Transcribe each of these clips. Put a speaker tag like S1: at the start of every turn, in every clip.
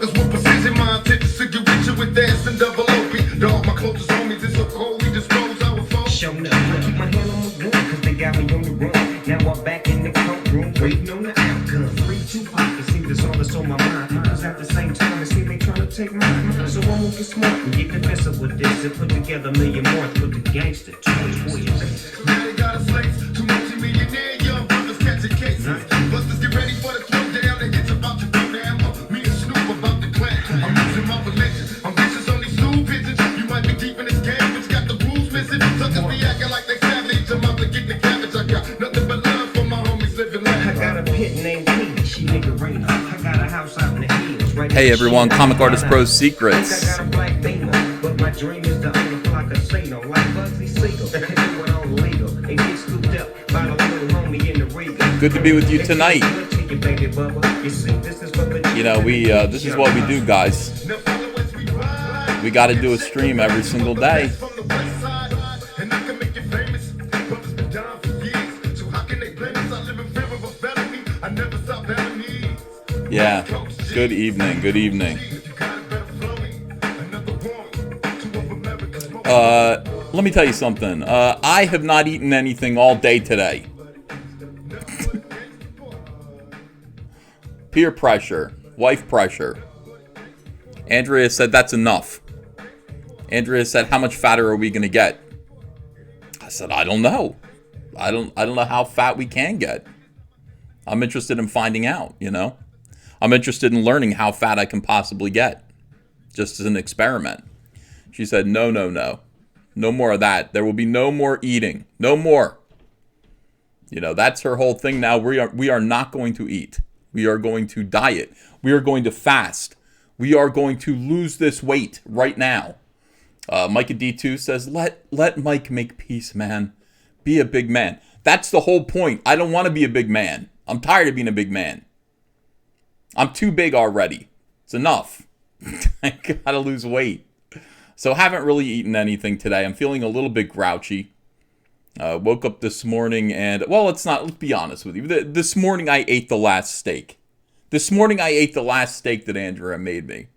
S1: motherfuckers with precision. My intentions to get richer with ass and double OP. Dog, my closest homies, it's so cold, we disclose our foes.
S2: Showing up, I keep my hand on my gun, cause they got me on the run. Now I'm back in the courtroom, waiting on the outcome. 3, 2, pockets, see this all that's on my mind. Cause at the same time, it seems they trying to take mine. So I'm gonna get smart and get defensive with this and put together a million more and put the gangster to it.
S1: Now they got us slaves, too multi-millionaire young brothers catching cases. Busters get ready for the throwdown, and it's about to go down. Me and Snoop about the clan. I'm losing my religion. I'm vicious on these stool pigeons. You might be deep in this game, but got the rules missing. Suckers be acting like they savage. I'm out to get the cabbage. I got nothing but love for my homies living life.
S2: I got a pit named King, she nigga Raina. I got a house out in the hills. Right.
S3: Hey everyone, Comic Artist Pro Secrets.
S2: I got a black Beamer, but my dream is to own a flock of casino like Bugsy Siegel. Do it on legal and get scooped up by the little homie in the Regal.
S3: Good to be with you tonight. You know, this is what we do, guys. We got to do a stream every single day. Yeah. Good evening. Good evening. Let me tell you something. I have not eaten anything all day today. Peer pressure. Wife pressure. Andrea said that's enough. Andrea said, how much fatter are we going to get? I said, I don't know. I don't know how fat we can get. I'm interested in finding out, you know. I'm interested in learning how fat I can possibly get. Just as an experiment. She said, no. No more of that. There will be no more eating. No more. You know, that's her whole thing now. We are not going to eat. We are going to diet. We are going to fast. We are going to lose this weight right now. Micah D2 says, let Mike make peace, man. Be a big man. That's the whole point. I don't want to be a big man. I'm tired of being a big man. I'm too big already. It's enough. I gotta lose weight. So haven't really eaten anything today. I'm feeling a little bit grouchy. Woke up this morning and, well, let's be honest with you. This morning I ate the last steak. This morning I ate the last steak that Andrea made me.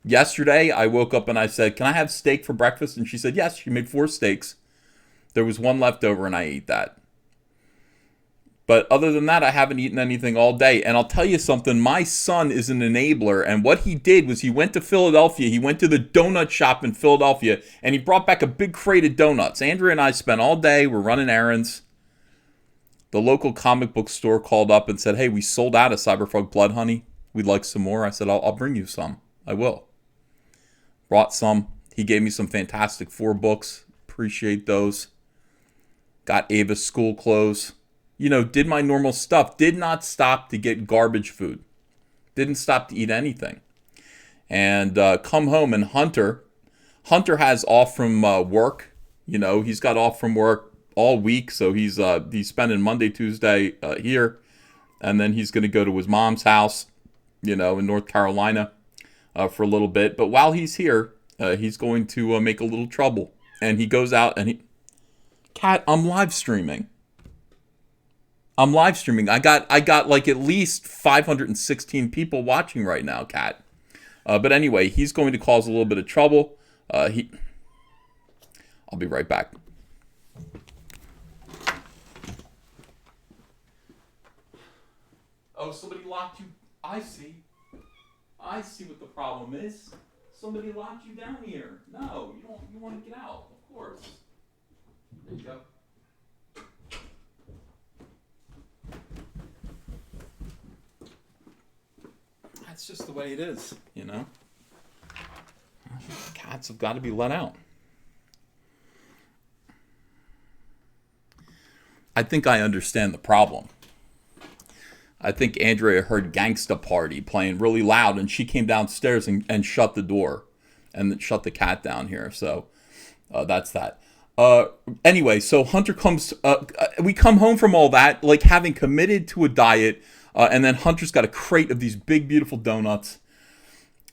S3: Yesterday I woke up and I said, can I have steak for breakfast? And she said, yes. She made 4 steaks. There was 1 left over and I ate that. But other than that, I haven't eaten anything all day. And I'll tell you something, my son is an enabler. And what he did was he went to Philadelphia. He went to the donut shop in Philadelphia. And he brought back a big crate of donuts. Andrea and I spent all day. We're running errands. The local comic book store called up and said, hey, we sold out of Cyberfrog Blood Honey. We'd like some more. I said, I'll bring you some. I will. Brought some. He gave me some Fantastic Four books. Appreciate those. Got Ava's school clothes. You know, did my normal stuff. Did not stop to get garbage food. Didn't stop to eat anything. And come home and Hunter has off from work. You know, he's got off from work all week. So he's spending Monday, Tuesday here. And then he's going to go to his mom's house, you know, in North Carolina for a little bit. But while he's here, he's going to make a little trouble. And he goes out and Kat, I'm live streaming. I got like at least 516 people watching right now, Kat. But anyway, he's going to cause a little bit of trouble. I'll be right back. Oh, somebody locked you. I see what the problem is. Somebody locked you down here. No, you want to get out, of course. There you go. That's just the way it is, you know. Cats have got to be let out. I think I understand the problem. I think Andrea heard Gangsta Party playing really loud, and she came downstairs and shut the door and then shut the cat down here. So that's that. Anyway, so Hunter comes, we come home from all that, like having committed to a diet, and then Hunter's got a crate of these big, beautiful donuts.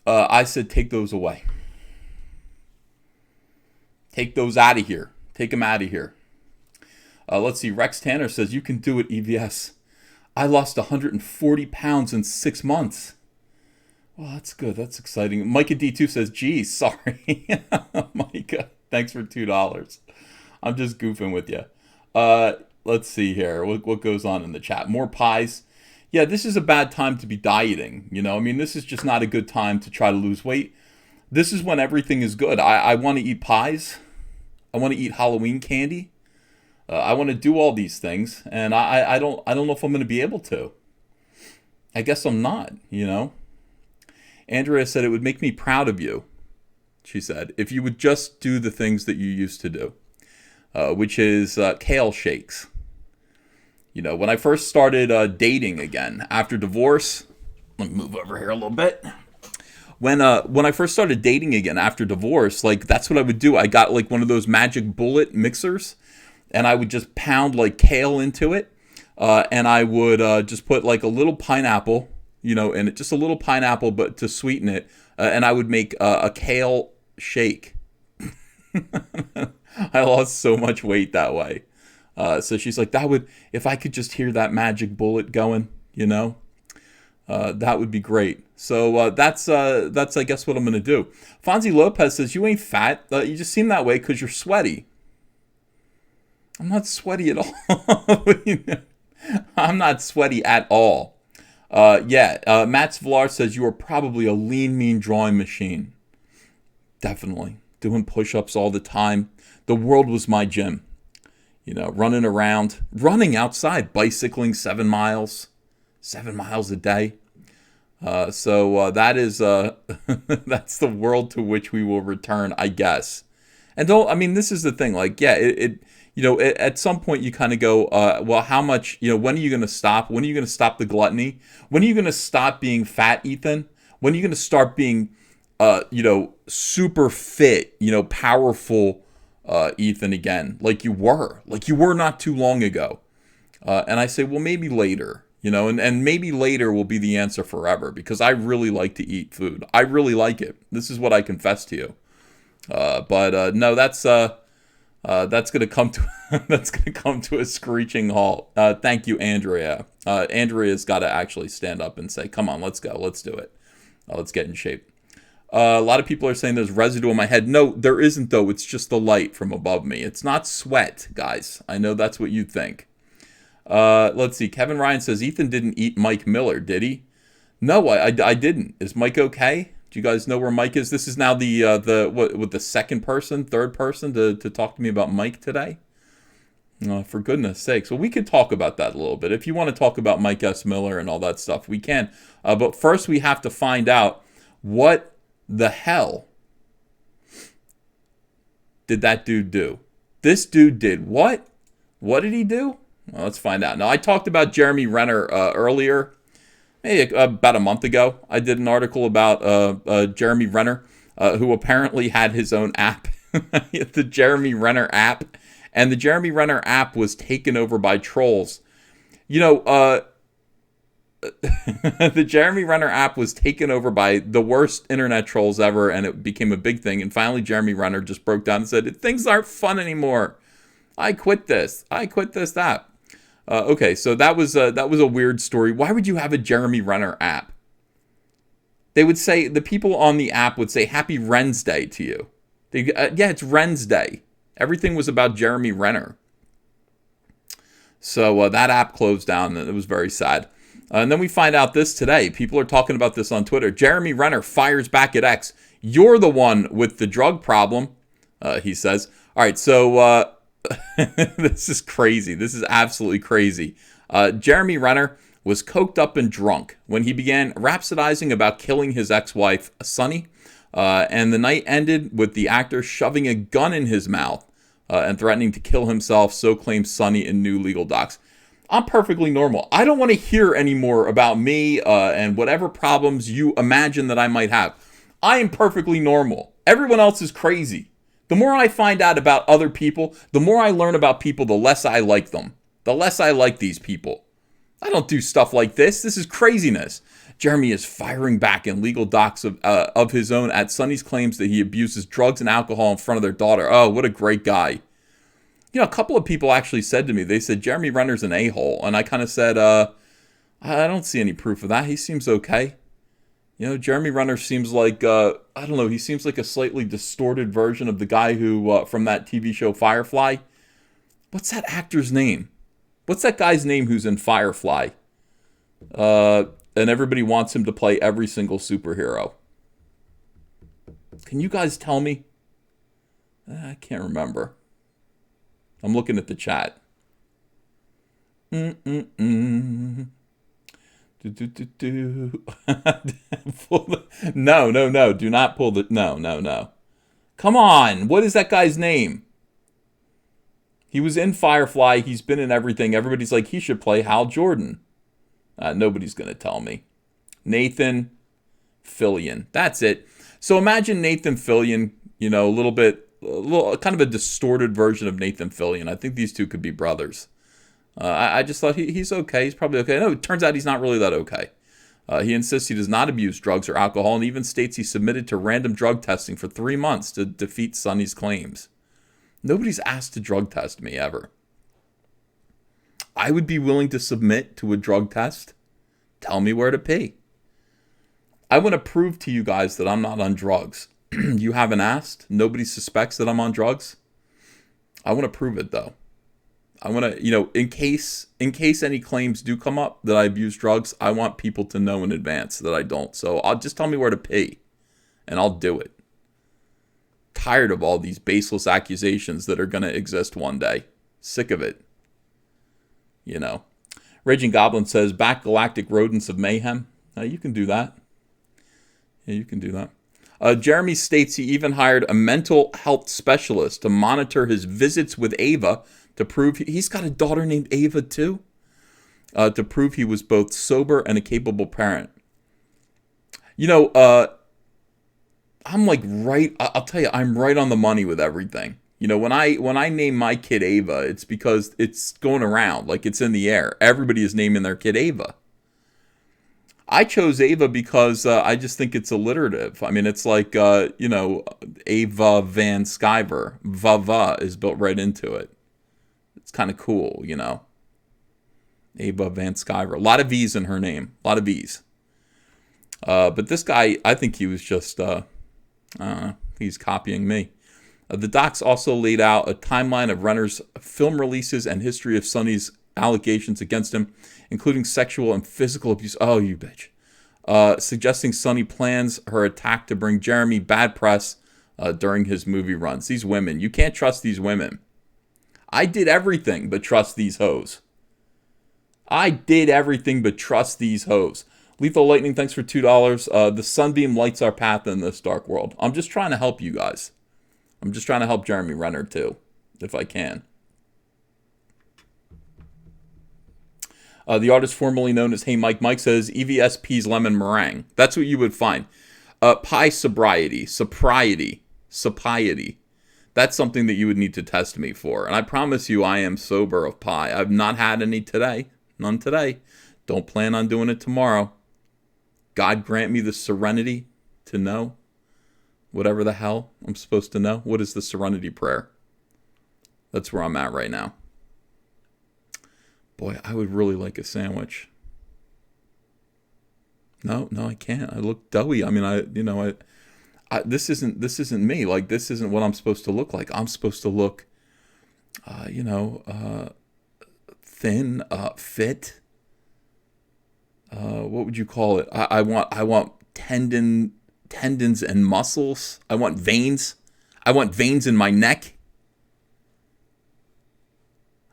S3: I said, take those away. Take those out of here. Take them out of here. Let's see. Rex Tanner says, you can do it, EVS. I lost 140 pounds in 6 months. Well, that's good. That's exciting. Micah D2 says, geez, sorry. Micah, thanks for $2. I'm just goofing with you. Let's see here. What goes on in the chat? More pies. Yeah, this is a bad time to be dieting. You know, I mean, this is just not a good time to try to lose weight. This is when everything is good. I want to eat pies. I want to eat Halloween candy. I want to do all these things, and I don't know if I'm going to be able to. I guess I'm not, you know. Andrea said, it would make me proud of you, she said, if you would just do the things that you used to do, which is kale shakes. You know, when I first started dating again after divorce, let me move over here a little bit. When I first started dating again after divorce, like that's what I would do. I got like one of those Magic Bullet mixers, and I would just pound like kale into it, and I would just put like a little pineapple, you know, in it, just a little pineapple, but to sweeten it, and I would make a kale shake. I lost so much weight that way. So she's like, that would, if I could just hear that Magic Bullet going, you know, that would be great. So that's I guess what I'm gonna do. Fonzie Lopez says, you ain't fat. You just seem that way because you're sweaty. I'm not sweaty at all. I'm not sweaty at all. Matt Svlar says, you are probably a lean, mean drawing machine. Definitely. Doing push-ups all the time. The world was my gym. You know, running around, running outside, bicycling 7 miles a day. So that is, that's the world to which we will return, I guess. And this is the thing, like, yeah, at some point you kind of go, well, how much, you know, when are you going to stop? When are you going to stop the gluttony? When are you going to stop being fat, Ethan? When are you going to start being, super fit, you know, powerful, Ethan again, like you were not too long ago. And I say, well, maybe later, you know, and maybe later will be the answer forever, because I really like to eat food. I really like it. This is what I confess to you. But no, that's going to come to, that's going to come to a screeching halt. Thank you, Andrea. Andrea's got to actually stand up and say, come on, let's go. Let's do it. Let's get in shape. A lot of people are saying there's residue on my head. No, there isn't, though. It's just the light from above me. It's not sweat, guys. I know that's what you think. Let's see. Kevin Ryan says, Ethan didn't eat Mike Miller, did he? No, I didn't. Is Mike okay? Do you guys know where Mike is? This is now the second person, third person to talk to me about Mike today. For goodness sakes. Well, we could talk about that a little bit. If you want to talk about Mike S. Miller and all that stuff, we can. But first we have to find out what the hell did that dude do? This dude did what? What did he do? Well, let's find out. Now, I talked about Jeremy Renner earlier, about a month ago. I did an article about Jeremy Renner, who apparently had his own app, the Jeremy Renner app. And the Jeremy Renner app was taken over by trolls. You know, the Jeremy Renner app was taken over by the worst internet trolls ever, and it became a big thing. And finally, Jeremy Renner just broke down and said, things aren't fun anymore. I quit this app. Okay, so that was a weird story. Why would you have a Jeremy Renner app? They would say, the people on the app would say, Happy Ren's Day to you. Yeah, it's Ren's Day. Everything was about Jeremy Renner. So that app closed down, and it was very sad. And then we find out this today. People are talking about this on Twitter. Jeremy Renner fires back at X. You're the one with the drug problem, he says. All right, so this is crazy. This is absolutely crazy. Jeremy Renner was coked up and drunk when he began rhapsodizing about killing his ex-wife, Sunny. And the night ended with the actor shoving a gun in his mouth and threatening to kill himself, so claims Sunny in new legal docs. I'm perfectly normal. I don't want to hear any more about me and whatever problems you imagine that I might have. I am perfectly normal. Everyone else is crazy. The more I find out about other people, the more I learn about people, the less I like them. The less I like these people. I don't do stuff like this. This is craziness. Jeremy is firing back in legal docs of his own at Sunny's claims that he abuses drugs and alcohol in front of their daughter. Oh, what a great guy. You know, a couple of people actually said to me, they said, Jeremy Renner's an a-hole. And I kind of said, I don't see any proof of that. He seems okay. You know, Jeremy Renner seems like, I don't know, he seems like a slightly distorted version of the guy who, from that TV show Firefly. What's that actor's name? What's that guy's name who's in Firefly? And everybody wants him to play every single superhero. Can you guys tell me? I can't remember. I'm looking at the chat. Mm-mm-mm. No. Do not pull the... No. Come on. What is that guy's name? He was in Firefly. He's been in everything. Everybody's like, he should play Hal Jordan. Nobody's going to tell me. Nathan Fillion. That's it. So imagine Nathan Fillion, you know, a little kind of a distorted version of Nathan Fillion. I think these two could be brothers. I just thought he's okay. He's probably okay. No, it turns out he's not really that okay. He insists he does not abuse drugs or alcohol and even states he submitted to random drug testing for 3 months to defeat Sonny's claims. Nobody's asked to drug test me ever. I would be willing to submit to a drug test. Tell me where to pee. I want to prove to you guys that I'm not on drugs. You haven't asked. Nobody suspects that I'm on drugs. I want to prove it, though. I want to, you know, in case any claims do come up that I abuse drugs, I want people to know in advance that I don't. So I'll just tell me where to pee, and I'll do it. Tired of all these baseless accusations that are going to exist one day. Sick of it. You know. Raging Goblin says, back galactic rodents of mayhem. You can do that. Yeah, you can do that. Jeremy states he even hired a mental health specialist to monitor his visits with Ava to prove he's got a daughter named Ava too, to prove he was both sober and a capable parent. You know, I'm like I'll tell you, I'm right on the money with everything. You know, when I name my kid Ava, it's because it's going around, like it's in the air. Everybody is naming their kid Ava. I chose Ava because I just think it's alliterative. I mean, it's like, you know, Ava Van Sciver. Vava is built right into it. It's kind of cool, you know. Ava Van Sciver. A lot of V's in her name. A lot of V's. But this guy, I think he was just, he's copying me. The docs also laid out a timeline of Renner's film releases and history of Sonny's allegations against him, including sexual and physical abuse. Oh, you bitch. Suggesting Sonny plans her attack to bring Jeremy bad press during his movie runs. These women, you can't trust these women. I did everything but trust these hoes. Lethal Lightning, thanks for $2. The sunbeam lights our path in this dark world. I'm just trying to help you guys. I'm just trying to help Jeremy Renner too, if I can. The artist formerly known as Hey Mike says EVSP's lemon meringue. That's what you would find. Pie sobriety. That's something that you would need to test me for. And I promise you I am sober of pie. I've not had any today. None today. Don't plan on doing it tomorrow. God grant me the serenity to know whatever the hell I'm supposed to know. What is the serenity prayer? That's where I'm at right now. Boy, I would really like a sandwich. No, I can't. I look doughy. I mean, this isn't me. Like, this isn't what I'm supposed to look like. I'm supposed to look, thin, fit. What would you call it? I want tendons and muscles. I want veins. I want veins in my neck.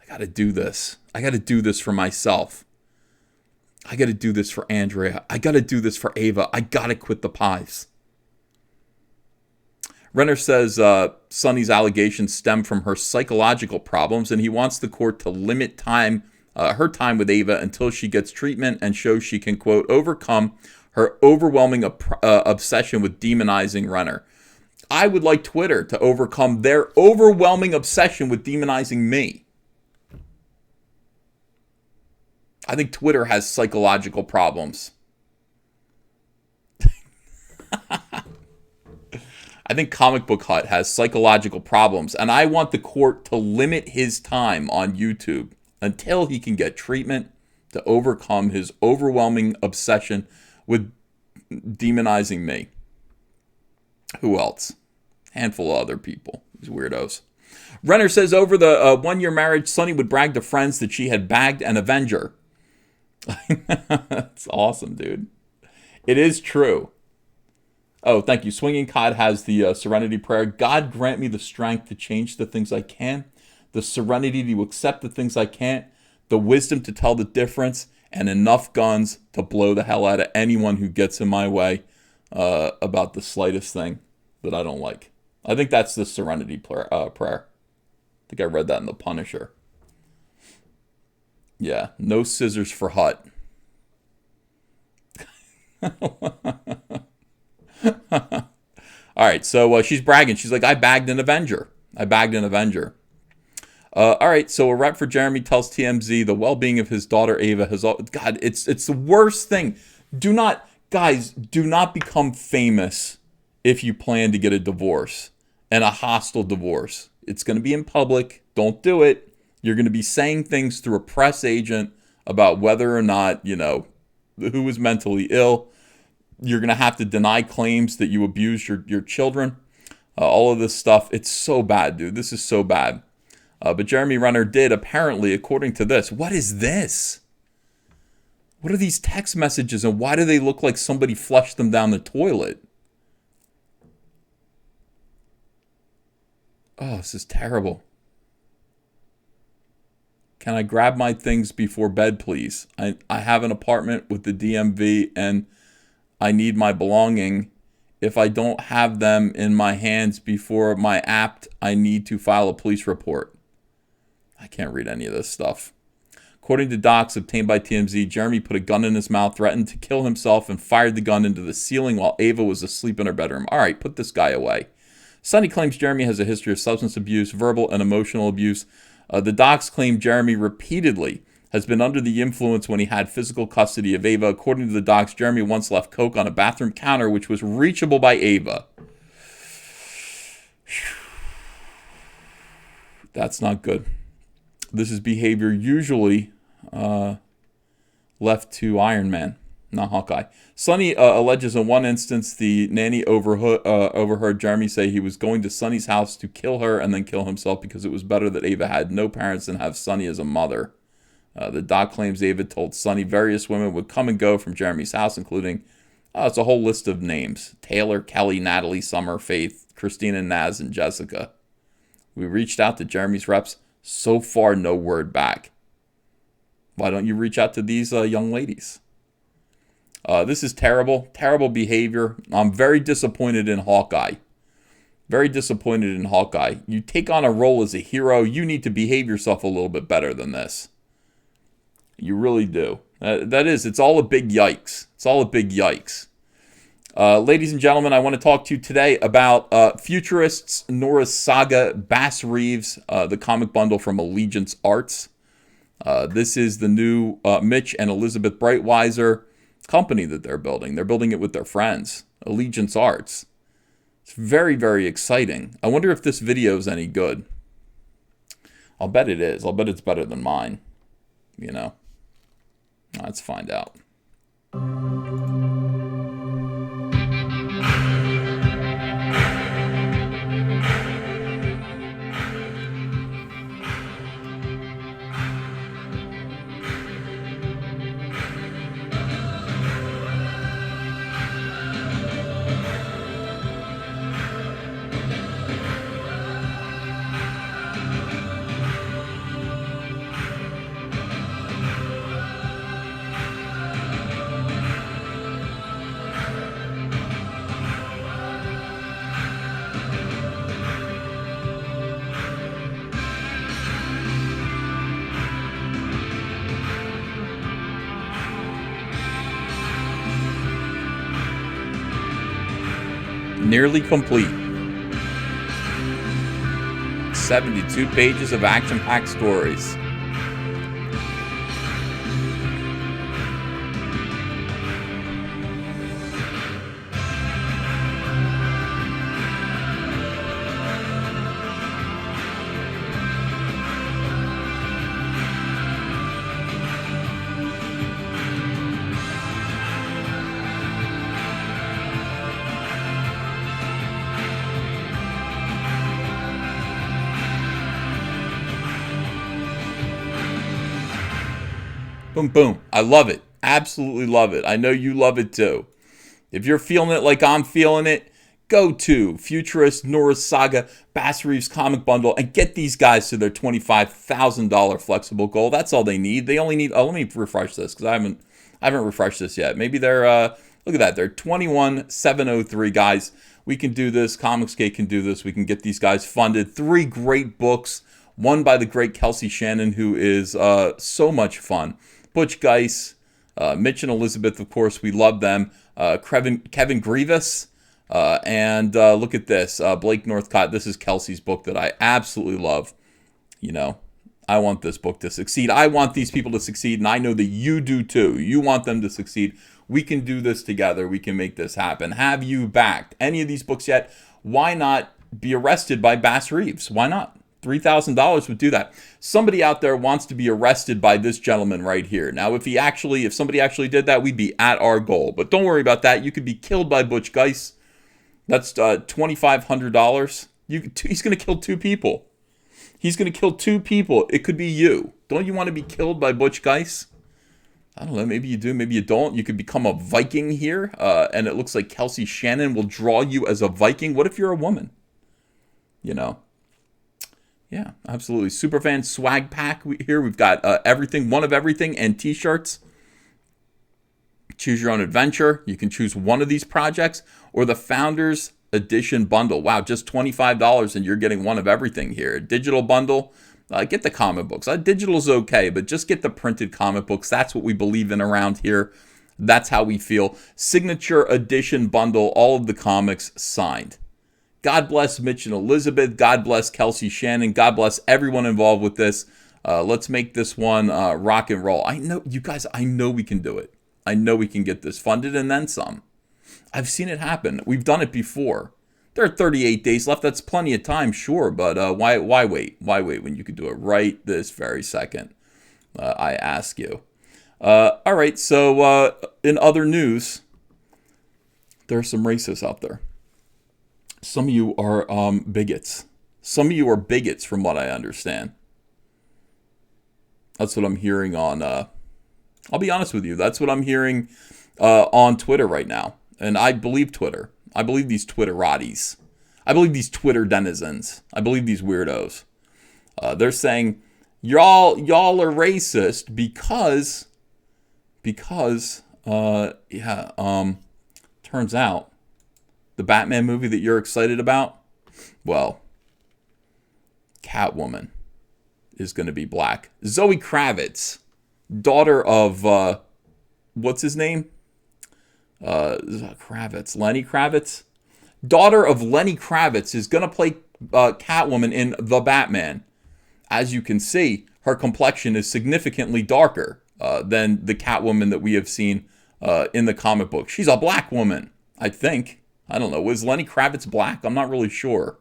S3: I got to do this. I got to do this for myself. I got to do this for Andrea. I got to do this for Ava. I got to quit the pies. Renner says Sonny's allegations stem from her psychological problems, and he wants the court to limit her time with Ava until she gets treatment and shows she can, quote, overcome her overwhelming obsession with demonizing Renner. I would like Twitter to overcome their overwhelming obsession with demonizing me. I think Twitter has psychological problems. I think Comic Book Hut has psychological problems, and I want the court to limit his time on YouTube until he can get treatment to overcome his overwhelming obsession with demonizing me. Who else? Handful of other people. These weirdos. Renner says over the 1-year marriage, Sunny would brag to friends that she had bagged an Avenger. That's awesome, dude. It is true. Oh, thank you. Swinging Cod has the Serenity Prayer. God grant me the strength to change the things I can, the serenity to accept the things I can't, the wisdom to tell the difference, and enough guns to blow the hell out of anyone who gets in my way about the slightest thing that I don't like. I think that's the Serenity prayer. I think I read that in The Punisher. Yeah, no scissors for Hut. All right, so she's bragging. She's like, I bagged an Avenger. I bagged an Avenger. All right, so a rep for Jeremy tells TMZ the well-being of his daughter Ava has... God, it's the worst thing. Do not become famous if you plan to get a divorce, and a hostile divorce. It's going to be in public. Don't do it. You're going to be saying things through a press agent about whether or not, who is mentally ill. You're going to have to deny claims that you abused your children. All of this stuff. It's so bad, dude. This is so bad. But Jeremy Renner did, apparently, according to this. What is this? What are these text messages, and why do they look like somebody flushed them down the toilet? Oh, this is terrible. Can I grab my things before bed, please? I have an apartment with the DMV, and I need my belonging. If I don't have them in my hands before my apt, I need to file a police report. I can't read any of this stuff. According to docs obtained by TMZ, Jeremy put a gun in his mouth, threatened to kill himself, and fired the gun into the ceiling while Ava was asleep in her bedroom. All right, put this guy away. Sunny claims Jeremy has a history of substance abuse, verbal and emotional abuse. The docs claim Jeremy repeatedly has been under the influence when he had physical custody of Ava. According to the docs, Jeremy once left coke on a bathroom counter, which was reachable by Ava. That's not good. This is behavior usually left to Iron Man, not Hawkeye. Sunny alleges in one instance the nanny overheard Jeremy say he was going to Sunny's house to kill her and then kill himself because it was better that Ava had no parents than have Sunny as a mother. The doc claims Ava told Sunny various women would come and go from Jeremy's house, including, it's a whole list of names. Taylor, Kelly, Natalie, Summer, Faith, Christina, Naz, and Jessica. We reached out to Jeremy's reps. So far, no word back. Why don't you reach out to these young ladies? This is terrible. Terrible behavior. I'm very disappointed in Hawkeye. Very disappointed in Hawkeye. You take on a role as a hero, you need to behave yourself a little bit better than this. You really do. It's all a big yikes. It's all a big yikes. Ladies and gentlemen, I want to talk to you today about Futurists, Nora's Saga, Bass Reeves, the comic bundle from Allegiance Arts. This is the new Mitch and Elizabeth Breitweiser company that they're building. They're building it with their friends, Allegiance Arts. It's very, very exciting. I wonder if this video is any good. I'll bet it is. I'll bet it's better than mine. Let's find out. Nearly complete. 72 pages of action-packed stories. Boom, boom. I love it. Absolutely love it. I know you love it too. If you're feeling it like I'm feeling it, go to Futurist, Norris Saga, Bass Reeves Comic Bundle, and get these guys to their $25,000 flexible goal. That's all they need. They only need. Oh, let me refresh this because I haven't refreshed this yet. Maybe they're. Look at that. They're 21,703 guys. We can do this. Comicsgate can do this. We can get these guys funded. 3 great books. One by the great Kelsey Shannon, who is so much fun. Butch Geis, Mitch and Elizabeth, of course, we love them. Kevin Grievous, and look at this, Blake Northcott. This is Kelsey's book that I absolutely love. You know, I want this book to succeed. I want these people to succeed, and I know that you do too. You want them to succeed. We can do this together. We can make this happen. Have you backed any of these books yet? Why not be arrested by Bass Reeves? Why not? $3,000 would do that. Somebody out there wants to be arrested by this gentleman right here. Now, if somebody actually did that, we'd be at our goal. But don't worry about that. You could be killed by Butch Geis. That's $2,500. He's going to kill 2 people. He's going to kill 2 people. It could be you. Don't you want to be killed by Butch Geis? I don't know. Maybe you do. Maybe you don't. You could become a Viking here. And it looks like Kelsey Shannon will draw you as a Viking. What if you're a woman? You know. Yeah, absolutely. Superfan swag pack here. We've got everything, one of everything, and t-shirts. Choose your own adventure. You can choose one of these projects or the Founders Edition bundle. Wow, just $25 and you're getting one of everything here. Digital bundle. Get the comic books. Digital's okay, but just get the printed comic books. That's what we believe in around here. That's how we feel. Signature Edition bundle. All of the comics signed. God bless Mitch and Elizabeth. God bless Kelsey Shannon. God bless everyone involved with this. Let's make this one rock and roll. I know, you guys, I know we can do it. I know we can get this funded and then some. I've seen it happen. We've done it before. There are 38 days left. That's plenty of time, sure. But why wait? Why wait when you could do it right this very second? I ask you. All right, so in other news, there are some racists out there. Some of you are bigots. Some of you are bigots from what I understand. That's what I'm hearing on, I'll be honest with you, that's what I'm hearing on Twitter right now. And I believe Twitter. I believe these Twitterati's. I believe these Twitter denizens. I believe these weirdos. They're saying, y'all are racist because, turns out, the Batman movie that you're excited about, well, Catwoman is going to be black. Zoe Kravitz, daughter of, what's his name? Lenny Kravitz? Daughter of Lenny Kravitz is going to play Catwoman in The Batman. As you can see, her complexion is significantly darker than the Catwoman that we have seen in the comic book. She's a black woman, I think. I don't know. Was Lenny Kravitz black? I'm not really sure.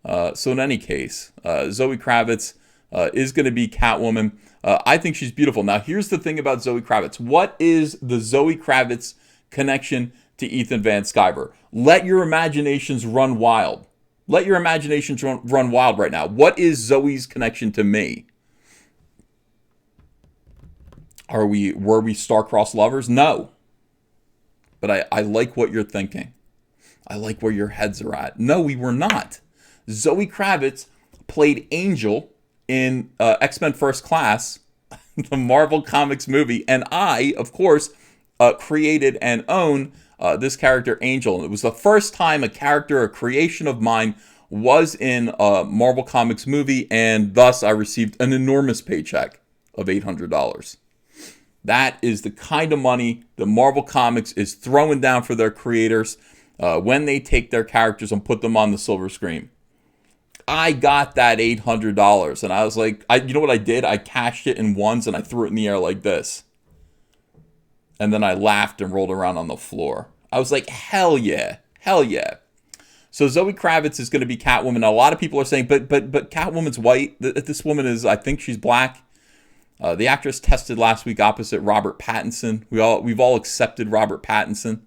S3: So in any case, Zoe Kravitz is going to be Catwoman. I think she's beautiful. Now, here's the thing about Zoe Kravitz. What is the Zoe Kravitz connection to Ethan Van Sciver? Let your imaginations run wild. Let your imaginations run wild right now. What is Zoe's connection to me? Were we star-crossed lovers? No. But I like what you're thinking. I like where your heads are at. No, we were not. Zoe Kravitz played Angel in X-Men First Class, the Marvel Comics movie. And I, of course, created and own this character, Angel. And it was the first time a creation of mine, was in a Marvel Comics movie. And thus, I received an enormous paycheck of $800. That is the kind of money that Marvel Comics is throwing down for their creators when they take their characters and put them on the silver screen. I got that $800, and I was like, you know what I did? I cashed it in ones, and I threw it in the air like this. And then I laughed and rolled around on the floor. I was like, hell yeah. Hell yeah. So Zoe Kravitz is going to be Catwoman. Now, a lot of people are saying, but Catwoman's white. This woman is, I think she's black. The actress tested last week opposite Robert Pattinson. We've all accepted Robert Pattinson.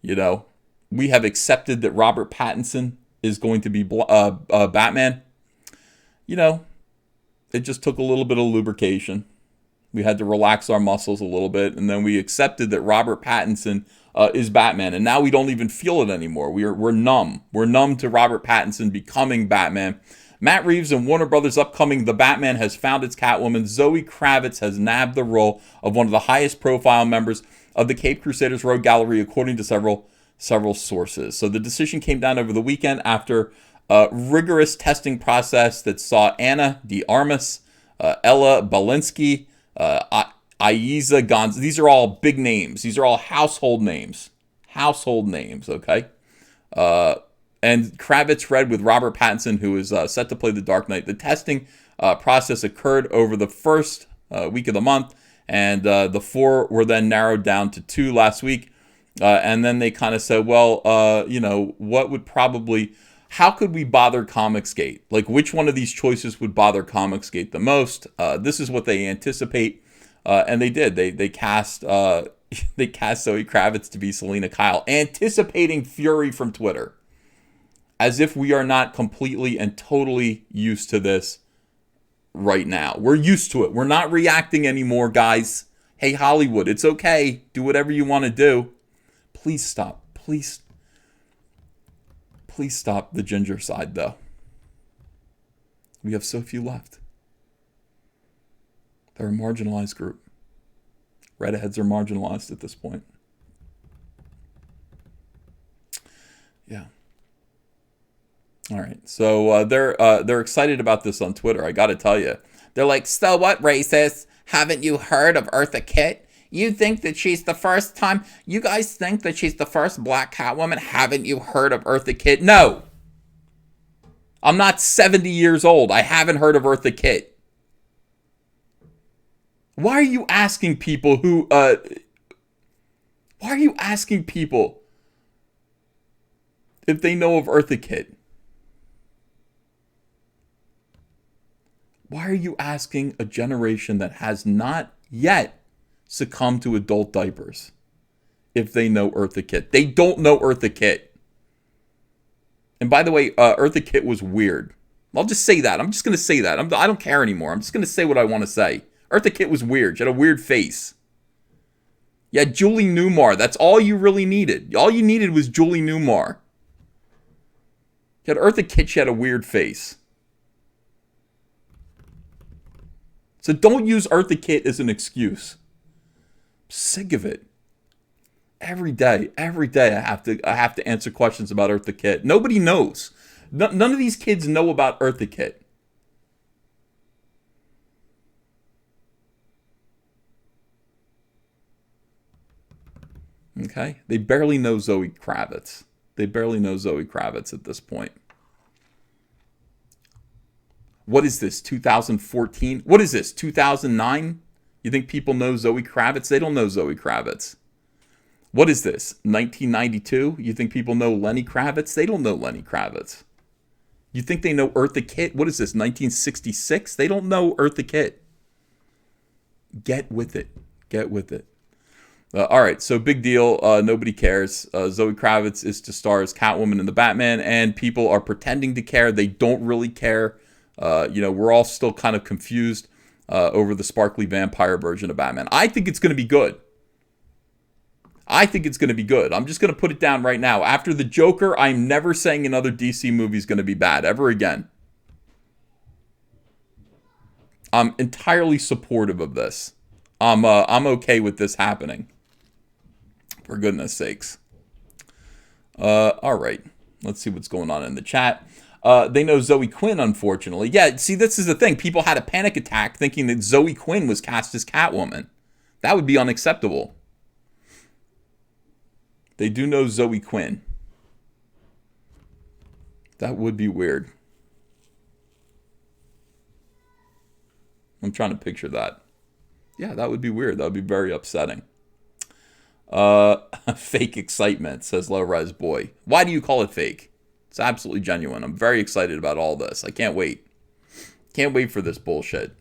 S3: You know, we have accepted that Robert Pattinson is going to be Batman. You know, it just took a little bit of lubrication. We had to relax our muscles a little bit, and then we accepted that Robert Pattinson is Batman, and now we don't even feel it anymore. We're numb. We're numb to Robert Pattinson becoming Batman. Matt Reeves and Warner Brothers' upcoming The Batman has found its Catwoman. Zoe Kravitz has nabbed the role of one of the highest profile members of the Caped Crusaders Rogue Gallery, according to several sources. So the decision came down over the weekend after a rigorous testing process that saw Anna de Armas, Ella Balinski, Aiza Gonz. These are all big names. These are all household names. Household names, okay? And Kravitz read with Robert Pattinson, who is set to play the Dark Knight. The testing process occurred over the first week of the month, and the 4 were then narrowed down to 2 last week. And then they kind of said, well, what would probably... How could we bother Comicsgate? Like, which one of these choices would bother Comicsgate the most? This is what they anticipate, and they did. They cast Zoe Kravitz to be Selena Kyle, anticipating fury from Twitter, as if we are not completely and totally used to this right now. We're used to it. We're not reacting anymore, guys. Hey, Hollywood, it's okay. Do whatever you want to do. Please stop. Please stop the ginger side, though. We have so few left. They're a marginalized group. Redheads are marginalized at this point. Yeah. All right. So they're excited about this on Twitter. I got to tell you. They're like, so what, racist? Haven't you heard of Eartha Kitt? You think that she's the first time? You guys think that she's the first black Catwoman? Haven't you heard of Eartha Kitt? No. I'm not 70 years old. I haven't heard of Eartha Kitt. Why are you asking people who... Why are you asking people if they know of Eartha Kitt? Why are you asking a generation that has not yet succumb to adult diapers if they know Eartha Kitt? They don't know Eartha Kitt. And by the way, Eartha Kitt was weird. I'll just say that. I'm just going to say that. I don't care anymore. I'm just going to say what I want to say. Eartha Kitt was weird. She had a weird face. Yeah, Julie Newmar. That's all you really needed. All you needed was Julie Newmar. You had Eartha Kitt. She had a weird face. So don't use Eartha Kitt as an excuse. Sick of it. Every day I have to answer questions about Eartha Kitt. Nobody knows. None of these kids know about Eartha Kitt. Okay? They barely know Zoe Kravitz. They barely know Zoe Kravitz at this point. What is this, 2014? What is this, 2009? You think people know Zoe Kravitz? They don't know Zoe Kravitz. What is this, 1992? You think people know Lenny Kravitz? They don't know Lenny Kravitz. You think they know Eartha Kitt? What is this, 1966? They don't know Eartha Kitt. Get with it. Get with it. All right, so big deal. Nobody cares. Zoe Kravitz is to star as Catwoman in the Batman, and people are pretending to care. They don't really care. We're all still kind of confused over the sparkly vampire version of Batman. I think it's going to be good. I'm just going to put it down right now. After the Joker, I'm never saying another DC movie is going to be bad ever again. I'm entirely supportive of this. I'm okay with this happening. For goodness sakes. All right. Let's see what's going on in the chat. They know Zoe Quinn, unfortunately. Yeah, see, this is the thing. People had a panic attack thinking that Zoe Quinn was cast as Catwoman. That would be unacceptable. They do know Zoe Quinn. That would be weird. I'm trying to picture that. Yeah, that would be weird. That would be very upsetting. Fake excitement, says Low Res Boy. Why do you call it fake? It's absolutely genuine. I'm very excited about all this. I can't wait. Can't wait for this bullshit.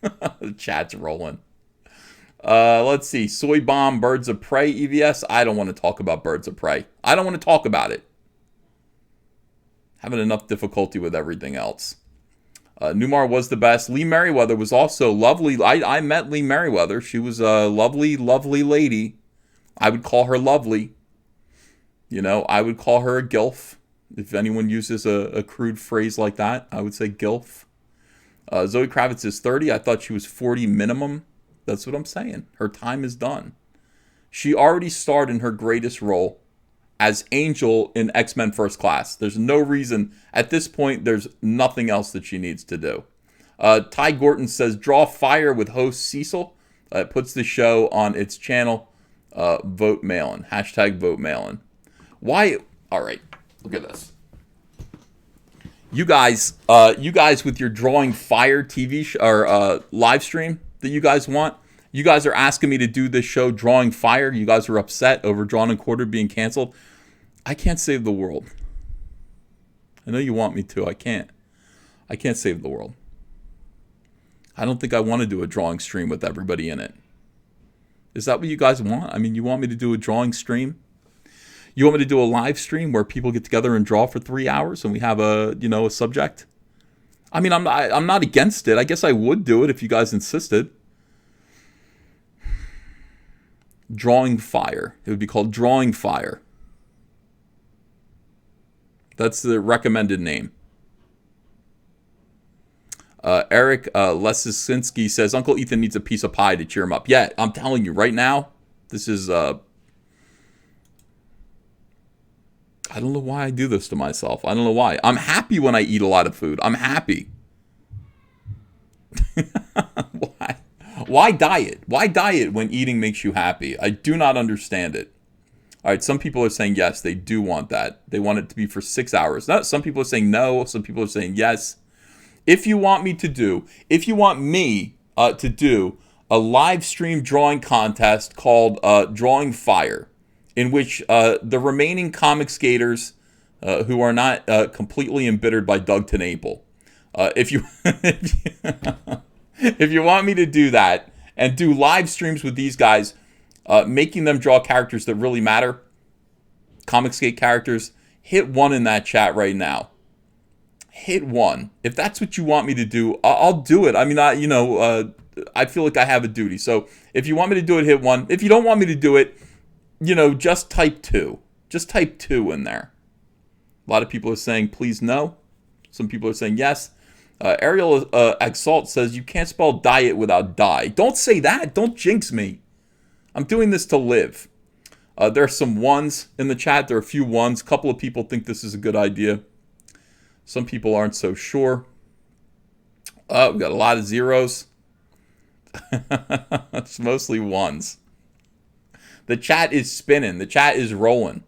S3: The chat's rolling. Let's see. Soy Bomb, Birds of Prey, EVS. I don't want to talk about Birds of Prey. I don't want to talk about it. Having enough difficulty with everything else. Newmar was the best. Lee Merriweather was also lovely. I met Lee Merriweather. She was a lovely, lovely lady. I would call her lovely. You know, I would call her a gilf. If anyone uses a crude phrase like that, I would say gilf. Zoe Kravitz is 30. I thought she was 40 minimum. That's what I'm saying. Her time is done. She already starred in her greatest role as Angel in X-Men First Class. There's no reason, at this point, there's nothing else that she needs to do. Ty Gorton says, draw fire with host Cecil. It puts the show on its channel. Vote mail-in. Hashtag vote mail-in. Why? All right, look at this. You guys with your drawing fire TV or live stream that you guys want, you guys are asking me to do this show, Drawing Fire. You guys are upset over Drawn and Quartered being canceled. I can't save the world. I know you want me to. I can't save the world. I don't think I want to do a drawing stream with everybody in it. Is that what you guys want? I mean, you want me to do a drawing stream? You want me to do a live stream where people get together and draw for 3 hours and we have a subject? I mean, I'm not against it. I guess I would do it if you guys insisted. Drawing Fire. It would be called Drawing Fire. That's the recommended name. Eric Lesinski says, Uncle Ethan needs a piece of pie to cheer him up. Yeah, I'm telling you right now, this is... I don't know why I do this to myself. I don't know why. I'm happy when I eat a lot of food. I'm happy. Why? Why diet? Why diet when eating makes you happy? I do not understand it. All right, some people are saying yes, they do want that. They want it to be for 6 hours. No, some people are saying no. Some people are saying yes. If you want me to do a live stream drawing contest called Drawing Fire, in which the remaining comic skaters who are not completely embittered by Doug TenNapel, if you if you want me to do that and do live streams with these guys, making them draw characters that really matter, comic skate characters, hit 1 in that chat right now. Hit 1. If that's what you want me to do, I'll do it. I mean, I feel like I have a duty. So if you want me to do it, hit 1. If you don't want me to do it, just type 2. Just type 2 in there. A lot of people are saying, please no. Some people are saying yes. Ariel Exalt says, you can't spell diet without die. Don't say that. Don't jinx me. I'm doing this to live. There are some 1s in the chat. There are a few 1s. A couple of people think this is a good idea. Some people aren't so sure. We got a lot of 0s. It's mostly 1s. The chat is spinning. The chat is rolling.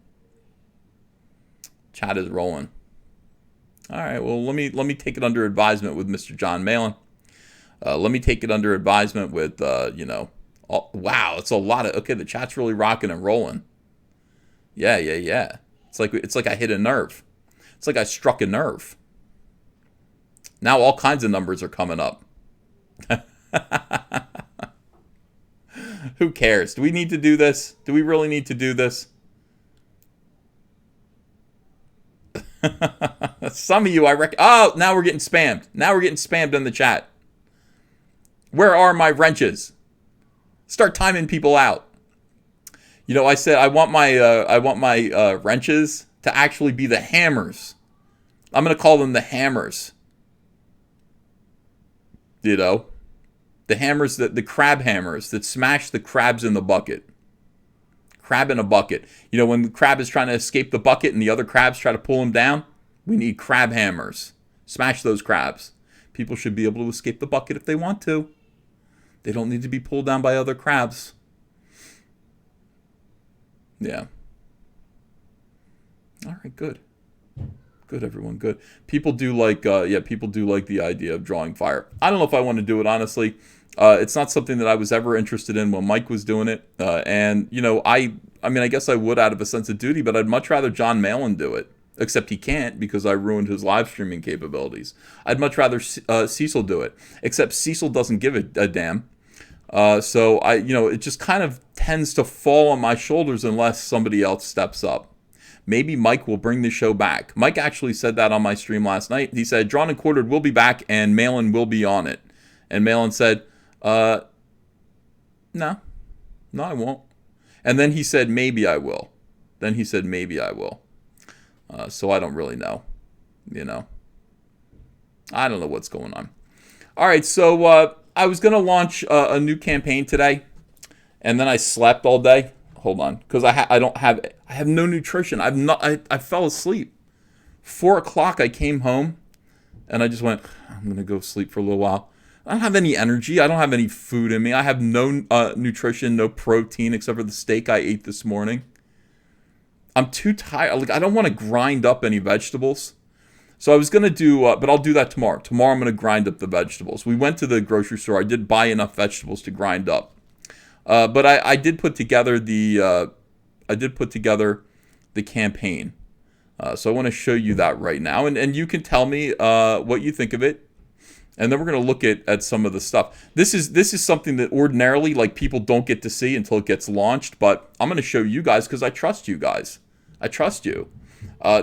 S3: Chat is rolling. All right. Well, let me take it under advisement with Mr. John Malin. Let me take it under advisement with wow, it's a lot of. Okay, the chat's really rocking and rolling. Yeah. It's like I hit a nerve. It's like I struck a nerve. Now all kinds of numbers are coming up. Who cares? Do we need to do this? Do we really need to do this? Some of you, I reckon. Oh, now we're getting spammed. Now we're getting spammed in the chat. Where are my wrenches? Start timing people out. I said I want my wrenches to actually be the hammers. I'm gonna call them the hammers. The hammers the crab hammers that smash the crabs in the bucket. Crab in a bucket. When the crab is trying to escape the bucket and the other crabs try to pull him down, we need crab hammers. Smash those crabs. People should be able to escape the bucket if they want to. They don't need to be pulled down by other crabs. Yeah. All right, good. Good, everyone, good. People do like the idea of drawing fire. I don't know if I want to do it, honestly. It's not something that I was ever interested in when Mike was doing it. And I guess I would out of a sense of duty, but I'd much rather John Malin do it. Except he can't because I ruined his live streaming capabilities. I'd much rather Cecil do it. Except Cecil doesn't give a damn. So it just kind of tends to fall on my shoulders unless somebody else steps up. maybe Mike will bring the show back. Mike actually said that on my stream last night. He said, Drawn and Quartered will be back and Malin will be on it. And Malin said, no, I won't. And then he said, maybe I will. Then he said, maybe I will. So I don't really know. I don't know what's going on. All right, so I was going to launch a new campaign today, and then I slept all day. Hold on, because I have no nutrition. I fell asleep. 4 o'clock I came home, and I just went, I'm going to go sleep for a little while. I don't have any energy. I don't have any food in me. I have no nutrition, no protein, except for the steak I ate this morning. I'm too tired. Like, I don't want to grind up any vegetables. So I was going to do, but I'll do that tomorrow. Tomorrow I'm going to grind up the vegetables. We went to the grocery store. I did buy enough vegetables to grind up. But I did put together the campaign. So I want to show you that right now. And you can tell me what you think of it. And then we're going to look at some of the stuff. This is something that ordinarily, like, people don't get to see until it gets launched. But I'm going to show you guys because I trust you guys. I trust you.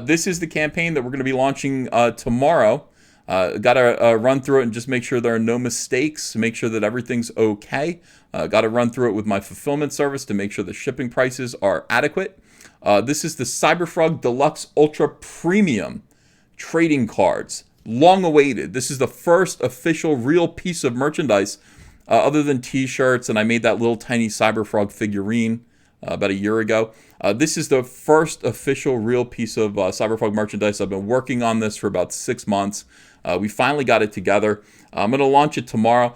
S3: This is the campaign that we're going to be launching tomorrow. Got to run through it and just make sure there are no mistakes, make sure that everything's okay. Got to run through it with my fulfillment service to make sure the shipping prices are adequate. This is the Cyberfrog Deluxe Ultra Premium trading cards. Long awaited. This is the first official real piece of merchandise other than t-shirts, and I made that little tiny Cyberfrog figurine about a year ago. This is the first official real piece of Cyberfrog merchandise. I've been working on this for about 6 months. We finally got it together. I'm going to launch it tomorrow.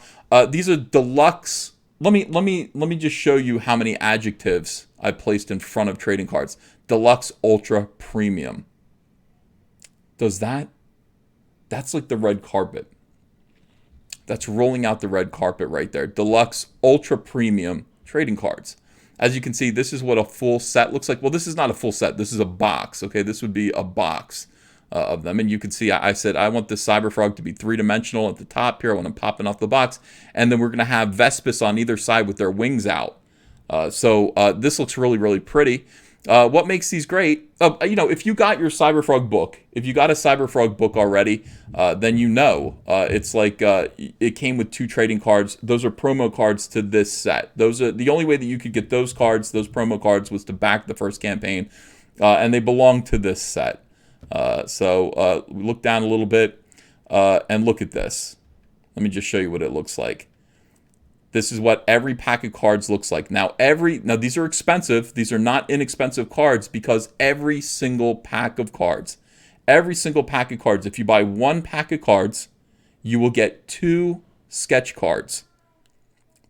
S3: These are deluxe. Let me just show you how many adjectives I placed in front of trading cards. Deluxe Ultra Premium. Does that? That's like the red carpet. That's rolling out the red carpet right there. Deluxe Ultra Premium trading cards. As you can see, this is what a full set looks like. Well, this is not a full set. This is a box. Okay, this would be a box of them. And you can see I said I want this Cyberfrog to be three-dimensional at the top here when I'm popping off the box. And then we're going to have Vespis on either side with their wings out. So this looks really, really pretty. What makes these great, if you got your Cyberfrog book, if you got a Cyberfrog book already, then it's like it came with 2 trading cards. Those are promo cards to this set. Those are the only way that you could get those cards, those promo cards, was to back the first campaign, and they belong to this set. So we look down a little bit and look at this. Let me just show you what it looks like. This is what every pack of cards looks like. Now these are expensive. These are not inexpensive cards because every single pack of cards, if you buy 1 pack of cards, you will get 2 sketch cards.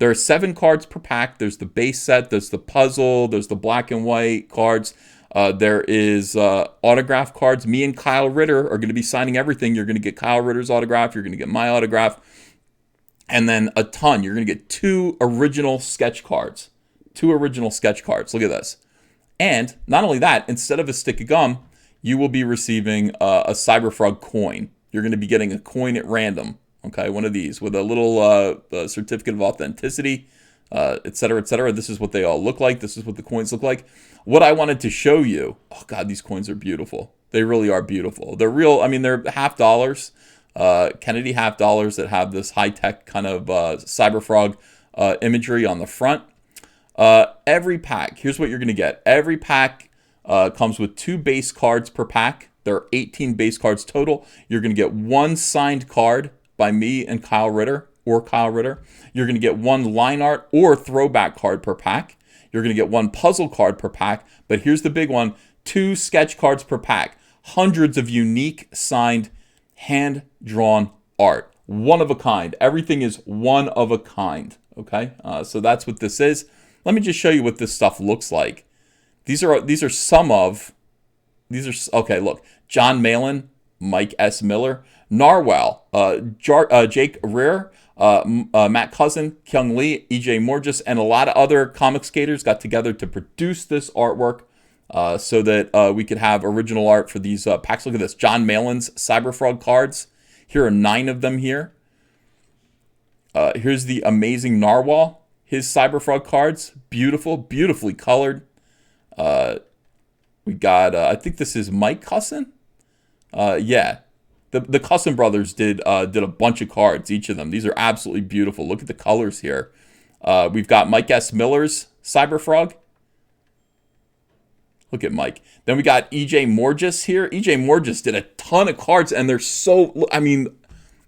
S3: There are 7 cards per pack. There's the base set, there's the puzzle, there's the black and white cards. There is autograph cards. Me and Kyle Ritter are going to be signing everything. You're going to get Kyle Ritter's autograph. You're going to get my autograph. And then a ton. You're going to get 2 original sketch cards. 2 original sketch cards. Look at this. And not only that, instead of a stick of gum, you will be receiving a Cyberfrog coin. You're going to be getting a coin at random. Okay, one of these with a little certificate of authenticity, et cetera, et cetera. This is what they all look like. This is what the coins look like. What I wanted to show you, oh God, these coins are beautiful. They really are beautiful. They're real, they're $50. Kennedy $50 that have this high-tech kind of Cyberfrog imagery on the front. Every pack, here's what you're going to get. Every pack comes with 2 base cards per pack. There are 18 base cards total. You're going to get 1 signed card by me and Kyle Ritter, or Kyle Ritter. You're going to get 1 line art or throwback card per pack. You're going to get 1 puzzle card per pack. But here's the big one, 2 sketch cards per pack. Hundreds of unique signed hand-drawn art. One of a kind. Everything is one of a kind. Okay? So that's what this is. Let me just show you what this stuff looks like. These are some of... okay, look. John Malin, Mike S. Miller, Narwhal, Jake Rear, Matt Cousin, Kyung Lee, EJ Morges, and a lot of other comic skaters got together to produce this artwork so that we could have original art for these packs. Look at this. John Malin's Cyberfrog cards. Here are 9 of them here. Here's the amazing Narwhal. His Cyberfrog cards. Beautiful, beautifully colored. We got, I think this is Mike Cusson. Yeah. The Cusson brothers did a bunch of cards, each of them. These are absolutely beautiful. Look at the colors here. We've got Mike S. Miller's Cyberfrog. Look at Mike. Then we got EJ Morgis here. EJ Morgis did a ton of cards, and they're so, I mean,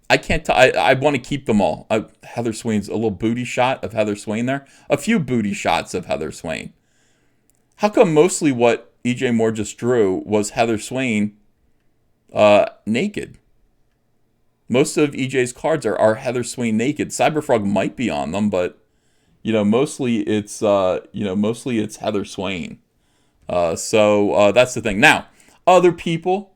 S3: I can't tell. I want to keep them all. Heather Swain's a little booty shot of Heather Swain there. A few booty shots of Heather Swain. How come mostly what EJ Morgis drew was Heather Swain naked? Most of EJ's cards are Heather Swain naked. Cyberfrog might be on them, but mostly it's Heather Swain. So that's the thing. Now, other people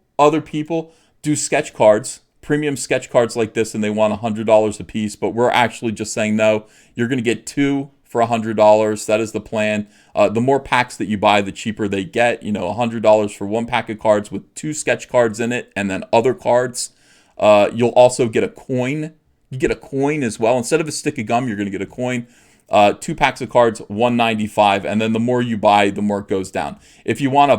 S3: do sketch cards, premium sketch cards like this, and they want $100 a piece. But we're actually just saying no. You're going to get 2 for $100. That is the plan. The more packs that you buy, the cheaper they get. $100 for 1 pack of cards with 2 sketch cards in it, and then other cards. You'll also get a coin. You get a coin as well. Instead of a stick of gum, you're going to get a coin. 2 packs of cards, $195, and then the more you buy, the more it goes down. If you want a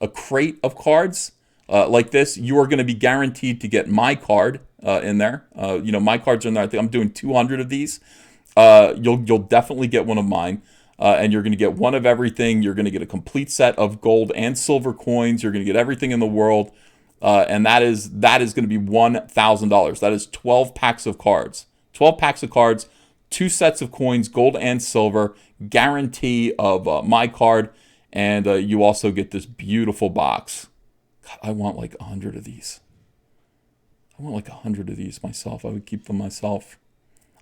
S3: crate of cards like this, you are going to be guaranteed to get my card in there. My cards are in there. I think I'm doing 200 of these. You'll definitely get one of mine, and you're going to get one of everything. You're going to get a complete set of gold and silver coins. You're going to get everything in the world, and that is going to be $1,000. That is 12 packs of cards. 12 packs of cards. 2 sets of coins, gold and silver, guarantee of my card, and you also get this beautiful box. God, I want like 100 of these. I want like 100 of these myself. I would keep them myself.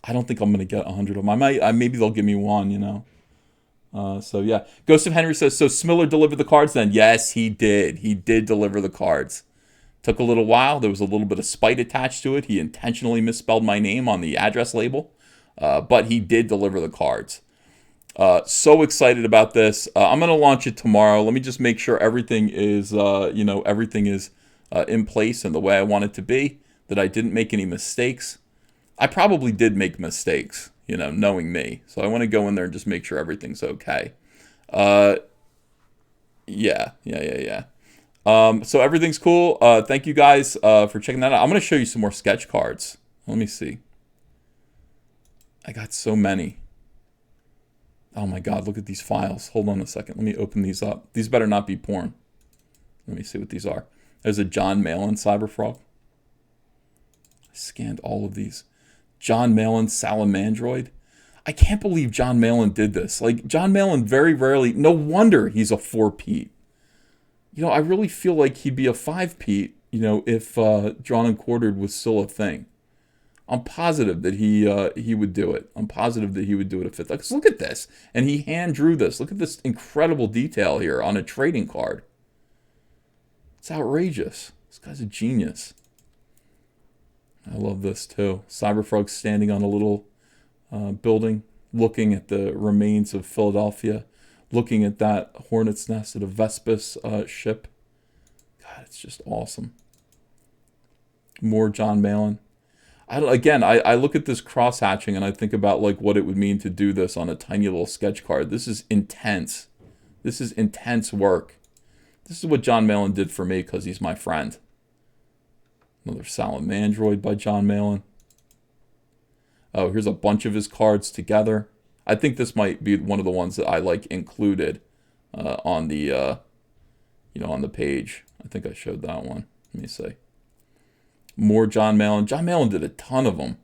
S3: I don't think I'm going to get 100 of them. Maybe they'll give me one, So yeah. Ghost of Henry says, so Smiller delivered the cards then? Yes, he did. He did deliver the cards. Took a little while. There was a little bit of spite attached to it. He intentionally misspelled my name on the address label. But he did deliver the cards. So excited about this. I'm going to launch it tomorrow. Let me just make sure everything is, everything is in place and the way I want it to be, that I didn't make any mistakes. I probably did make mistakes, knowing me. So I want to go in there and just make sure everything's okay. Yeah. So everything's cool. Thank you guys for checking that out. I'm going to show you some more sketch cards. Let me see. I got so many. Oh my God, look at these files. Hold on a second. Let me open these up. These better not be porn. Let me see what these are. There's a John Malin Cyberfrog. I scanned all of these. John Malin Salamandroid. I can't believe John Malin did this. Like, John Malin very rarely, no wonder he's a 4-Pete. I really feel like he'd be a 5-Pete, if Drawn and Quartered was still a thing. I'm positive that he would do it. I'm positive that he would do it if it's like, look at this. And he hand drew this. Look at this incredible detail here on a trading card. It's outrageous. This guy's a genius. I love this too. Cyberfrog standing on a little building, looking at the remains of Philadelphia, looking at that hornet's nest at a Vespus ship. God, it's just awesome. More John Malin. I look at this cross-hatching and I think about like what it would mean to do this on a tiny little sketch card. This is intense. This is intense work. This is what John Malin did for me because he's my friend. Another Salamandroid by John Malin. Oh, here's a bunch of his cards together. I think this might be one of the ones that I like included on the on the page. I think I showed that one. Let me see. More John Malin. John Malin did a ton of them.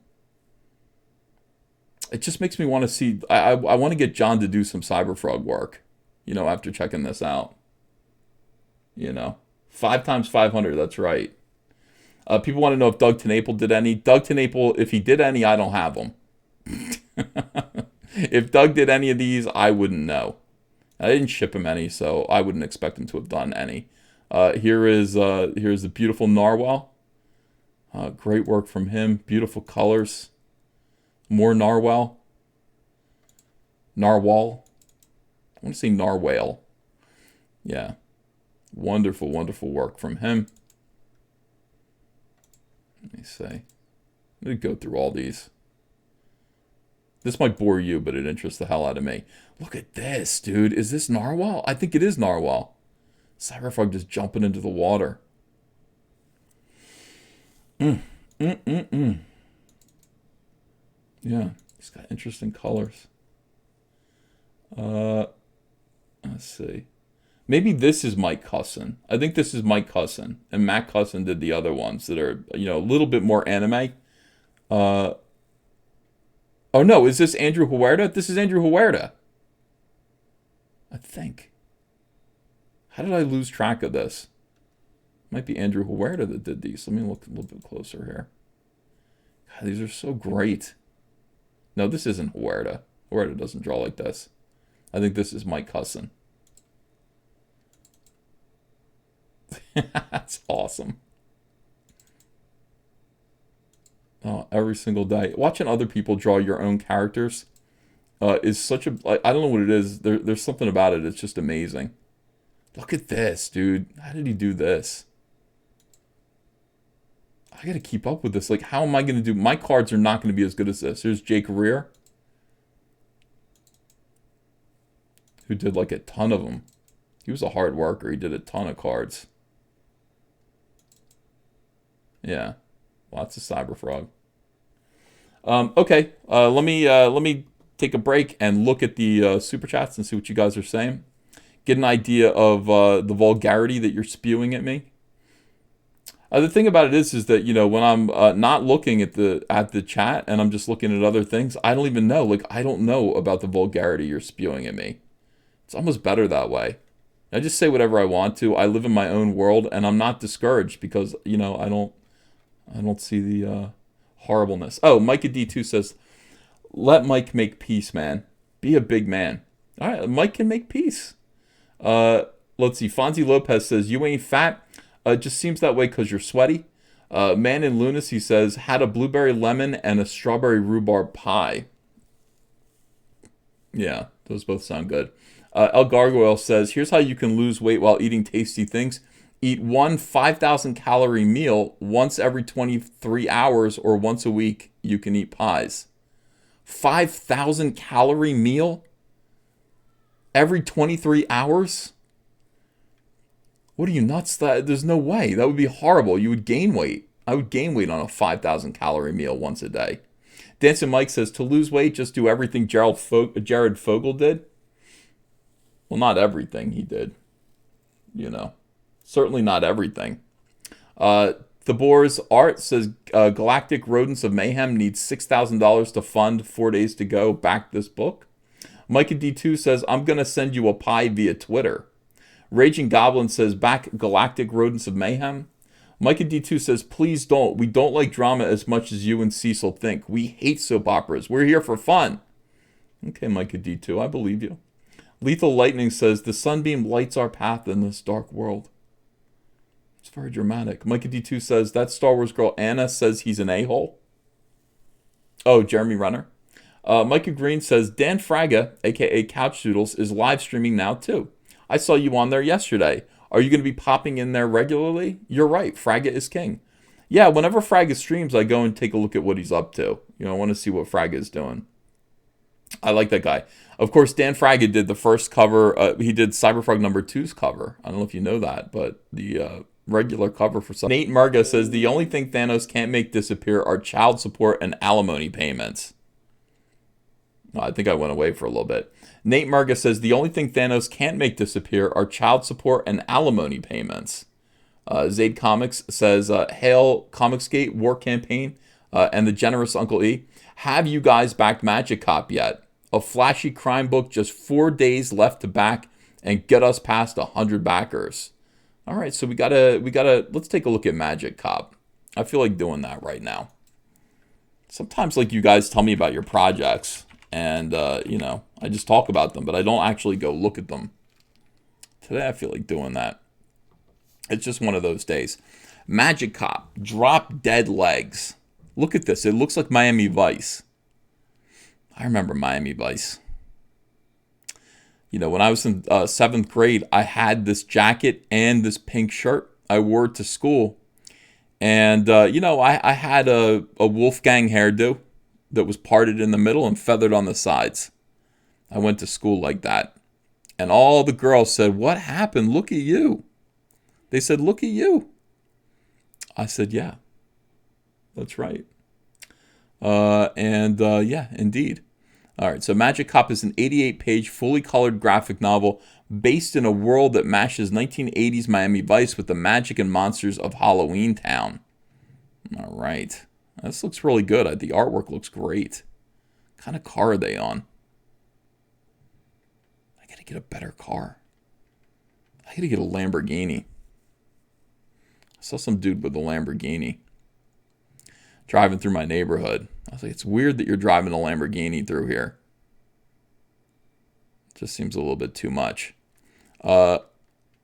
S3: It just makes me want to see. I want to get John to do some Cyberfrog work. After checking this out. 5 times 500. That's right. People want to know if Doug TenNapel did any. Doug TenNapel, if he did any, I don't have them. If Doug did any of these, I wouldn't know. I didn't ship him any, so I wouldn't expect him to have done any. Here's the beautiful Narwhal. Great work from him. Beautiful colors. More Narwhal. Narwhal. I want to say Narwhal. Yeah. Wonderful, wonderful work from him. Let me see. Let me go through all these. This might bore you, but it interests the hell out of me. Look at this, dude. Is this Narwhal? I think it is Narwhal. Cyberfrog just jumping into the water. Yeah, it's got interesting colors. Let's see. Maybe this is Mike Cusson. I think this is Mike Cusson. And Matt Cusson did the other ones that are, a little bit more anime. Oh no, is this Andrew Huerta? This is Andrew Huerta. I think. How did I lose track of this? Might be Andrew Huerta that did these. Let me look a little bit closer here. God, these are so great. No, this isn't Huerta. Huerta doesn't draw like this. I think this is Mike Cusson. That's awesome. Oh, every single day. Watching other people draw your own characters is such a... I don't know what it is. There's something about it. It's just amazing. Look at this, dude. How did he do this? I gotta keep up with this. Like, how am I gonna do... My cards are not gonna be as good as this. Here's Jake Rear, who did like a ton of them. He was a hard worker. He did a ton of cards. Yeah. Lots of Cyberfrog. Okay. Let me take a break and look at the super chats and see what you guys are saying. Get an idea of the vulgarity that you're spewing at me. The thing about it is that, when I'm not looking at the chat and I'm just looking at other things, I don't even know. Like, I don't know about the vulgarity you're spewing at me. It's almost better that way. I just say whatever I want to. I live in my own world, and I'm not discouraged because, I don't see the horribleness. Oh, Micah D2 says, let Mike make peace, man. Be a big man. All right, Mike can make peace. Let's see. Fonzie Lopez says, you ain't fat. It just seems that way because you're sweaty. Man in Lunacy says, had a blueberry lemon and a strawberry rhubarb pie. Yeah, those both sound good. El Gargoyle says, here's how you can lose weight while eating tasty things. Eat one 5,000 calorie meal once every 23 hours or once a week. You can eat pies. 5,000 calorie meal every 23 hours? What are you, nuts? There's no way. That would be horrible. You would gain weight. I would gain weight on a 5,000 calorie meal once a day. Dancing Mike says, to lose weight, just do everything Jared Fogle did. Well, not everything he did. Certainly not everything. The Boars Art says, Galactic Rodents of Mayhem needs $6,000 to fund 4 Days to Go. Back this book. Micah D2 says, I'm going to send you a pie via Twitter. Raging Goblin says, back Galactic Rodents of Mayhem. Micah D2 says, please don't. We don't like drama as much as you and Cecil think. We hate soap operas. We're here for fun. Okay, Micah D2, I believe you. Lethal Lightning says, the sunbeam lights our path in this dark world. It's very dramatic. Micah D2 says, that Star Wars girl Anna says he's an a-hole. Oh, Jeremy Renner. Micah Green says, Dan Fraga, a.k.a. Couch Doodles, is live streaming now too. I saw you on there yesterday. Are you going to be popping in there regularly? You're right. Fraga is king. Yeah, whenever Fraga streams, I go and take a look at what he's up to. I want to see what Fraga is doing. I like that guy. Of course, Dan Fraga did the first cover. He did Cyberfrog number 2's cover. I don't know if you know that, but the regular cover for some. Nate Marga says, the only thing Thanos can't make disappear are child support and alimony payments. I think I went away for a little bit. Nate Marga says, the only thing Thanos can't make disappear are child support and alimony payments. Zaid Comics says, hail Comicsgate War Campaign and the generous Uncle E. Have you guys backed Magic Cop yet? A flashy crime book, just 4 days left to back and get us past 100 backers. All right, so we gotta, let's take a look at Magic Cop. I feel like doing that right now. Sometimes, like, you guys tell me about your projects, and, I just talk about them, but I don't actually go look at them. Today, I feel like doing that. It's just one of those days. Magic Cop, Drop Dead Legs. Look at this. It looks like Miami Vice. I remember Miami Vice. When I was in 7th grade, I had this jacket and this pink shirt. I wore it to school. And, I had a Wolfgang hairdo that was parted in the middle and feathered on the sides. I went to school like that. And all the girls said, what happened? Look at you. They said, look at you. I said, yeah, that's right. Yeah, indeed. All right, so Magic Cop is an 88-page, fully colored graphic novel based in a world that mashes 1980s Miami Vice with the magic and monsters of Halloween Town. All right. This looks really good. The artwork looks great. What kind of car are they on? I gotta get a better car. I gotta get a Lamborghini. I saw some dude with a Lamborghini driving through my neighborhood. I was like, it's weird that you're driving a Lamborghini through here. It just seems a little bit too much. All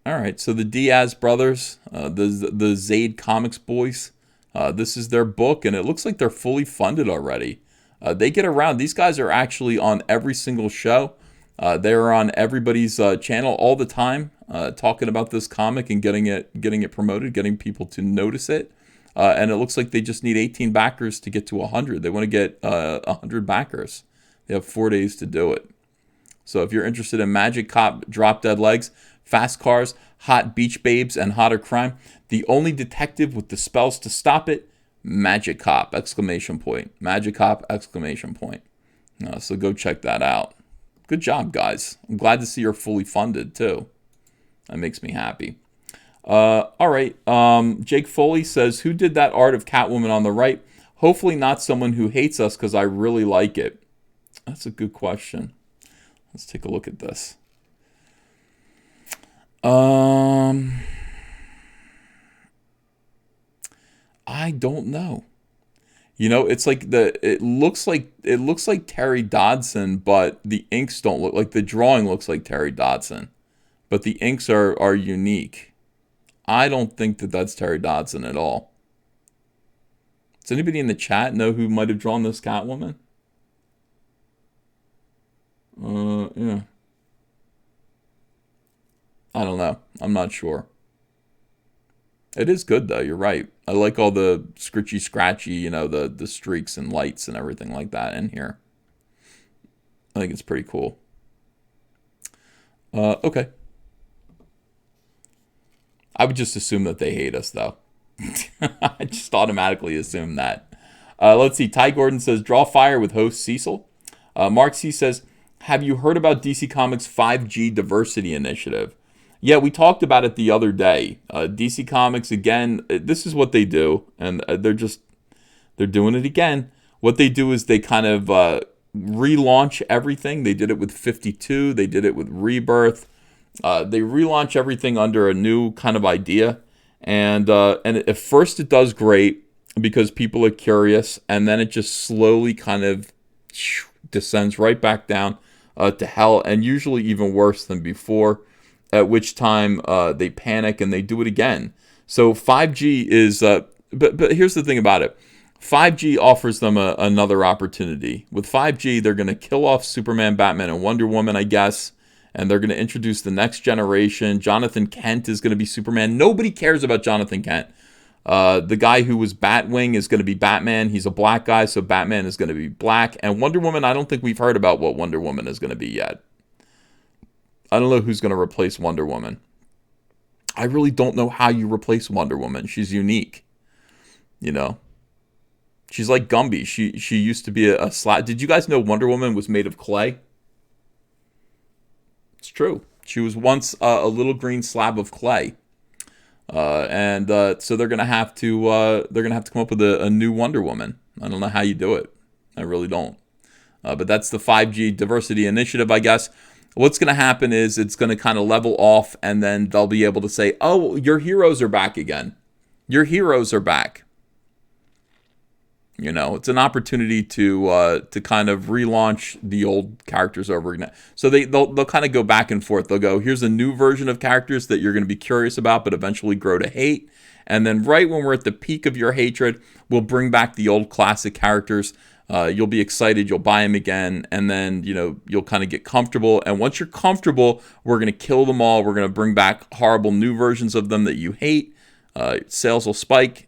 S3: right, so the Diaz brothers, the Zaid Comics boys, this is their book, and it looks like they're fully funded already. They get around. These guys are actually on every single show. They're on everybody's channel all the time, talking about this comic and getting it promoted, getting people to notice it. And it looks like they just need 18 backers to get to 100. They want to get 100 backers. They have 4 days to do it. So if you're interested in Magic Cop, Drop Dead Legs, Fast Cars, Hot Beach Babes, and Hotter Crime, the only detective with the spells to stop it, Magic Cop! Exclamation point. Magic Cop! Exclamation point. So go check that out. Good job, guys. I'm glad to see you're fully funded, too. That makes me happy. All right. Jake Foley says, who did that art of Catwoman on the right? Hopefully not someone who hates us because I really like it. That's a good question. Let's take a look at this. I don't know. You know, it's like it looks like Terry Dodson, but the inks don't look like, the drawing looks like Terry Dodson, but the inks are unique. I don't think that that's Terry Dodson at all. Does anybody in the chat know who might have drawn this Catwoman? Yeah. I don't know. I'm not sure. It is good though. You're right. I like all the scritchy scratchy, you know, the streaks and lights and everything like that in here. I think it's pretty cool. Okay. I would just assume that they hate us though. I just automatically assume that. Let's see. Ty Gordon says, draw fire with host Cecil. Mark C says, have you heard about DC Comics 5G diversity initiative? Yeah, we talked about it the other day. DC Comics, again, this is what they do, and they're doing it again. What they do is they kind of relaunch everything. They did it with 52. They did it with Rebirth. They relaunch everything under a new kind of idea. And at first it does great because people are curious, and then it just slowly kind of descends right back down to hell, and usually even worse than before, at which time they panic and they do it again. So 5G is, but here's the thing about it. 5G offers them another opportunity. With 5G, they're going to kill off Superman, Batman, and Wonder Woman, I guess, and they're going to introduce the next generation. Jonathan Kent is going to be Superman. Nobody cares about Jonathan Kent. The guy who was Batwing is going to be Batman. He's a black guy, so Batman is going to be black. And Wonder Woman, I don't think we've heard about what Wonder Woman is going to be yet. I don't know who's going to replace Wonder Woman. I really don't know how you replace Wonder Woman. She's unique. You know? She's like Gumby. She used to be a slab. Did you guys know Wonder Woman was made of clay? It's true. She was once a little green slab of clay. So they're gonna have to come up with a new Wonder Woman. I don't know how you do it. I really don't. But that's the 5G diversity initiative, I guess. What's gonna happen is it's gonna kind of level off, and then they'll be able to say, "Oh, your heroes are back again. Your heroes are back." You know, it's an opportunity to kind of relaunch the old characters over again. So they'll kind of go back and forth. They'll go, here's a new version of characters that you're going to be curious about, but eventually grow to hate. And then right when we're at the peak of your hatred, we'll bring back the old classic characters. You'll be excited. You'll buy them again. And then, you know, you'll kind of get comfortable. And once you're comfortable, we're going to kill them all. We're going to bring back horrible new versions of them that you hate. Sales will spike.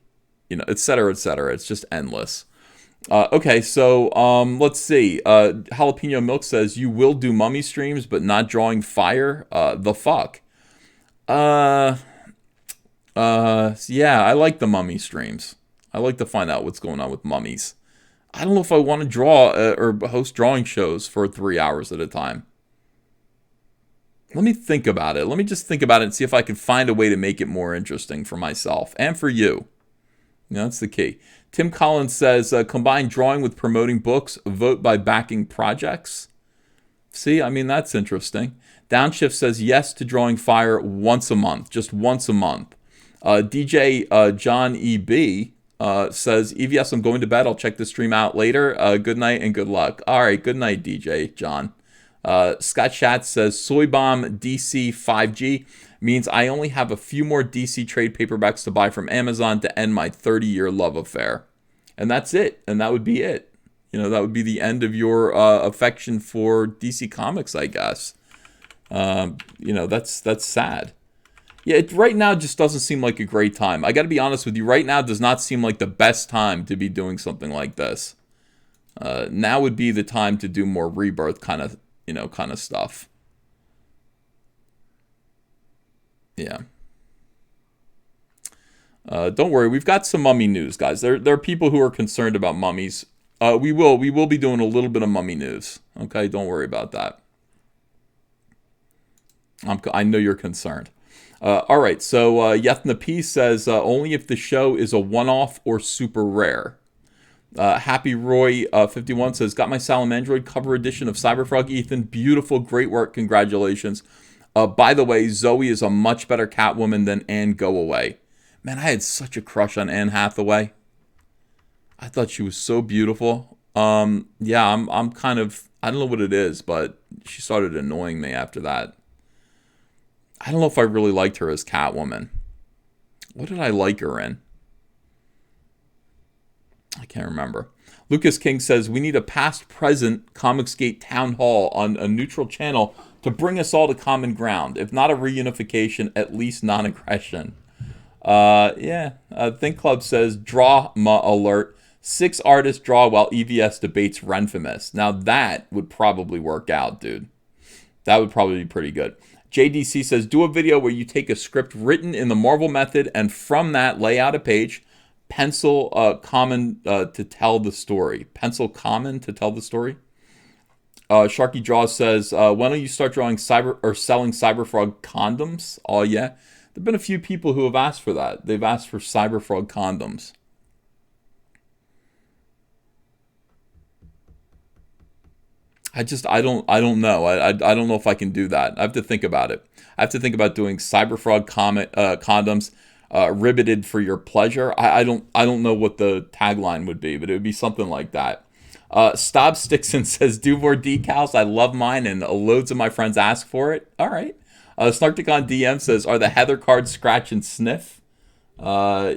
S3: You know, et cetera, et cetera. It's just endless. Okay, so let's see. Jalapeno Milk says, you will do mummy streams, but not drawing fire? The fuck? Yeah, I like the mummy streams. I like to find out what's going on with mummies. I don't know if I want to draw or host drawing shows for 3 hours at a time. Let me think about it. Let me just think about it and see if I can find a way to make it more interesting for myself and for you. That's the key. Tim Collins says, combine drawing with promoting books, vote by backing projects. See, I mean, that's interesting. Downshift says yes to drawing fire once a month, just once a month. DJ John E.B. Says, EVS, I'm going to bed. I'll check the stream out later. Good night and good luck. All right, good night, DJ John. Scott Schatz says, Soy Bomb DC 5G means I only have a few more DC trade paperbacks to buy from Amazon to end my 30-year love affair. And that's it. And that would be it. That would be the end of your affection for DC Comics, I guess. That's sad. Yeah, it right now just doesn't seem like a great time. I got to be honest with you. Right now does not seem like the best time to be doing something like this. Now would be the time to do more rebirth kind of stuff. Yeah. Don't worry, we've got some mummy news, guys. There are people who are concerned about mummies. We will be doing a little bit of mummy news. Okay, don't worry about that. I know you're concerned. All right, so Yethna P says, only if the show is a one-off or super rare. Happy Roy 51 says, got my Salamandroid cover edition of Cyberfrog, Ethan. Beautiful, great work, congratulations. By the way, Zoe is a much better Catwoman than Anne Go-Away. Man, I had such a crush on Anne Hathaway. I thought she was so beautiful. Yeah, I'm kind of, I don't know what it is, but she started annoying me after that. I don't know if I really liked her as Catwoman. What did I like her in? I can't remember. Lucas King says, we need a past-present Comicsgate town hall on a neutral channel to bring us all to common ground. If not a reunification, at least non-aggression. Think Club says, drama alert. 6 artists draw while EVS debates Renfamous. Now that would probably work out, dude. That would probably be pretty good. JDC says, do a video where you take a script written in the Marvel method and from that lay out a page. Pencil common to tell the story. Pencil common to tell the story. Sharky Draws says, when will you start drawing selling Cyberfrog condoms? Oh yeah. There've been a few people who have asked for that. They've asked for Cyberfrog condoms. I don't know. I don't know if I can do that. I have to think about it. I have to think about doing Cyberfrog condoms, ribbited for your pleasure. I don't know what the tagline would be, but it would be something like that. Stob Stickson says, do more decals. I love mine, and loads of my friends ask for it. All right. Snarkticon DM says, are the Heather cards scratch and sniff? Yeah,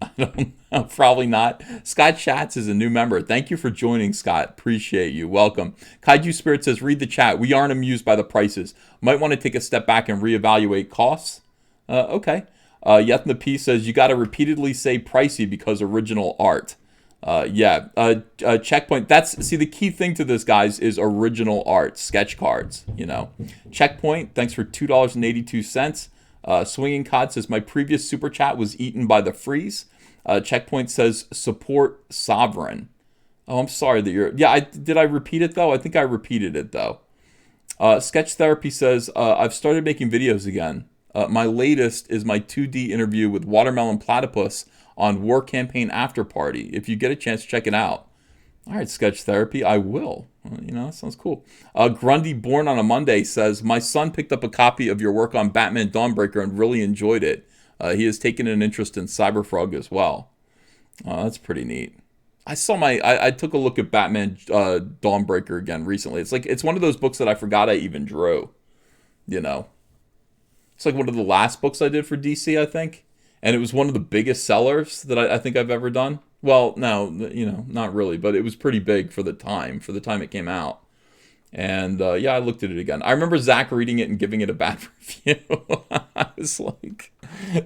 S3: I don't know. Probably not. Scott Schatz is a new member. Thank you for joining, Scott. Appreciate you. Welcome. Kaiju Spirit says, read the chat. We aren't amused by the prices. Might want to take a step back and reevaluate costs. Okay. Yethna P says, you got to repeatedly say pricey because original art. Checkpoint. See, the key thing to this, guys, is original art, sketch cards, Checkpoint, thanks for $2.82. Swinging Cod says, my previous super chat was eaten by the freeze. Checkpoint says, support Sovereign. Oh, I'm sorry that you're... Yeah, did I repeat it, though? I think I repeated it, though. Sketch Therapy says, I've started making videos again. My latest is my 2D interview with Watermelon Platypus on War Campaign After Party. If you get a chance, check it out. All right, Sketch Therapy, I will. That sounds cool. Grundy Born on a Monday says, my son picked up a copy of your work on Batman Dawnbreaker and really enjoyed it. He has taken an interest in Cyberfrog as well. That's pretty neat. I took a look at Batman Dawnbreaker again recently. It's one of those books that I forgot I even drew. It's like one of the last books I did for DC, I think. And it was one of the biggest sellers that I think I've ever done. Well, no, not really, but it was pretty big for the time it came out. And I looked at it again. I remember Zach reading it and giving it a bad review. I was like,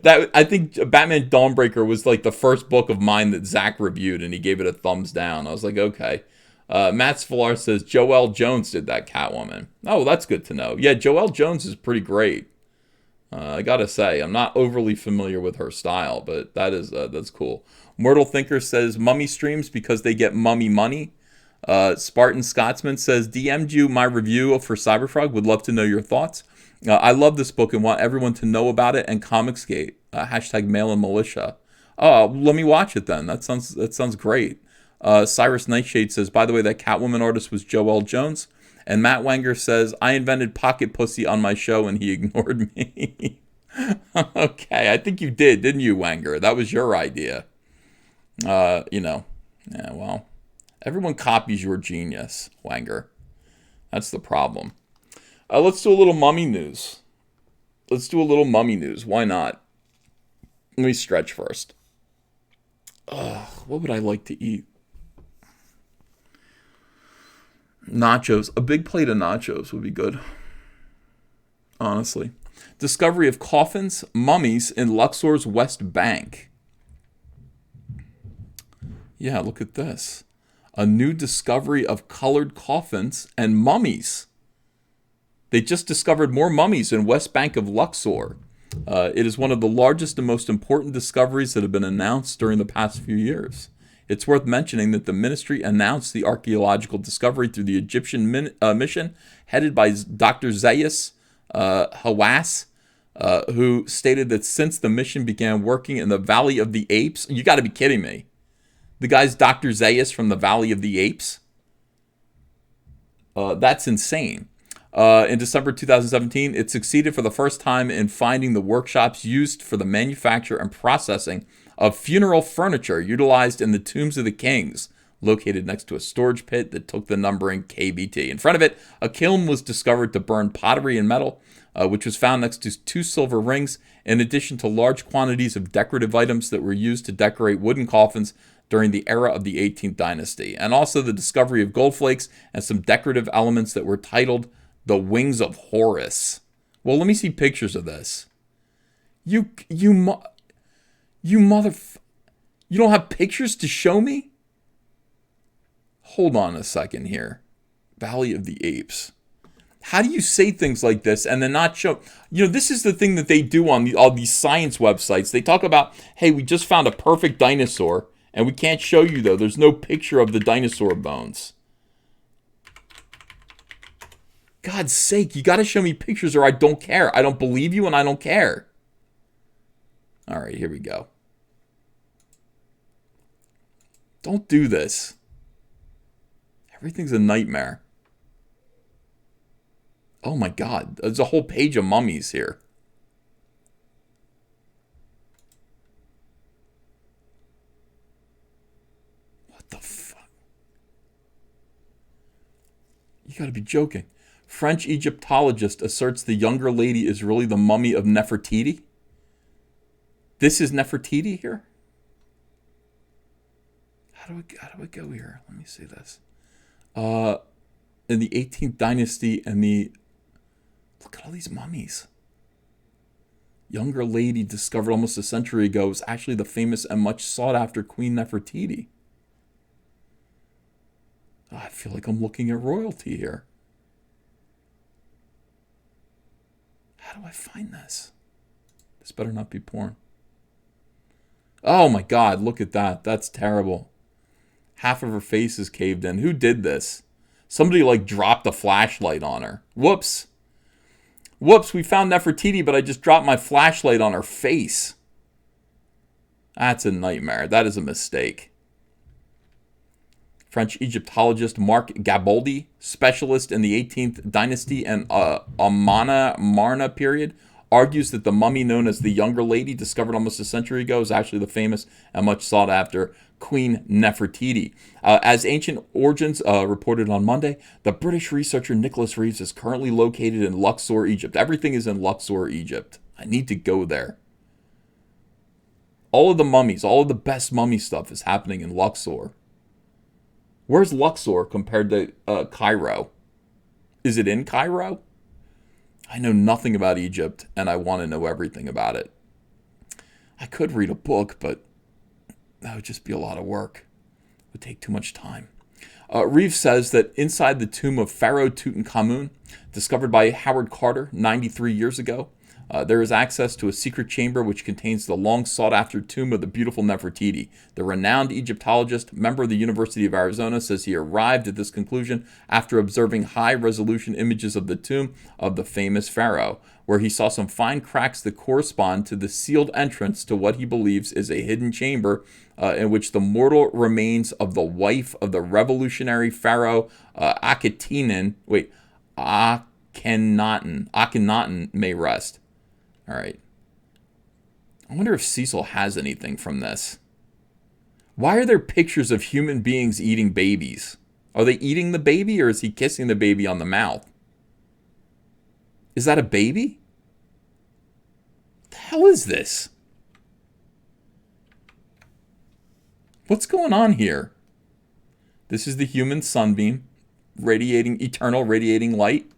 S3: I think Batman Dawnbreaker was like the first book of mine that Zach reviewed, and he gave it a thumbs down. I was like, okay. Matt Svalar says, Joelle Jones did that Catwoman. Oh, that's good to know. Yeah, Joelle Jones is pretty great. I gotta say, I'm not overly familiar with her style, but that's cool. Mortal Thinker says mummy streams because they get mummy money. Spartan Scotsman says DM'd you my review for Cyberfrog. Would love to know your thoughts. I love this book and want everyone to know about it. And Comicsgate hashtag Mail and Militia. Oh, let me watch it then. That sounds great. Cyrus Nightshade says, by the way, that Catwoman artist was Joelle Jones. And Matt Wenger says, I invented pocket pussy on my show and he ignored me. Okay, I think you did, didn't you, Wenger? That was your idea. Yeah, well, everyone copies your genius, Wenger. That's the problem. Let's do a little mummy news. Why not? Let me stretch first. What would I like to eat? Nachos. A big plate of nachos would be good. Honestly. Discovery of coffins, mummies in Luxor's West Bank. Yeah, look at this. A new discovery of colored coffins and mummies. They just discovered more mummies in West Bank of Luxor. It is one of the largest and most important discoveries that have been announced during the past few years. It's worth mentioning that the ministry announced the archaeological discovery through the Egyptian mission headed by Dr. Zayas Hawass, who stated that since the mission began working in the Valley of the Apes, you got to be kidding me. The guy's Dr. Zayas from the Valley of the Apes? That's insane. In December 2017, it succeeded for the first time in finding the workshops used for the manufacture and processing of funeral furniture utilized in the tombs of the kings, located next to a storage pit that took the numbering KBT. In front of it, a kiln was discovered to burn pottery and metal, which was found next to 2 silver rings, in addition to large quantities of decorative items that were used to decorate wooden coffins during the era of the 18th dynasty, and also the discovery of gold flakes and some decorative elements that were titled the Wings of Horus. Well, let me see pictures of this. You don't have pictures to show me? Hold on a second here. Valley of the Apes. How do you say things like this and then not show? This is the thing that they do on all these science websites. They talk about, hey, we just found a perfect dinosaur, and we can't show you, though. There's no picture of the dinosaur bones. God's sake, you got to show me pictures or I don't care. I don't believe you and I don't care. All right, here we go. Don't do this. Everything's a nightmare. Oh my God, there's a whole page of mummies here. What the fuck? You gotta be joking. French Egyptologist asserts the younger lady is really the mummy of Nefertiti. This is Nefertiti here? How do I go here? Let me see this. In the 18th dynasty and look at all these mummies. Younger lady discovered almost a century ago was actually the famous and much sought after Queen Nefertiti. I feel like I'm looking at royalty here. How do I find this? This better not be porn. Oh my God, look at that. That's terrible. Half of her face is caved in. Who did this? Somebody dropped a flashlight on her. Whoops. Whoops, we found Nefertiti, but I just dropped my flashlight on her face. That's a nightmare. That is a mistake. French Egyptologist Marc Gaboldi, specialist in the 18th dynasty and Amarna period, argues that the mummy known as the Younger Lady, discovered almost a century ago, is actually the famous and much sought after Queen Nefertiti. As Ancient Origins reported on Monday, the British researcher Nicholas Reeves is currently located in Luxor, Egypt. Everything is in Luxor, Egypt. I need to go there. All of the mummies, all of the best mummy stuff is happening in Luxor. Where's Luxor compared to Cairo? Is it in Cairo? I know nothing about Egypt, and I want to know everything about it. I could read a book, but that would just be a lot of work. It would take too much time. Reeves says that inside the tomb of Pharaoh Tutankhamun, discovered by Howard Carter 93 years ago, There is access to a secret chamber which contains the long sought-after tomb of the beautiful Nefertiti. The renowned Egyptologist, member of the University of Arizona, says he arrived at this conclusion after observing high-resolution images of the tomb of the famous pharaoh, where he saw some fine cracks that correspond to the sealed entrance to what he believes is a hidden chamber in which the mortal remains of the wife of the revolutionary pharaoh Akhenaten may rest. All right. I wonder if Cecil has anything from this. Why are there pictures of human beings eating babies? Are they eating the baby, or is he kissing the baby on the mouth? Is that a baby? What the hell is this? What's going on here? This is the human sunbeam, eternal radiating light.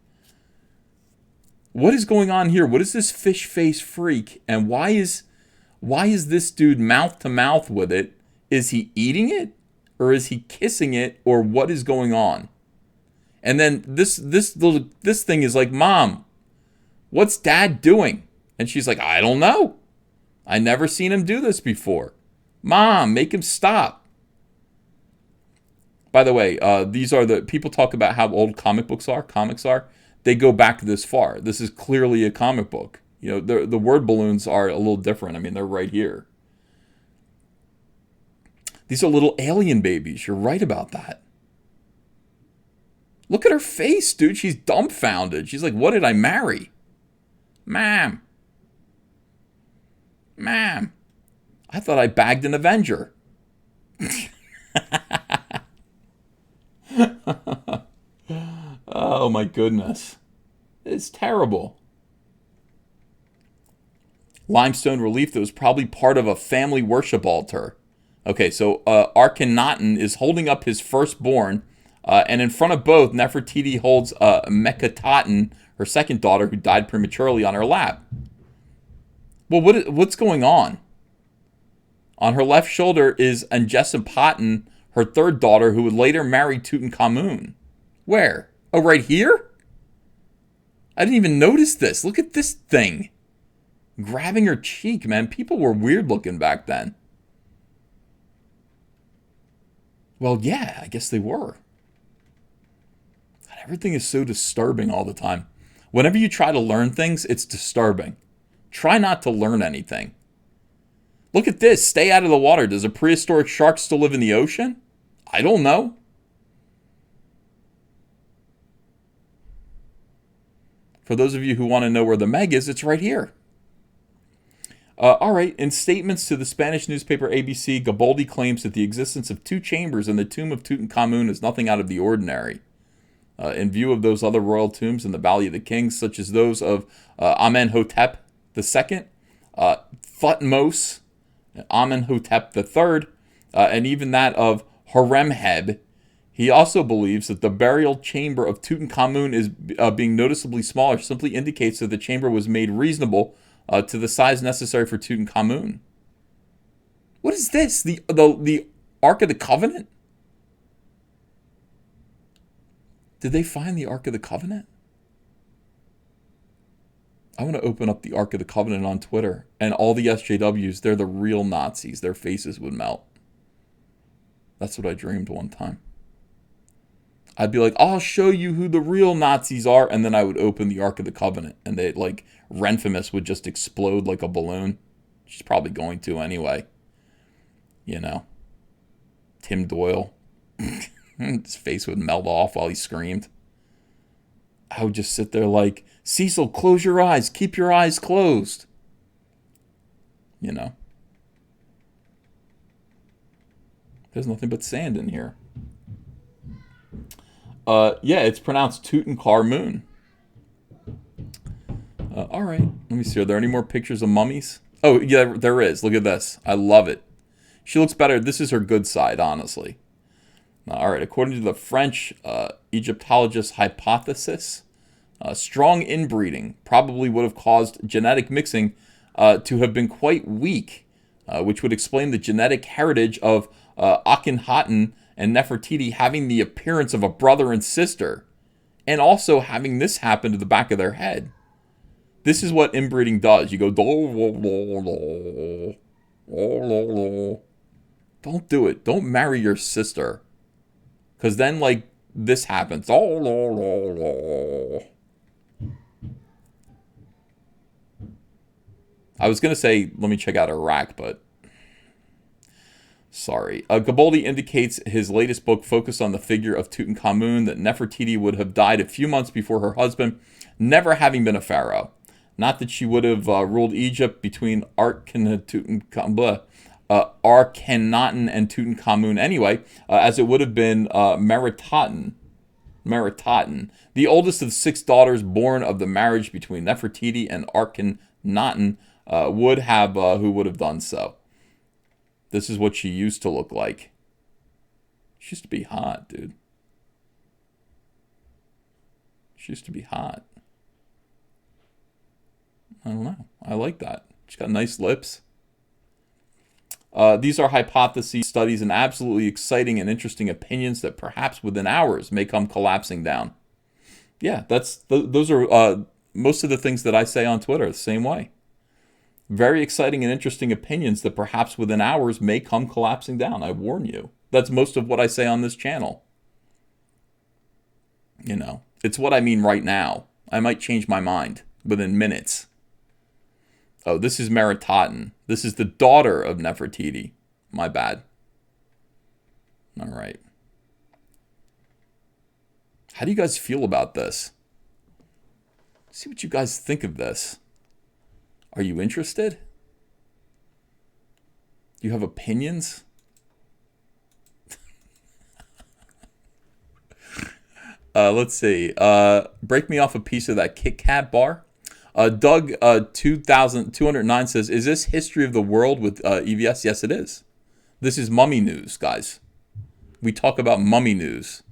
S3: What is going on here? What is this fish face freak? And why is this dude mouth to mouth with it? Is he eating it? Or is he kissing it? Or what is going on? And then this thing is like, Mom, what's Dad doing? And she's like, I don't know. I never seen him do this before. Mom, make him stop. By the way, these are the people talk about how old comics are. They go back this far. This is clearly a comic book. You know, the word balloons are a little different. I mean, they're right here. These are little alien babies. You're right about that. Look at her face, dude. She's dumbfounded. She's like, what did I marry? Ma'am. I thought I bagged an Avenger. Oh my goodness. It's terrible. Limestone relief that was probably part of a family worship altar. Okay, so Akhenaten is holding up his firstborn, and in front of both, Nefertiti holds Meketaten, her second daughter, who died prematurely, on her lap. Well, what's going on? On her left shoulder is Anjesepaten, her third daughter, who would later marry Tutankhamun. Where? Oh, right here? I didn't even notice this. Look at this thing. Grabbing her cheek, man. People were weird looking back then. Well, yeah, I guess they were. God, everything is so disturbing all the time. Whenever you try to learn things, it's disturbing. Try not to learn anything. Look at this. Stay out of the water. Does a prehistoric shark still live in the ocean? I don't know. For those of you who want to know where the Meg is, it's right here. All right. In statements to the Spanish newspaper ABC, Gaboldi claims that the existence of two chambers in the tomb of Tutankhamun is nothing out of the ordinary. In view of those other royal tombs in the Valley of the Kings, such as those of Amenhotep II, Thutmose, Amenhotep III, and even that of Horemheb, he also believes that the burial chamber of Tutankhamun is being noticeably smaller simply indicates that the chamber was made reasonable to the size necessary for Tutankhamun. What is this? The Ark of the Covenant? Did they find the Ark of the Covenant? I want to open up the Ark of the Covenant on Twitter, and all the SJWs, they're the real Nazis. Their faces would melt. That's what I dreamed one time. I'd be like, I'll show you who the real Nazis are, and then I would open the Ark of the Covenant, and they like Renfimus would just explode like a balloon. She's probably going to anyway. You know, Tim Doyle, his face would melt off while he screamed. I would just sit there like, Cecil, close your eyes. Keep your eyes closed. You know. There's nothing but sand in here. Yeah, it's pronounced Tutankhamun. All right. Let me see. Are there any more pictures of mummies? Oh, yeah, there is. Look at this. I love it. She looks better. This is her good side, honestly. All right. According to the French Egyptologist hypothesis, strong inbreeding probably would have caused genetic mixing to have been quite weak, which would explain the genetic heritage of Akhenaten and Nefertiti having the appearance of a brother and sister, and also having this happen to the back of their head. This is what inbreeding does. You go, don't do it. Don't marry your sister. Because then, like, this happens. I was going to say, let me check out Iraq, but sorry. Gaboldi indicates his latest book focused on the figure of Tutankhamun, that Nefertiti would have died a few months before her husband, never having been a pharaoh. Not that she would have ruled Egypt between Akhenaten and Tutankhamun anyway, as it would have been Meritaten, the oldest of 6 daughters born of the marriage between Nefertiti and Akhenaten, who would have done so. This is what she used to look like. She used to be hot, dude. She used to be hot. I don't know. I like that. She's got nice lips. These are hypotheses, studies, and absolutely exciting and interesting opinions that perhaps within hours may come collapsing down. Yeah, those are most of the things that I say on Twitter the same way. Very exciting and interesting opinions that perhaps within hours may come collapsing down. I warn you. That's most of what I say on this channel. You know, it's what I mean right now. I might change my mind within minutes. Oh, this is Meritaten. This is the daughter of Nefertiti. My bad. All right. How do you guys feel about this? See what you guys think of this. Are you interested? Do you have opinions? Let's see. Break me off a piece of that Kit Kat bar. Doug 2209 says, is this History of the World with EVS? Yes, it is. This is mummy news, guys. We talk about mummy news.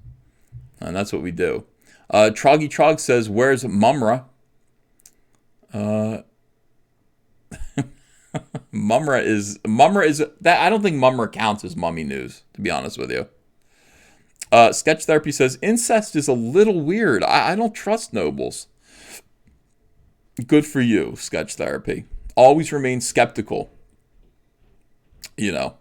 S3: And that's what we do. Troggy Trog says, where's Mumra? Mumra is that. I don't think Mumra counts as mummy news, to be honest with you. Sketch Therapy says, incest is a little weird. I don't trust nobles. Good for you, Sketch Therapy. Always remain skeptical. You know.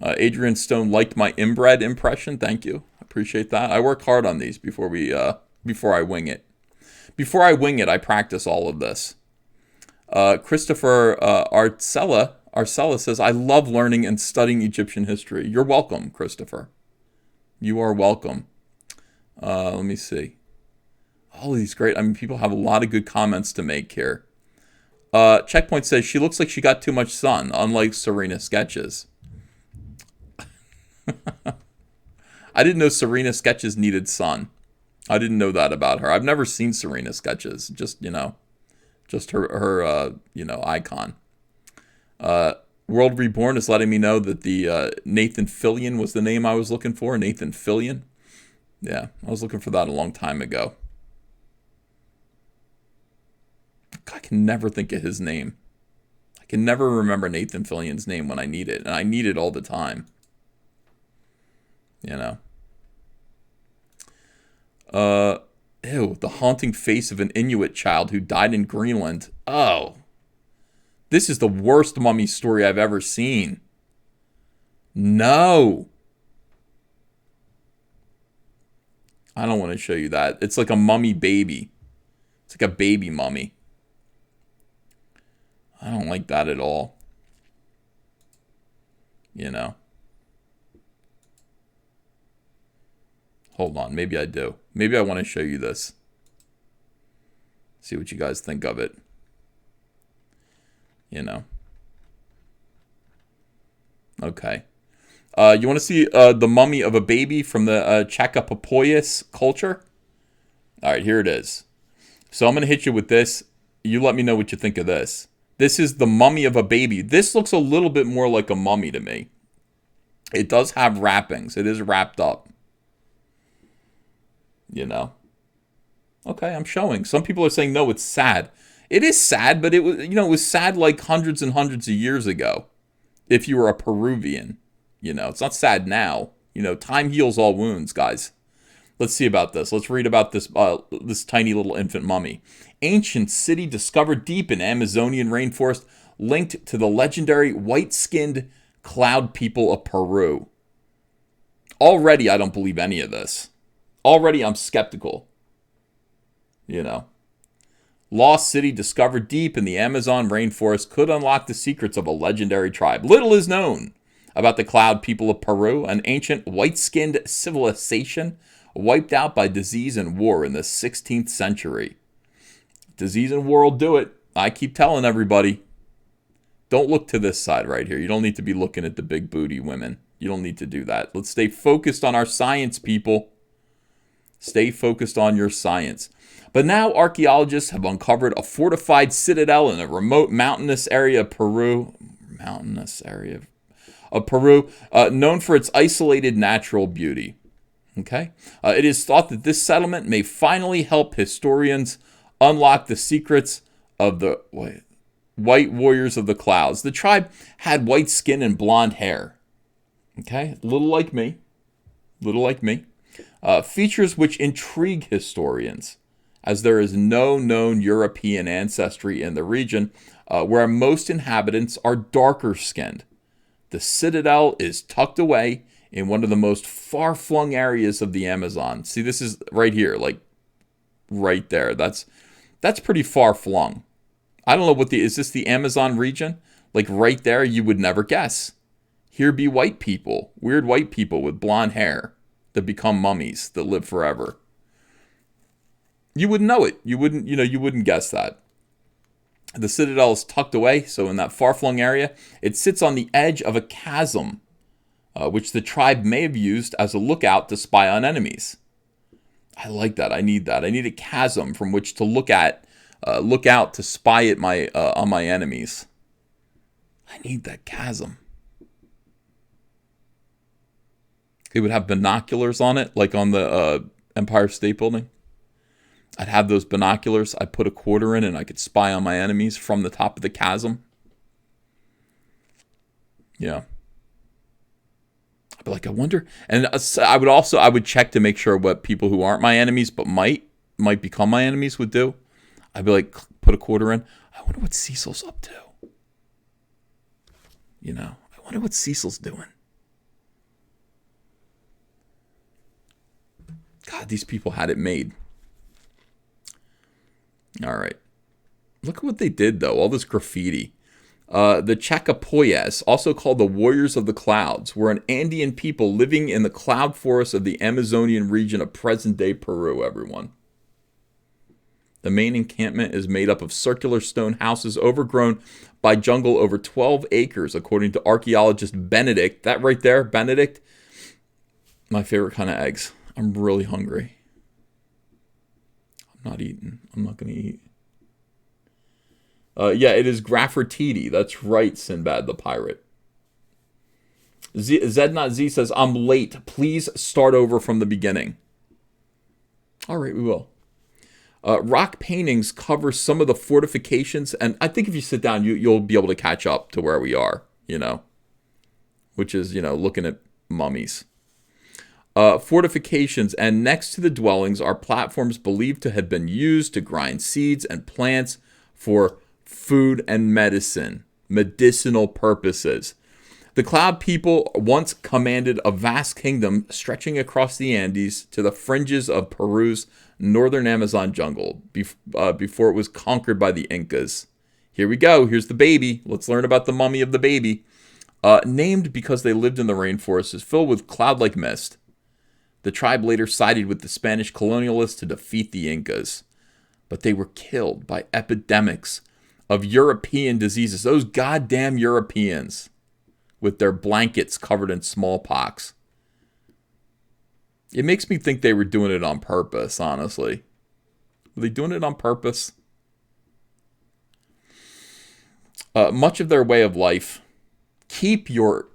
S3: Adrian Stone liked my inbred impression. Thank you. I appreciate that. I work hard on these before I wing it. Before I wing it, I practice all of this. Christopher Arcella says, I love learning and studying Egyptian history. You're welcome, Christopher. You are welcome. Let me see. All of these great. I mean, people have a lot of good comments to make here. Checkpoint says, she looks like she got too much sun, unlike Serena Sketches. I didn't know Serena Sketches needed sun. I didn't know that about her. I've never seen Serena Sketches. Just her icon. World Reborn is letting me know that the Nathan Fillion was the name I was looking for. Nathan Fillion. Yeah, I was looking for that a long time ago. I can never think of his name. I can never remember Nathan Fillion's name when I need it. And I need it all the time. You know. Ew, the haunting face of an Inuit child who died in Greenland. Oh. This is the worst mummy story I've ever seen. No. I don't want to show you that. It's like a mummy baby. It's like a baby mummy. I don't like that at all. You know. Hold on, maybe I do. Maybe I want to show you this. See what you guys think of it. You know. Okay. You want to see the mummy of a baby from the Chacapopoyas culture? All right, here it is. So I'm going to hit you with this. You let me know what you think of this. This is the mummy of a baby. This looks a little bit more like a mummy to me. It does have wrappings. It is wrapped up. You know. Okay, I'm showing. Some people are saying, no, it's sad. It is sad, but it was sad like hundreds and hundreds of years ago. If you were a Peruvian, you know, it's not sad now. You know, time heals all wounds, guys. Let's see about this. Let's read about this this tiny little infant mummy. Ancient city discovered deep in Amazonian rainforest, linked to the legendary white-skinned cloud people of Peru. Already, I don't believe any of this. Already, I'm skeptical. You know. Lost city discovered deep in the Amazon rainforest could unlock the secrets of a legendary tribe. Little is known about the cloud people of Peru, an ancient white-skinned civilization wiped out by disease and war in the 16th century. Disease and war will do it. I keep telling everybody. Don't look to this side right here. You don't need to be looking at the big booty women. You don't need to do that. Let's stay focused on our science, people. Stay focused on your science. But now archaeologists have uncovered a fortified citadel in a remote mountainous area of Peru. Known for its isolated natural beauty. Okay? It is thought that this settlement may finally help historians unlock the secrets of the white warriors of the clouds. The tribe had white skin and blonde hair. Okay? A little like me. Features which intrigue historians, as there is no known European ancestry in the region, where most inhabitants are darker skinned. The citadel is tucked away in one of the most far-flung areas of the Amazon. See, this is right here, like right there. That's pretty far-flung. I don't know is this the Amazon region? Like right there, you would never guess. Here be white people, weird white people with blonde hair that become mummies that live forever. You wouldn't know it. You wouldn't guess that. The citadel is tucked away, so in that far-flung area, it sits on the edge of a chasm, which the tribe may have used as a lookout to spy on enemies. I like that. I need that. I need a chasm from which to look out to spy at on my enemies. I need that chasm. It would have binoculars on it, like on the Empire State Building. I'd have those binoculars. I'd put a quarter in and I could spy on my enemies from the top of the chasm. Yeah. I'd be like, I wonder. And I would check to make sure what people who aren't my enemies but might become my enemies would do. I'd be like, put a quarter in. I wonder what Cecil's up to. I wonder what Cecil's doing. God, these people had it made. All right. Look at what they did, though. All this graffiti. The Chachapoyas, also called the Warriors of the Clouds, were an Andean people living in the cloud forests of the Amazonian region of present-day Peru, everyone. The main encampment is made up of circular stone houses overgrown by jungle over 12 acres, according to archaeologist Benedict. That right there, Benedict, my favorite kind of eggs. I'm really hungry. Not eating. I'm not going to eat. Yeah, it is Graffertiti. That's right, Sinbad the Pirate. Zed says, I'm late. Please start over from the beginning. All right, we will. Rock paintings cover some of the fortifications. And I think if you sit down, you'll be able to catch up to where we are, which is, looking at mummies. Fortifications, and next to the dwellings are platforms believed to have been used to grind seeds and plants for food and medicinal purposes. The Cloud people once commanded a vast kingdom stretching across the Andes to the fringes of Peru's northern Amazon jungle before it was conquered by the Incas. Here we go. Here's the baby. Let's learn about the mummy of the baby. Named because they lived in the rainforest, is filled with cloud-like mist. The tribe later sided with the Spanish colonialists to defeat the Incas, but they were killed by epidemics of European diseases. Those goddamn Europeans with their blankets covered in smallpox. It makes me think they were doing it on purpose, honestly. Were they doing it on purpose? Much of their way of life, keep your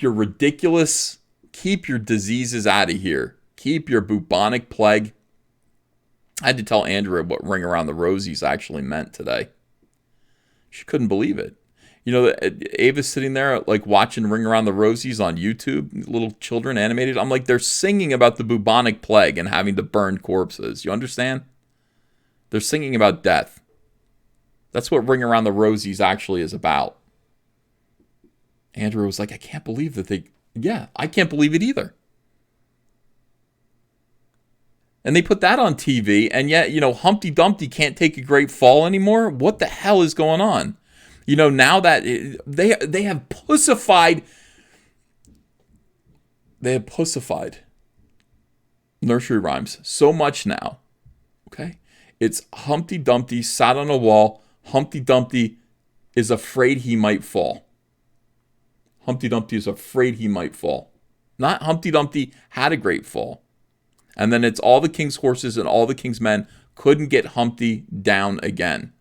S3: ridiculous... Keep your diseases out of here. Keep your bubonic plague. I had to tell Andrea what Ring Around the Rosies actually meant today. She couldn't believe it. You know, Ava's sitting there like watching Ring Around the Rosies on YouTube, little children animated. I'm like, they're singing about the bubonic plague and having to burn corpses. You understand? They're singing about death. That's what Ring Around the Rosies actually is about. Andrew was like, I can't believe that yeah, I can't believe it either. And they put that on TV, and yet, you know, Humpty Dumpty can't take a great fall anymore? What the hell is going on? You know, now that they have pussified nursery rhymes so much now. Okay? It's Humpty Dumpty sat on a wall. Humpty Dumpty is afraid he might fall. Humpty Dumpty is afraid he might fall. Not Humpty Dumpty had a great fall. And then it's all the king's horses and all the king's men couldn't get Humpty down again.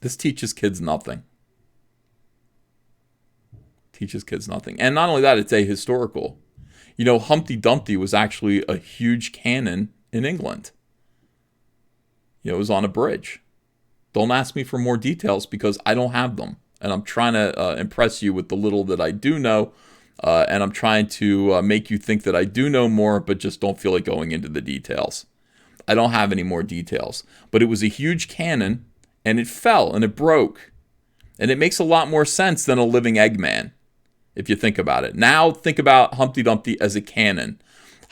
S3: This teaches kids nothing. Teaches kids nothing. And not only that, it's ahistorical. You know, Humpty Dumpty was actually a huge cannon in England. You know, it was on a bridge. Don't ask me for more details because I don't have them. And I'm trying to impress you with the little that I do know. And I'm trying to make you think that I do know more, but just don't feel like going into the details. I don't have any more details. But it was a huge cannon. And it fell and it broke. And it makes a lot more sense than a living Eggman, if you think about it. Now think about Humpty Dumpty as a cannon.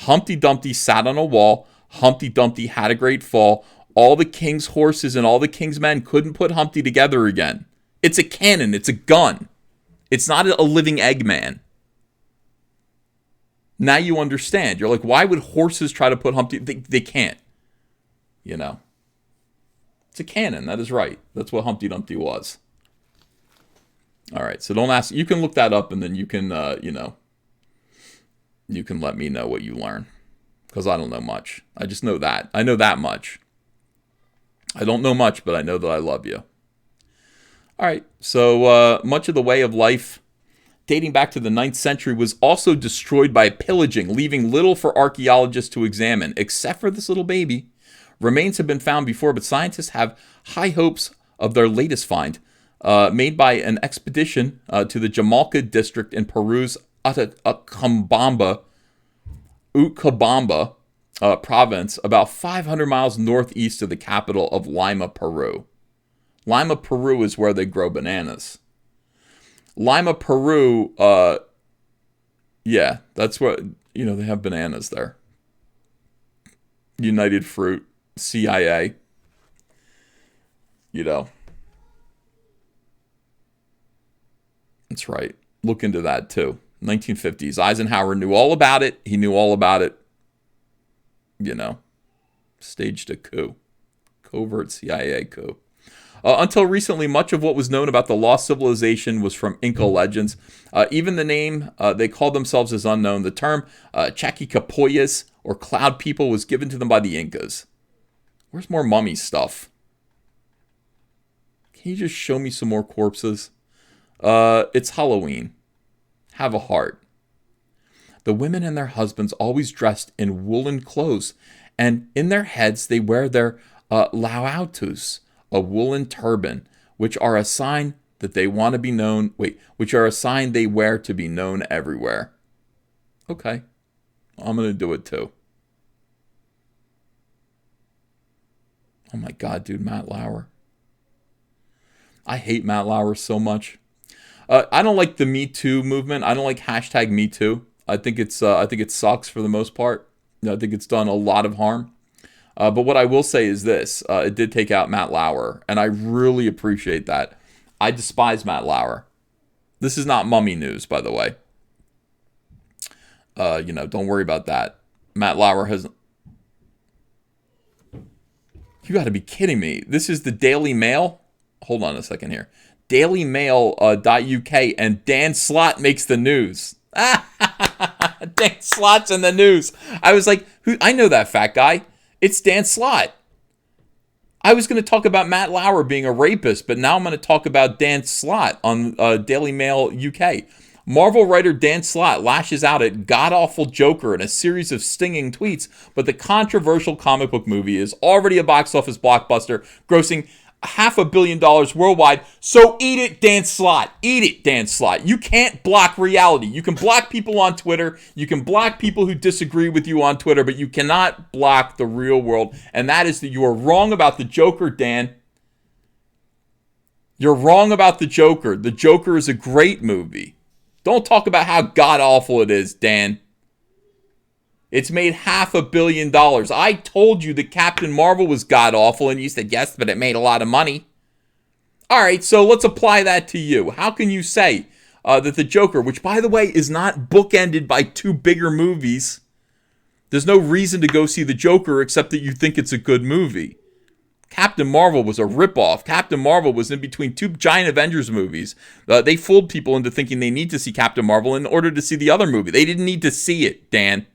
S3: Humpty Dumpty sat on a wall. Humpty Dumpty had a great fall. All the king's horses and all the king's men couldn't put Humpty together again. It's a cannon. It's a gun. It's not a living Eggman. Now you understand. You're like, why would horses try to put Humpty? They can't. You know. It's a cannon. That is right. That's what Humpty Dumpty was. All right. So don't ask. You can look that up and then you can, you can let me know what you learn. Because I don't know much. I just know that. I know that much. I don't know much, but I know that I love you. All right. So much of the way of life dating back to the 9th century was also destroyed by pillaging, leaving little for archaeologists to examine, except for this little baby. Remains have been found before, but scientists have high hopes of their latest find, made by an expedition to the Jamalca district in Peru's Utcubamba province, about 500 miles northeast of the capital of Lima, Peru. Lima, Peru is where they grow bananas. Lima, Peru, yeah, that's what, you know, they have bananas there. United Fruit. CIA, you know. That's right. Look into that too. 1950s. Eisenhower knew all about it. He knew all about it. You know, staged a coup. Covert CIA coup. Until recently, much of what was known about the lost civilization was from Inca legends. Even the name they called themselves is unknown. The term Chaquicapoyas, or cloud people, was given to them by the Incas. Where's more mummy stuff? Can you just show me some more corpses? It's Halloween. Have a heart. The women and their husbands always dressed in woolen clothes, and in their heads they wear their lauautus, a woolen turban, which are a sign that they want to be known. Which are a sign they wear to be known everywhere. Okay, I'm gonna do it too. Oh my God, dude, Matt Lauer. I hate Matt Lauer so much. I don't like the Me Too movement. I don't like hashtag Me Too. I think it sucks for the most part. I think it's done a lot of harm. But what I will say is this: it did take out Matt Lauer, and I really appreciate that. I despise Matt Lauer. This is not mummy news, by the way. Don't worry about that. Matt Lauer has. You got to be kidding me. This is the Daily Mail. Hold on a second here. DailyMail.uk, and Dan Slott makes the news. Dan Slott's in the news. I was like, who? I know that fat guy. It's Dan Slott. I was going to talk about Matt Lauer being a rapist, but now I'm going to talk about Dan Slott on Daily Mail UK. Marvel writer Dan Slott lashes out at god-awful Joker in a series of stinging tweets, but the controversial comic book movie is already a box office blockbuster, grossing $500 million worldwide. So eat it, Dan Slott. Eat it, Dan Slott. You can't block reality. You can block people on Twitter. You can block people who disagree with you on Twitter, but you cannot block the real world. And that is that you are wrong about the Joker, Dan. You're wrong about the Joker. The Joker is a great movie. Don't talk about how god-awful it is, Dan. It's made $500 million. I told you that Captain Marvel was god-awful, and you said, yes, but it made a lot of money. All right, so let's apply that to you. How can you say that the Joker, which, by the way, is not bookended by two bigger movies, there's no reason to go see the Joker except that you think it's a good movie. Captain Marvel was a ripoff. Captain Marvel was in between two giant Avengers movies. They fooled people into thinking they need to see Captain Marvel in order to see the other movie. They didn't need to see it, Dan.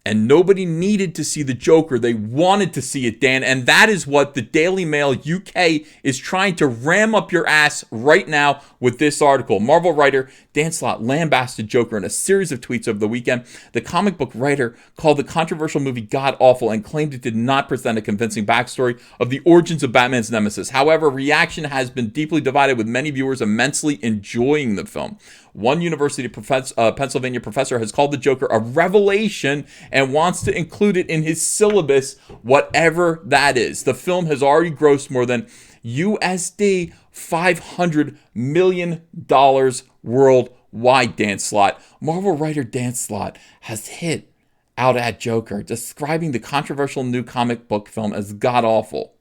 S3: And nobody needed to see the Joker. They wanted to see it, Dan. And that is what the Daily Mail UK is trying to ram up your ass right now with this article. Marvel writer Dan Slott lambasted Joker in a series of tweets over the weekend. The comic book writer called the controversial movie god-awful and claimed it did not present a convincing backstory of the origins of Batman's nemesis. However, reaction has been deeply divided, with many viewers immensely enjoying the film. One University of Pennsylvania professor has called the Joker a revelation and wants to include it in his syllabus, whatever that is. The film has already grossed more than USD $500 million worldwide, Dan Slott. Marvel writer Dan Slott has hit out at Joker, describing the controversial new comic book film as god-awful.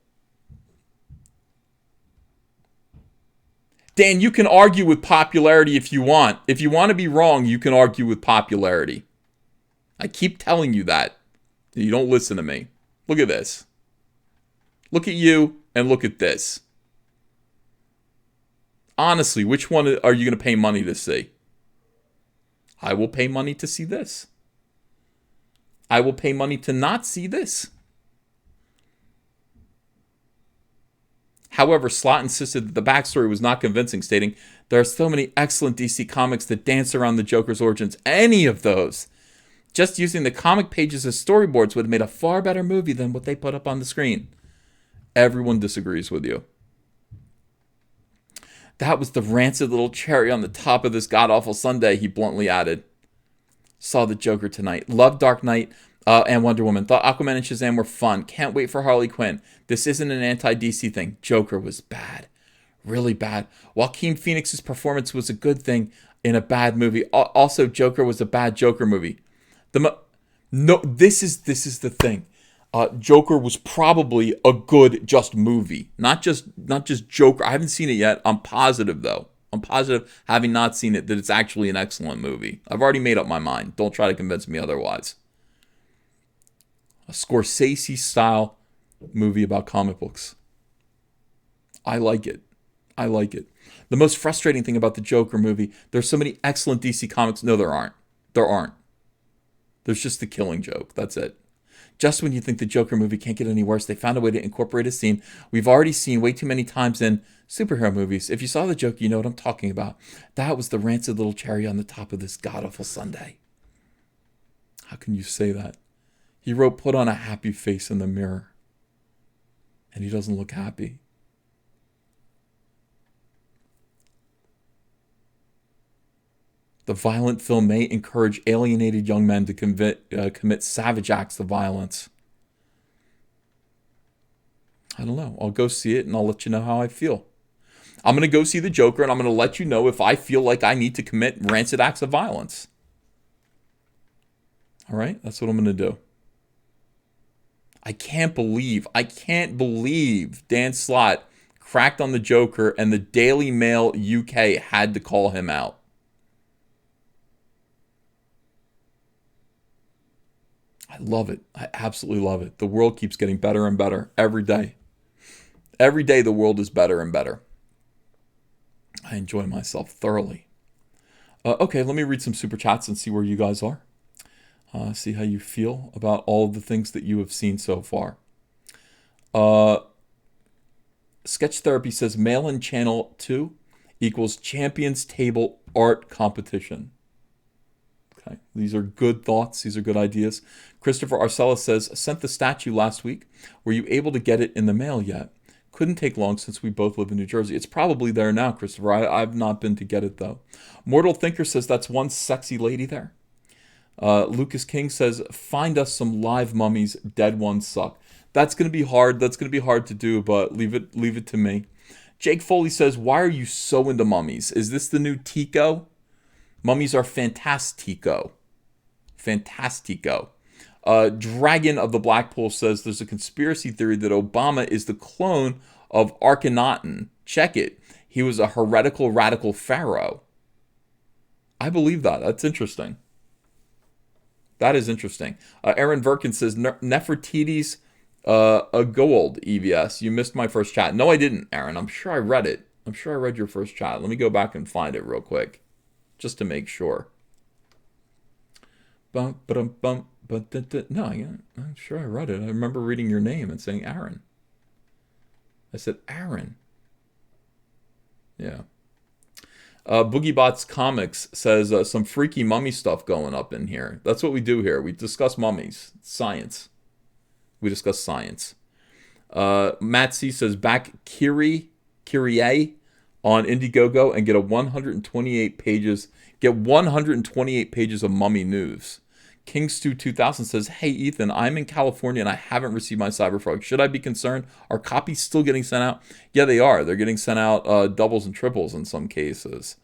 S3: Dan, you can argue with popularity if you want. If you want to be wrong, you can argue with popularity. I keep telling you that. You don't listen to me. Look at this. Look at you and look at this. Honestly, which one are you going to pay money to see? I will pay money to see this. I will pay money to not see this. However, Slott insisted that the backstory was not convincing, stating, there are so many excellent DC comics that dance around the Joker's origins. Any of those, just using the comic pages as storyboards, would have made a far better movie than what they put up on the screen. Everyone disagrees with you. That was the rancid little cherry on the top of this god-awful sundae, he bluntly added. Saw the Joker tonight. Loved Dark Knight and Wonder Woman. Thought Aquaman and Shazam were fun. Can't wait for Harley Quinn. This isn't an anti-DC thing. Joker was bad. Really bad. Joaquin Phoenix's performance was a good thing in a bad movie. Also, Joker was a bad Joker movie. This is the thing. Joker was probably a good just movie. Not just Joker. I haven't seen it yet. I'm positive, though. I'm positive, having not seen it, that it's actually an excellent movie. I've already made up my mind. Don't try to convince me otherwise. A Scorsese-style movie about comic books. I like it. I like it. The most frustrating thing about the Joker movie, there's so many excellent DC comics. No, there aren't. There aren't. There's just the Killing Joke. That's it. Just when you think the Joker movie can't get any worse, they found a way to incorporate a scene we've already seen way too many times in superhero movies. If you saw the joke, you know what I'm talking about. That was the rancid little cherry on the top of this god-awful sundae. How can you say that? He wrote, put on a happy face in the mirror. And he doesn't look happy. The violent film may encourage alienated young men to commit savage acts of violence. I don't know. I'll go see it and I'll let you know how I feel. I'm going to go see the Joker and I'm going to let you know if I feel like I need to commit rancid acts of violence. All right? That's what I'm going to do. I can't believe Dan Slott cracked on the Joker and the Daily Mail UK had to call him out. I love it. I absolutely love it. The world keeps getting better and better every day. Every day the world is better and better. I enjoy myself thoroughly. Okay, let me read some super chats and see where you guys are. See how you feel about all of the things that you have seen so far. Sketch Therapy says Mail-In Channel 2 equals Champions Table Art Competition. Okay, these are good thoughts. These are good ideas. Christopher Arcella says, sent the statue last week. Were you able to get it in the mail yet? Couldn't take long since we both live in New Jersey. It's probably there now, Christopher. I've not been to get it, though. Mortal Thinker says that's one sexy lady there. Lucas King says, find us some live mummies. Dead ones suck. That's going to be hard. That's going to be hard to do, but leave it to me. Jake Foley says, why are you so into mummies? Is this the new Tico? Mummies are fantastico. Fantastico. Dragon of the Blackpool says there's a conspiracy theory that Obama is the clone of Akhenaten. Check it. He was a heretical radical pharaoh. I believe that. That's interesting. That is interesting. Aaron Verkin says Nefertiti's a gold EVS. You missed my first chat. No, I didn't, Aaron. I'm sure I read it. I'm sure I read your first chat. Let me go back and find it real quick, just to make sure. No, I'm sure I read it. I remember reading your name and saying Aaron. I said Aaron. Yeah. BoogieBots Comics says some freaky mummy stuff going up in here. That's what we do here. We discuss mummies. Science. We discuss science. Matt C says back Kyrie on Indiegogo and get 128 pages. Get 128 pages of mummy news. Kingstew 2000 says, hey Ethan, I'm in California and I haven't received my Cyberfrog. Should I be concerned? Are copies still getting sent out? Yeah, they are. They're getting sent out doubles and triples in some cases.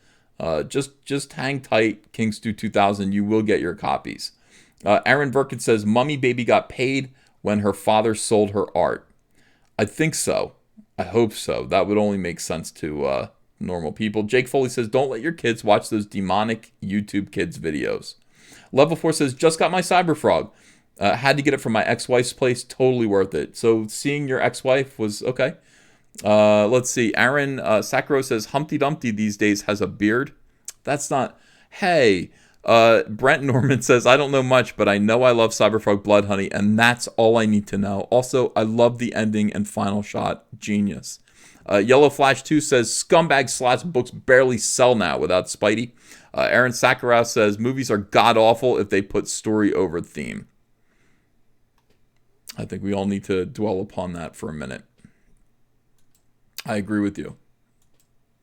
S3: Just hang tight, Kingstew 2000. You will get your copies. Aaron Verkin says, Mummy Baby got paid when her father sold her art. I think so. I hope so. That would only make sense to normal people. Jake Foley says, don't let your kids watch those demonic YouTube kids videos. Level 4 says, just got my Cyberfrog. Had to get it from my ex-wife's place. Totally worth it. So seeing your ex-wife was okay. Let's see. Aaron Sakuro says, Humpty Dumpty these days has a beard. That's not... Hey. Brent Norman says, I don't know much, but I know I love Cyberfrog Blood Honey, and that's all I need to know. Also, I love the ending and final shot. Genius. Yellow Flash 2 says, Scumbag Slots books barely sell now without Spidey. Aaron Sakura says, movies are god-awful if they put story over theme. I think we all need to dwell upon that for a minute. I agree with you,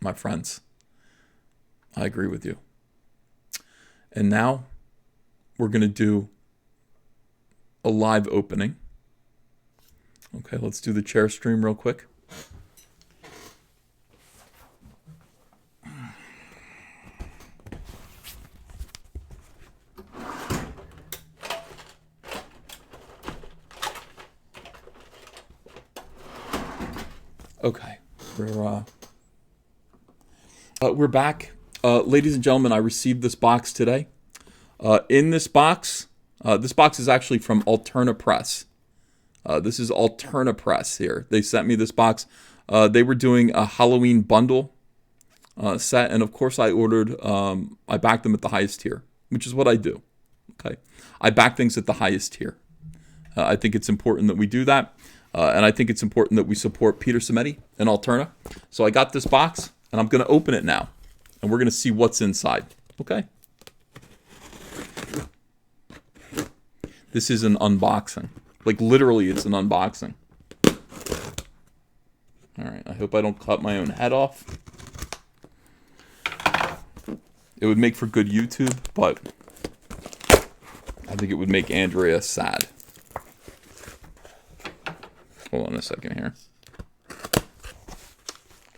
S3: my friends. I agree with you. And now we're going to do a live opening. Okay, let's do the chair stream real quick. Okay, we're back. Ladies and gentlemen, I received this box today. In this box is actually from Alterna Press. This is Alterna Press here. They sent me this box. They were doing a Halloween bundle set, and of course I ordered, I backed them at the highest tier, which is what I do. Okay, I back things at the highest tier. I think it's important that we do that. And I think it's important that we support Peter Simeti and Alterna. So I got this box, and I'm going to open it now. And we're going to see what's inside. Okay? This is an unboxing. Like, literally, it's an unboxing. Alright, I hope I don't cut my own head off. It would make for good YouTube, but I think it would make Andrea sad. Hold on a second here.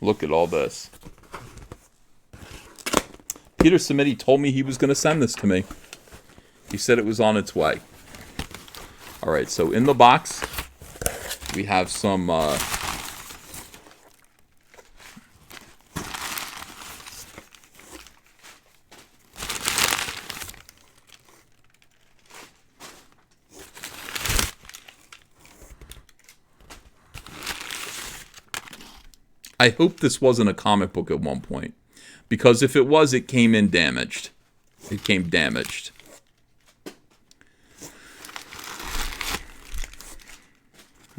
S3: Look at all this. Peter Simeti told me he was going to send this to me. He said it was on its way. Alright, so in the box, we have some... I hope this wasn't a comic book at one point. Because if it was, it came in damaged. It came damaged.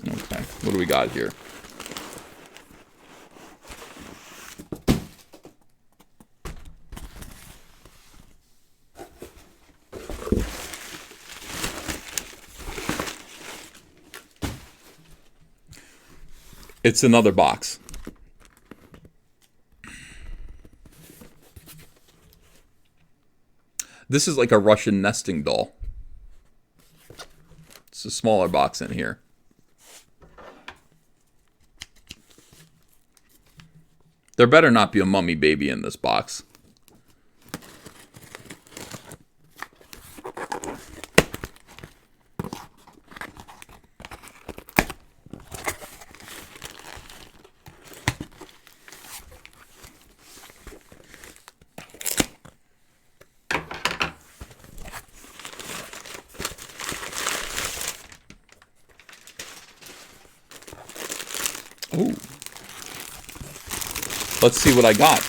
S3: Okay, what do we got here? It's another box. This is like a Russian nesting doll. It's a smaller box in here. There better not be a mummy baby in this box. Ooh. Let's see what I got.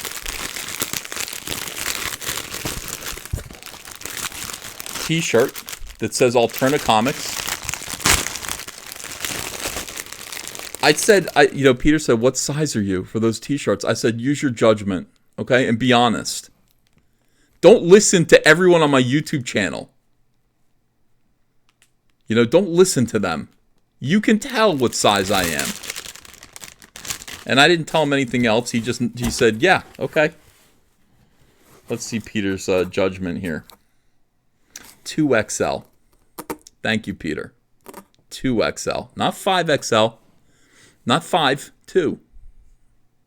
S3: T-shirt that says Alterna Comics. Peter said, "What size are you for those T-shirts?" I said, "Use your judgment, okay, and be honest. Don't listen to everyone on my YouTube channel. Don't listen to them. You can tell what size I am." And I didn't tell him anything else. He said, "Yeah, okay." Let's see Peter's judgment here. 2XL. Thank you, Peter. 2XL. Not 5XL. Not 5. 2.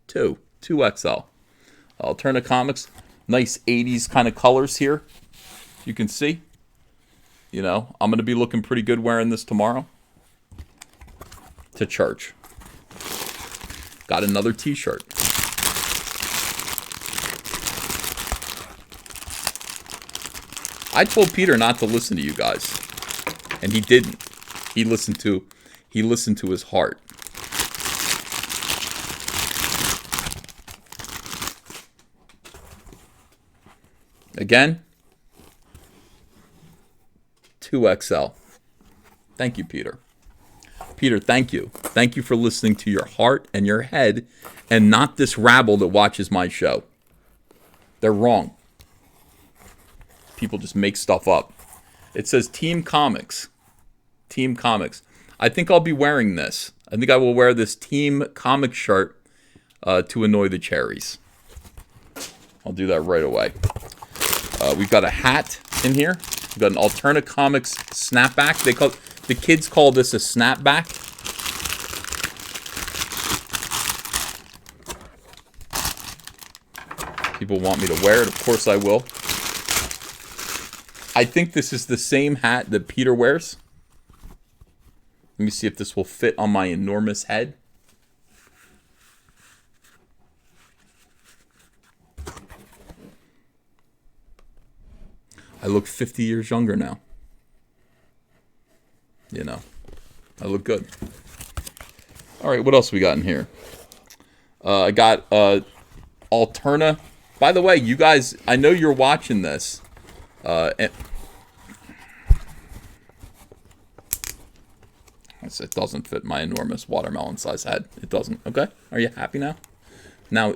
S3: 2XL. Alterna Comics. Nice 80s kind of colors here. You can see. I'm going to be looking pretty good wearing this tomorrow. To church. Got another T-shirt. I told Peter not to listen to you guys, and he didn't. He listened to his heart. Again, 2XL. Thank you, Peter. Peter, thank you. Thank you for listening to your heart and your head and not this rabble that watches my show. They're wrong. People just make stuff up. It says Team Comics. Team Comics. I think I'll be wearing this. I think I will wear this Team Comics shirt to annoy the cherries. I'll do that right away. We've got a hat in here. We've got an Alterna Comics snapback. The kids call this a snapback. People want me to wear it. Of course I will. I think this is the same hat that Peter wears. Let me see if this will fit on my enormous head. I look 50 years younger now. I look good. All right, what else we got in here? I got Alterna. By the way, you guys, I know you're watching this. It doesn't fit my enormous watermelon-sized head. It doesn't. Okay, are you happy now? Now...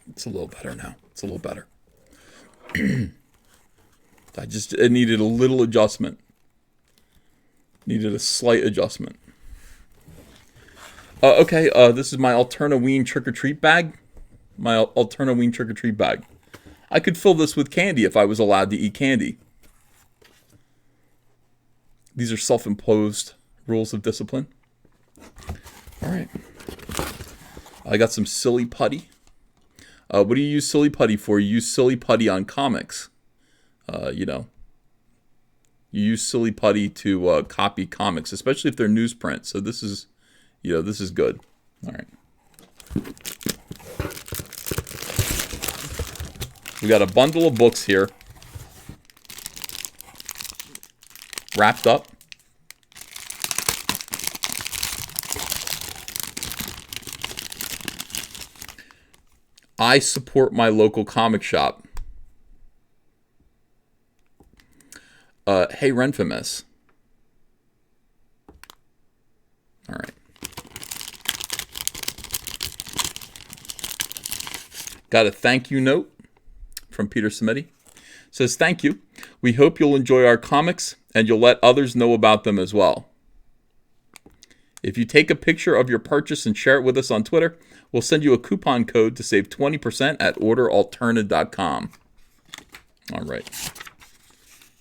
S3: It's a little better now. It's a little better. It needed a little adjustment. Needed a slight adjustment. Okay, this is my Alterna Ween trick-or-treat bag. My Alterna Ween trick-or-treat bag. I could fill this with candy if I was allowed to eat candy. These are self-imposed rules of discipline. All right. I got some Silly Putty. What do you use Silly Putty for? You use Silly Putty on comics. You use Silly Putty to copy comics, especially if they're newsprint. So this is, this is good. All right. We got a bundle of books here. Wrapped up. I support my local comic shop. Hey, Renfamous. All right. Got a thank you note from Peter Samedi. Says, thank you. We hope you'll enjoy our comics and you'll let others know about them as well. If you take a picture of your purchase and share it with us on Twitter, we'll send you a coupon code to save 20% at orderalterna.com. All right.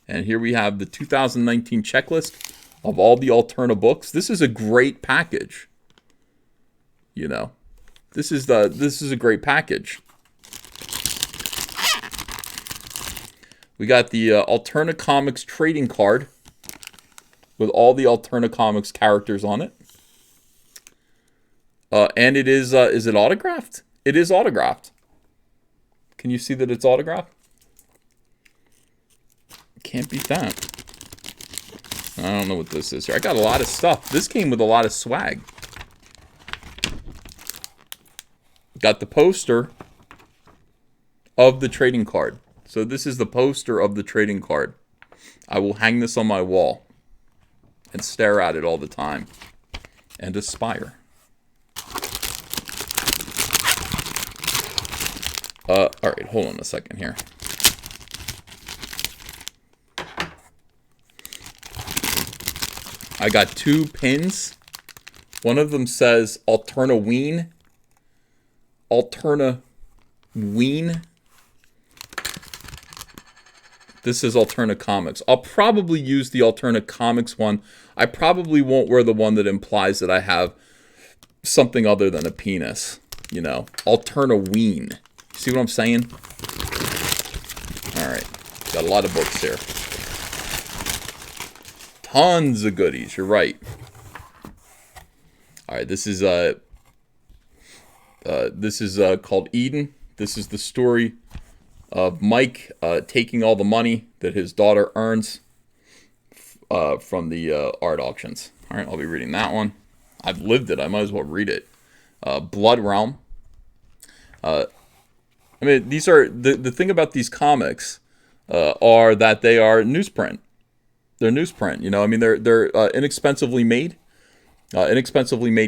S3: And here we have the 2019 checklist of all the Alterna books. This is a great package. You know, this is a great package. We got the Alterna Comics trading card with all the Alterna Comics characters on it. And it is it autographed? It is autographed. Can you see that it's autographed? Can't beat that. I don't know what this is here. I got a lot of stuff. This came with a lot of swag. Got the poster of the trading card. So this is the poster of the trading card. I will hang this on my wall and stare at it all the time and aspire. All right, hold on a second here. I got 2 pins. One of them says Alterna Ween. Alterna Ween. This is Alterna Comics. I'll probably use the Alterna Comics one. I probably won't wear the one that implies that I have something other than a penis. You know, Alterna Ween. See what I'm saying? All right. Got a lot of books here. Tons of goodies. You're right. All right. This is called Eden. This is the story of Mike taking all the money that his daughter earns from the art auctions. All right, I'll be reading that one. I've lived it. I might as well read it. Blood Realm. I mean, these are the thing about these comics are that they are newsprint. They're newsprint. You know, I mean, they're inexpensively made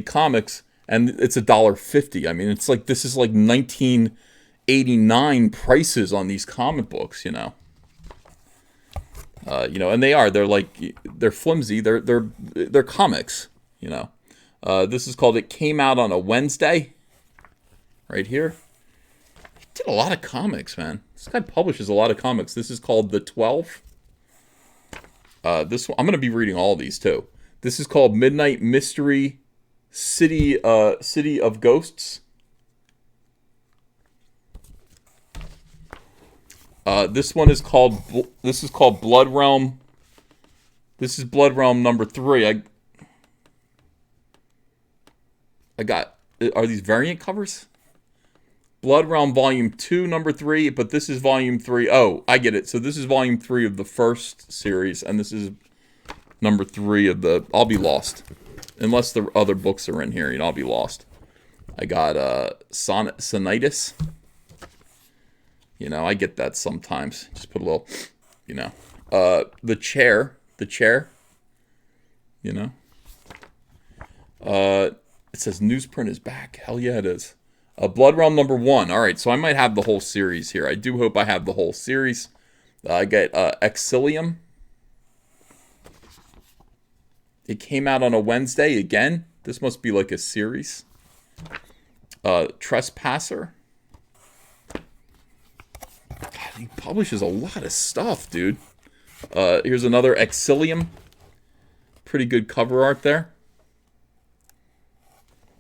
S3: comics, and it's $1.50. I mean, it's like this is like 1989 prices on these comic books. You know, and they're flimsy. They're comics. You know, this is called It Came Out on a Wednesday. Right here. He did a lot of comics, man. This guy publishes a lot of comics. This is called The 12. This one, I'm going to be reading all these too. This is called Midnight Mystery City of Ghosts. This one is called Blood Realm. This is Blood Realm number 3. I got, are these variant covers? Blood Realm Volume 2, Number 3, but this is Volume 3. Oh, I get it. So this is Volume 3 of the first series, and this is Number 3 of the... I'll be lost. Unless the other books are in here, I'll be lost. I got Sonitis. You know, I get that sometimes. Just put a little, you know. The Chair. You know. It says newsprint is back. Hell yeah, it is. Blood Realm number 1. All right, so I might have the whole series here. I do hope I have the whole series. I get Exilium. It came out on a Wednesday again. This must be like a series. Trespasser. God, he publishes a lot of stuff, dude. Here's another Exilium. Pretty good cover art there.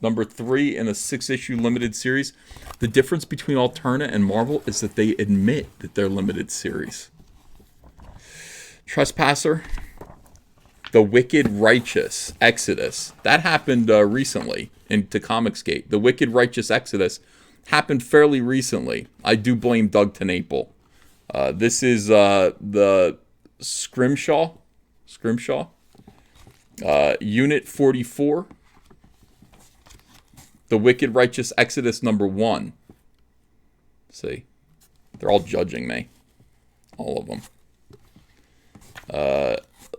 S3: Number 3 in a 6-issue limited series. The difference between Alterna and Marvel is that they admit that they're limited series. Trespasser. The Wicked Righteous Exodus. That happened recently into Comicsgate. The Wicked Righteous Exodus happened fairly recently. I do blame Doug TenNapel. This is the Scrimshaw. Unit 44. The Wicked Righteous Exodus number 1. See, they're all judging me. All of them.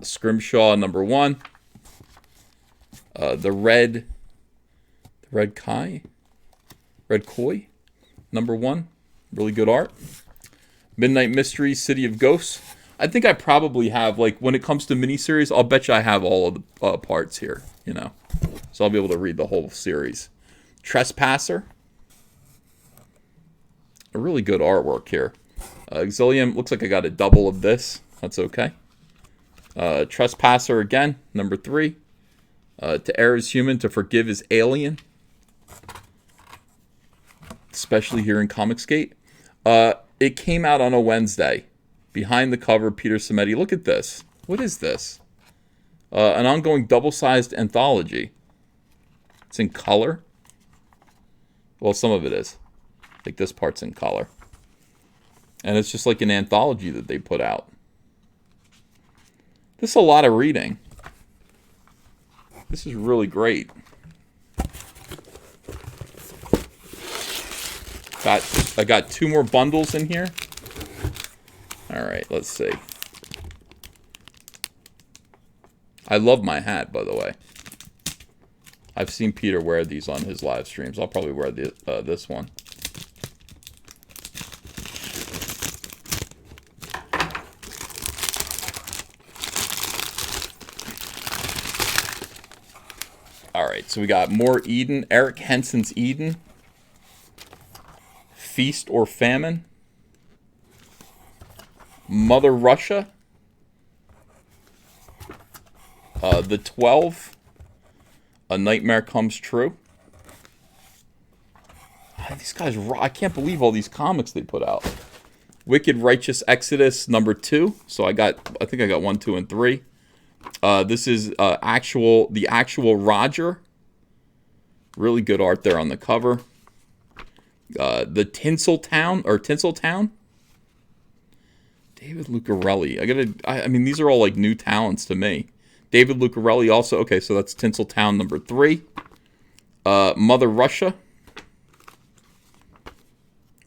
S3: Scrimshaw number 1. The Red Koi number 1. Really good art. Midnight Mysteries, City of Ghosts. I think I probably have, like, when it comes to miniseries, I'll bet you I have all of the parts here, you know. So I'll be able to read the whole series. Trespasser. A really good artwork here. Exilium, looks like I got a double of this. That's okay. Trespasser again, number 3. To err is human, to forgive is alien. Especially here in Comicsgate. It came out on a Wednesday. Behind the cover, Peter Simeti. Look at this. What is this? An ongoing double-sized anthology. It's in color. Well, some of it is. Like this part's in color. And it's just like an anthology that they put out. This is a lot of reading. This is really great. I got 2 more bundles in here. Alright, let's see. I love my hat, by the way. I've seen Peter wear these on his live streams. I'll probably wear this one. Alright, so we got more Eden. Eric Henson's Eden. Feast or Famine. Mother Russia. The 12. A Nightmare Comes True. These guys, I can't believe all these comics they put out. Wicked Righteous Exodus number 2. So I think I got 1, 2, and 3. This is the actual Roger. Really good art there on the cover. The Tinseltown. David Lucarelli. I mean, these are all like new talents to me. David Lucarelli also. Okay, so that's Tinseltown number 3. Mother Russia.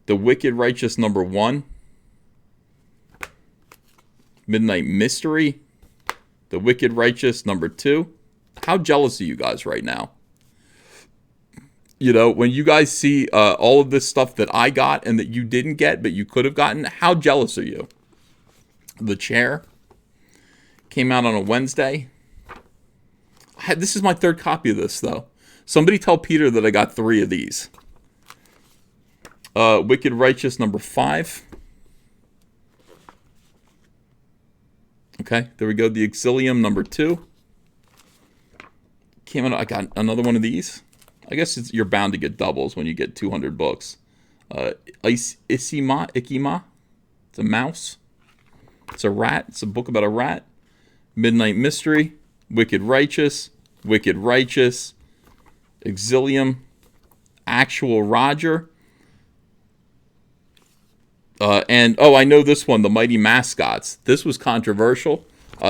S3: The Wicked Righteous number 1. Midnight Mystery. The Wicked Righteous number 2. How jealous are you guys right now? You know, when you guys see all of this stuff that I got and that you didn't get, but you could have gotten, how jealous are you? The Chair came out on a Wednesday. This is my 3rd copy of this, though. Somebody tell Peter that I got 3 of these. Wicked Righteous number 5. Okay, there we go. The Exilium number 2. Came out. I got another one of these. I guess you're bound to get doubles when you get 200 books. Ikima. It's a mouse. It's a rat. It's a book about a rat. Midnight Mystery. Wicked Righteous. Exilium. Actual Roger. And I know this one, The Mighty Mascots. This was controversial.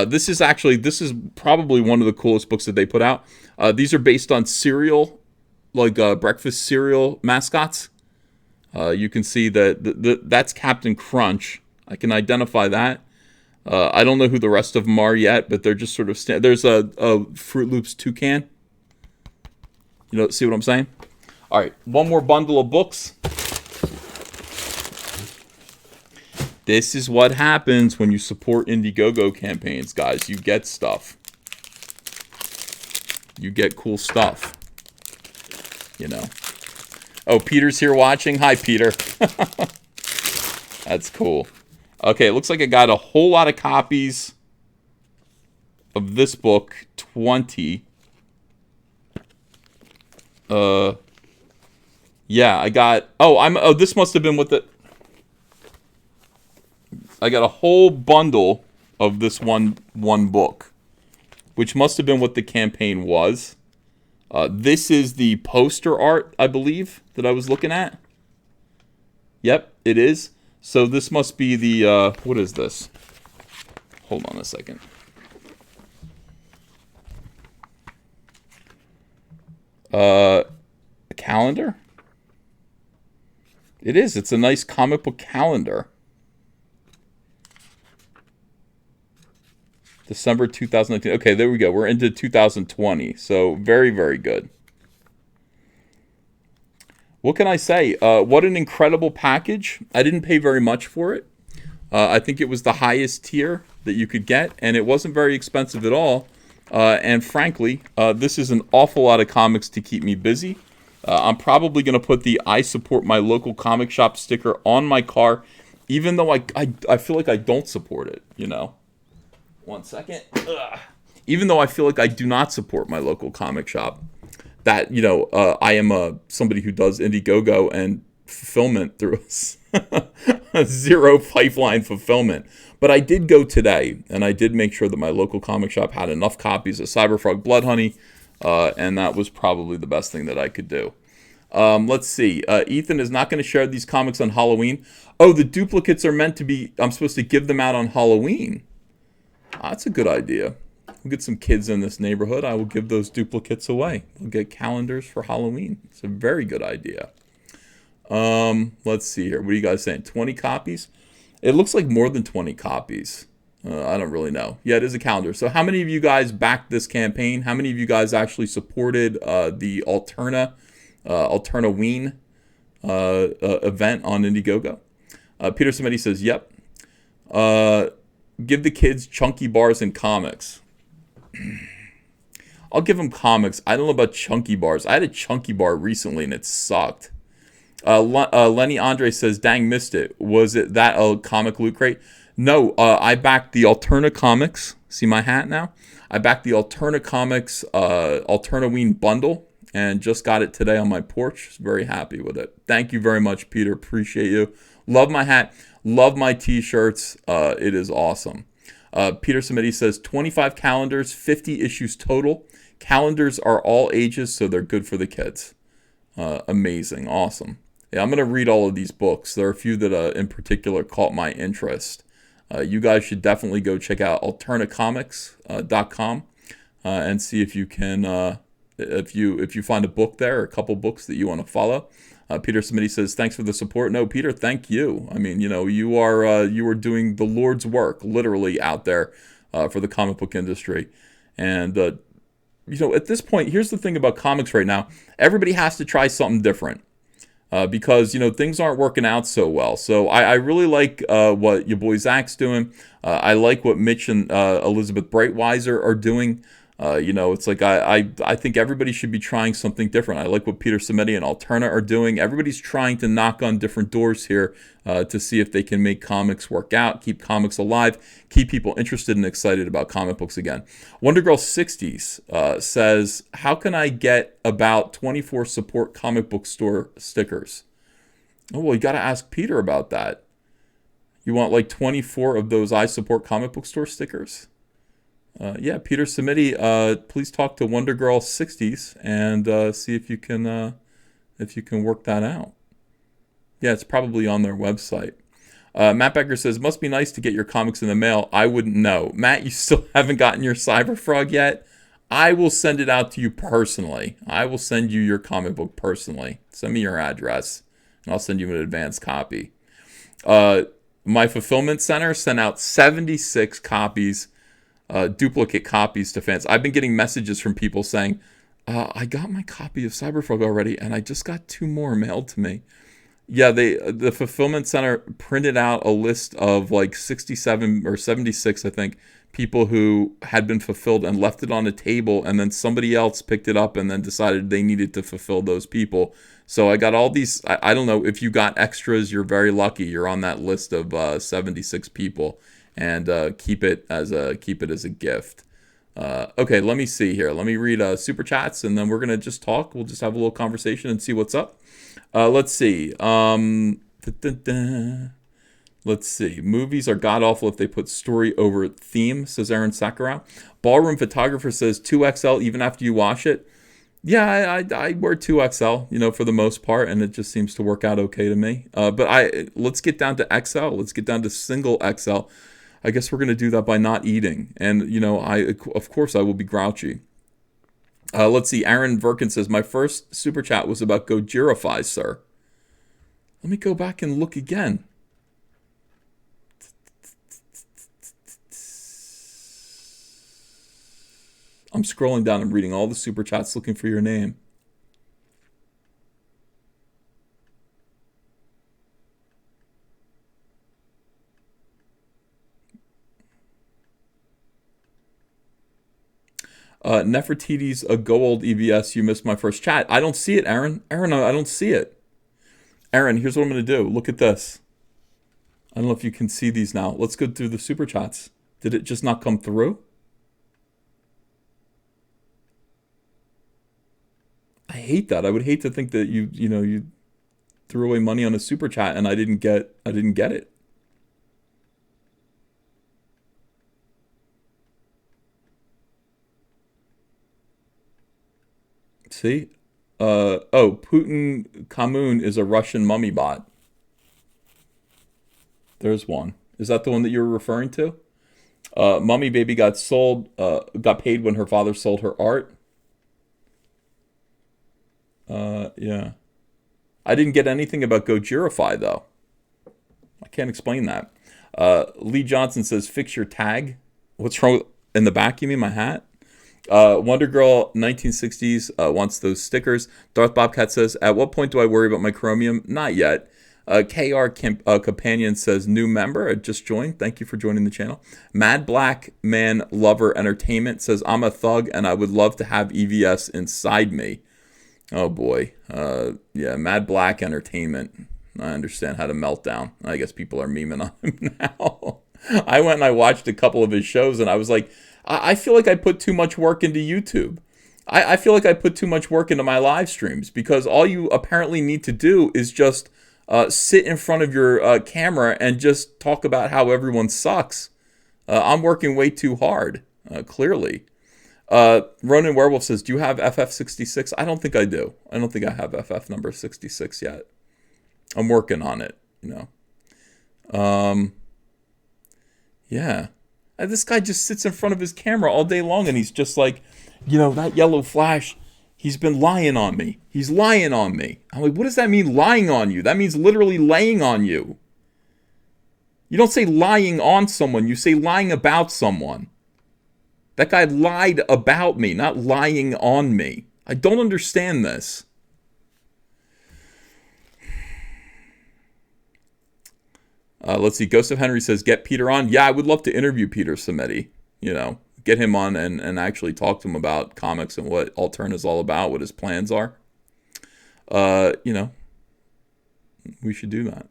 S3: This is probably one of the coolest books that they put out. These are based on cereal, like breakfast cereal mascots. You can see that that's Captain Crunch. I can identify that. I don't know who the rest of them are yet, but they're just sort of there's a Fruit Loops toucan. You know, see what I'm saying? All right, one more bundle of books. This is what happens when you support Indiegogo campaigns, guys. You get stuff. You get cool stuff. You know. Oh, Peter's here watching. Hi, Peter. That's cool. Okay, it looks like I got a whole lot of copies of this book. 20. Yeah, I got... this must have been with the... I got a whole bundle of this one book, which must have been what the campaign was. This is the poster art, I believe, that I was looking at. Yep, it is. So this must be the, what is this? Hold on a second. A calendar? It is. It's a nice comic book calendar. December 2019. Okay, there we go. We're into 2020. So very, very good. What can I say? What an incredible package. I didn't pay very much for it. I think it was the highest tier that you could get, and it wasn't very expensive at all. And frankly, this is an awful lot of comics to keep me busy. I'm probably going to put the I support my local comic shop sticker on my car, even though I feel like I don't support it, you know. 1 second. Ugh. Even though I feel like I do not support my local comic shop, that, you know, I am somebody who does Indiegogo and fulfillment through a zero pipeline fulfillment. But I did go today, and I did make sure that my local comic shop had enough copies of Cyberfrog Blood Honey, and that was probably the best thing that I could do. Let's see. Ethan is not going to share these comics on Halloween. Oh, the duplicates are meant to be... I'm supposed to give them out on Halloween. That's a good idea. We'll get some kids in this neighborhood. I will give those duplicates away. We'll get calendars for Halloween. It's a very good idea. Let's see here. What are you guys saying? 20 copies? It looks like more than 20 copies. I don't really know. Yeah, it is a calendar. So how many of you guys backed this campaign? How many of you guys actually supported the Alternaween event on Indiegogo? Peter Samedi says, yep. Give the kids chunky bars and comics. I'll give them comics. I don't know about chunky bars. I had a chunky bar recently and it sucked. Lenny Andre says, dang, missed it. Was it that a comic loot crate? No, I backed the Alterna Comics. See my hat now? I backed the Alterna Comics Alternaween bundle and just got it today on my porch. Very happy with it. Thank you very much, Peter. Appreciate you. Love my hat. Love my t-shirts. It is awesome. Peter Samedi says 25 calendars, 50 issues total. Calendars are all ages, so they're good for the kids. Amazing. Awesome. Yeah, I'm going to read all of these books. There are a few that in particular caught my interest. You guys should definitely go check out alternacomics.com and see if you can, if you find a book there or a couple books that you want to follow. Peter Samedi says, thanks for the support. No, Peter, thank you. I mean, you know, you are doing the Lord's work, literally, out there for the comic book industry. And, you know, at this point, here's the thing about comics right now. Everybody has to try something different because, you know, things aren't working out so well. So I really like what your boy Zach's doing. I like what Mitch and Elizabeth Breitweiser are doing. You know, it's like I think everybody should be trying something different. I like what Peter Samedi and Alterna are doing. Everybody's trying to knock on different doors here to see if they can make comics work out, keep comics alive, keep people interested and excited about comic books again. Wonder Girl 60s says, how can I get about 24 support comic book store stickers? Oh, well, you got to ask Peter about that. You want like 24 of those I support comic book store stickers? Yeah, Peter Samedi, please talk to Wonder Girl 60s and see if you can work that out. Yeah, it's probably on their website. Matt Becker says, must be nice to get your comics in the mail. I wouldn't know. Matt, you still haven't gotten your Cyberfrog yet? I will send it out to you personally. I will send you your comic book personally. Send me your address, and I'll send you an advanced copy. My fulfillment center sent out 76 copies, duplicate copies to fans. I've been getting messages from people saying, I got my copy of Cyberfrog already, and I just got 2 more mailed to me. Yeah, the fulfillment center printed out a list of like 67 or 76, I think, people who had been fulfilled and left it on a table, and then somebody else picked it up and then decided they needed to fulfill those people. So I got all these. I don't know if you got extras. You're very lucky. You're on that list of 76 people, and keep it as a gift. Okay, let me see here. Let me read super chats, and then we're gonna just talk. We'll just have a little conversation and see what's up. Let's see. Let's see. Movies are god-awful if they put story over theme, says Aaron Sakura. Ballroom Photographer says 2XL even after you wash it. Yeah, I wear 2XL, you know, for the most part, and it just seems to work out okay to me. But let's get down to XL. Let's get down to single XL. I guess we're going to do that by not eating. And, you know, of course I will be grouchy. Let's see. Aaron Verkin says, my first super chat was about Gojirify, sir. Let me go back and look again. I'm scrolling down and reading all the super chats looking for your name. Nefertiti's a go old EVS. You missed my first chat. I don't see it, Aaron. Aaron, I don't see it. Aaron, here's what I'm going to do. Look at this. I don't know if you can see these now. Let's go through the super chats. Did it just not come through? I hate that. I would hate to think that you threw away money on a super chat and I didn't get it. See? Putin Kamun is a Russian mummy bot. There's one. Is that the one that you were referring to? Mummy Baby got paid when her father sold her art. Yeah. I didn't get anything about Gojirify, though. I can't explain that. Lee Johnson says, fix your tag. What's wrong in the back? You mean my hat? Wonder Girl 1960s wants those stickers. Darth Bobcat says, at what point do I worry about my chromium? Not yet. KR Companion says, new member. I just joined. Thank you for joining the channel. Mad Black Man Lover Entertainment says, I'm a thug and I would love to have EVS inside me. Oh boy. Yeah, Mad Black Entertainment. I understand how to melt down. I guess people are memeing on him now. I went and I watched a couple of his shows and I was like, I feel like I put too much work into YouTube. I feel like I put too much work into my live streams because all you apparently need to do is just sit in front of your camera and just talk about how everyone sucks. I'm working way too hard, clearly. Ronan Werewolf says, do you have FF66? I don't think I do. I don't think I have FF number 66 yet. I'm working on it, Yeah. And this guy just sits in front of his camera all day long and he's just like, that yellow flash, he's been lying on me. He's lying on me. I'm like, what does that mean, lying on you? That means literally laying on you. You don't say lying on someone. You say lying about someone. That guy lied about me, not lying on me. I don't understand this. Let's see. Ghost of Henry says, get Peter on. Yeah, I would love to interview Peter Samedi. Get him on and actually talk to him about comics and what Altern is all about, what his plans are. We should do that.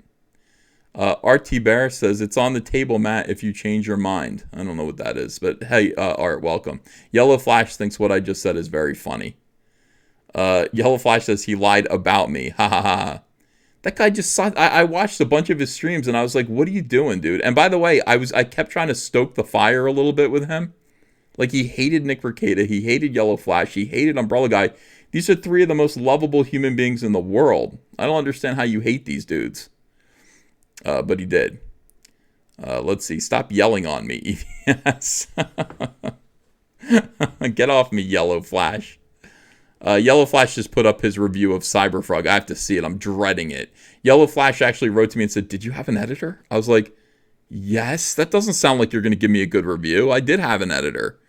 S3: RT Bear says, it's on the table, Matt, if you change your mind. I don't know what that is, but hey, Art, welcome. Yellow Flash thinks what I just said is very funny. Yellow Flash says, he lied about me. Ha ha ha. That guy just saw. I watched a bunch of his streams and I was like, what are you doing, dude? And by the way, I kept trying to stoke the fire a little bit with him. Like, he hated Nick Rekieta, he hated Yellow Flash, he hated Umbrella Guy. These are three of the most lovable human beings in the world. I don't understand how you hate these dudes. But he did. Let's see. Stop yelling on me. Yes. Get off me, Yellow Flash. Yellow Flash just put up his review of Cyberfrog. I have to see it. I'm dreading it. Yellow Flash actually wrote to me and said, did you have an editor? I was like, yes. That doesn't sound like you're going to give me a good review. I did have an editor.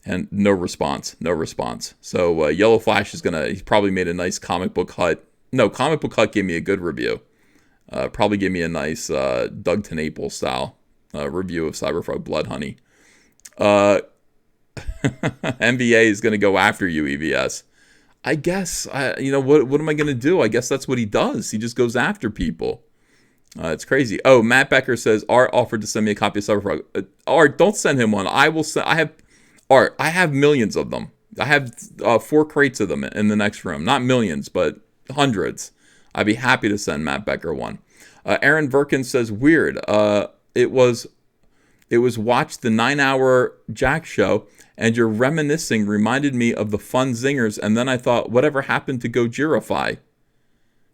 S3: And no response. No response. So Yellow Flash is he's probably made a nice Comic Book Hut. No, Comic Book Hut gave me a good review. Probably gave me a nice Doug TenNapel style review of Cyberfrog Blood Honey. NBA is going to go after you, EVS. I guess, what am I going to do? I guess that's what he does. He just goes after people. It's crazy. Oh, Matt Becker says, Art offered to send me a copy of Cyberfrog. Art, don't send him one. I will send. I have millions of them. I have 4 crates of them in the next room. Not millions, but hundreds. I'd be happy to send Matt Becker one. Aaron Verkin says, weird. It was watch the 9-hour Jack show, and your reminiscing reminded me of the fun zingers, and then I thought, whatever happened to Gojirify?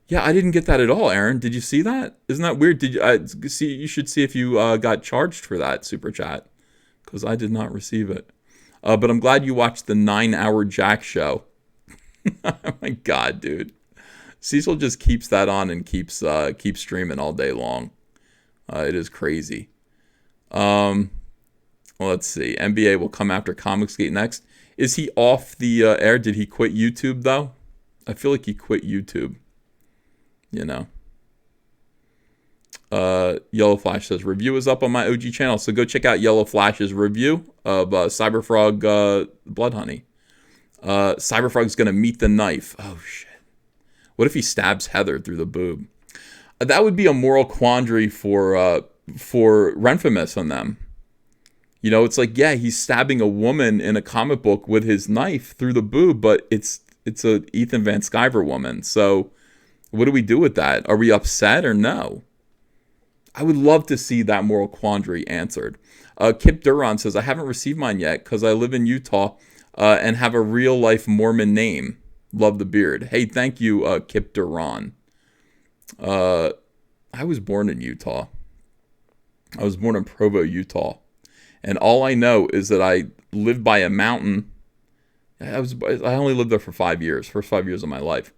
S3: Yeah, I didn't get that at all, Aaron. Did you see that? Isn't that weird? Did you see? You should see if you got charged for that super chat, because I did not receive it. But I'm glad you watched the 9-hour Jack show. Oh my God, dude. Cecil just keeps that on and keeps streaming all day long. It is crazy. Well, let's see. NBA will come after Comicsgate next. Is he off the air? Did he quit YouTube, though? I feel like he quit YouTube. Yellow Flash says, review is up on my OG channel, so go check out Yellow Flash's review of Cyberfrog Blood Honey. Cyberfrog's going to meet the knife. Oh, shit. What if he stabs Heather through the boob? That would be a moral quandary for Renfamous on them. You know, it's like, yeah, he's stabbing a woman in a comic book with his knife through the boob, but it's a Ethan Van Sciver woman. So what do we do with that? Are we upset or no? I would love to see that moral quandary answered. Kip Duran says, I haven't received mine yet because I live in Utah and have a real-life Mormon name. Love the beard. Hey, thank you, Kip Duran. I was born in Utah. I was born in Provo, Utah. And all I know is that I lived by a mountain. I only lived there for 5 years, first 5 years of my life.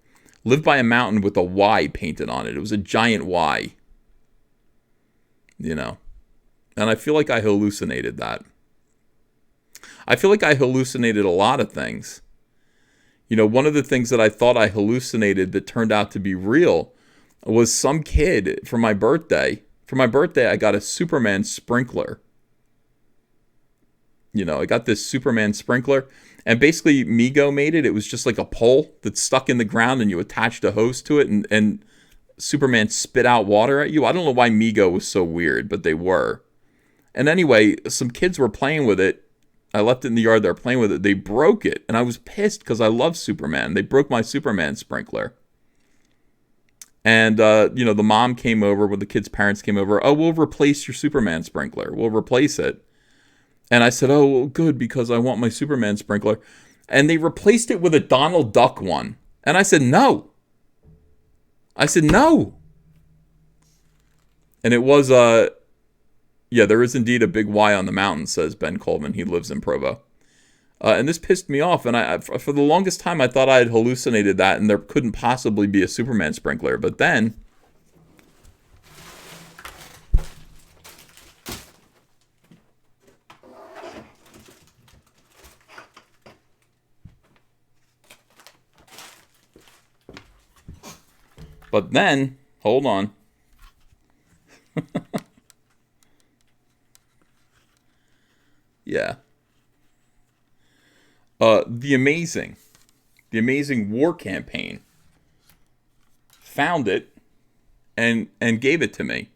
S3: Lived by a mountain with a Y painted on it. It was a giant Y. You know. And I feel like I hallucinated that. I feel like I hallucinated a lot of things. You know, one of the things that I thought I hallucinated that turned out to be real was some kid for my birthday. For my birthday, I got a Superman sprinkler. You know, I got this Superman sprinkler. And basically, Mego made it. It was just like a pole that's stuck in the ground and you attached a hose to it. And Superman spit out water at you. I don't know why Mego was so weird, but they were. And anyway, some kids were playing with it. I left it in the yard. They were playing with it. They broke it. And I was pissed because I love Superman. They broke my Superman sprinkler. And, you know, the mom came over when the kids' parents came over. Oh, we'll replace your Superman sprinkler. We'll replace it. And I said, oh, well, good, because I want my Superman sprinkler. And they replaced it with a Donald Duck one. And I said, no. I said, no. And it was, yeah, there is indeed a big Y on the mountain, says Ben Coleman. He lives in Provo. And this pissed me off. And I, for the longest time, I thought I had hallucinated that and there couldn't possibly be a Superman sprinkler. But then, hold on. Yeah. The amazing war campaign found it and gave it to me.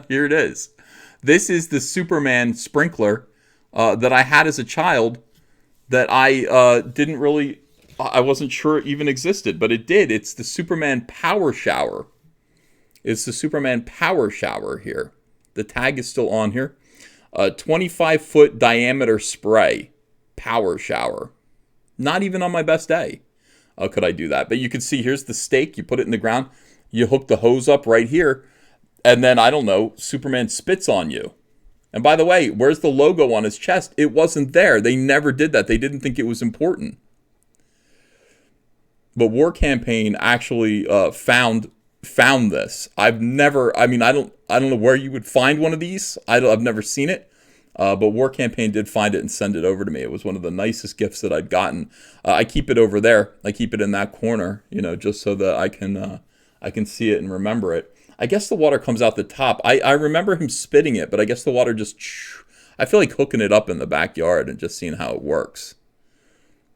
S3: Here it is. This is the Superman sprinkler that I had as a child that I didn't really, I wasn't sure it even existed, but it did. It's the Superman Power Shower. It's the Superman Power Shower here. The tag is still on here. 25-foot diameter spray. Power shower. Not even on my best day could I do that. But you can see here's the stake. You put it in the ground. You hook the hose up right here. And then, I don't know, Superman spits on you. And by the way, where's the logo on his chest? It wasn't there. They never did that. They didn't think it was important. But War Campaign actually found this. I've never, I mean, I don't know where you would find one of these. I've never seen it. But War Campaign did find it and send it over to me. It was one of the nicest gifts that I'd gotten. I keep it over there. I keep it in that corner, you know, just so that I can see it and remember it. I guess the water comes out the top. I remember him spitting it, but I guess the water just, I feel like hooking it up in the backyard and just seeing how it works,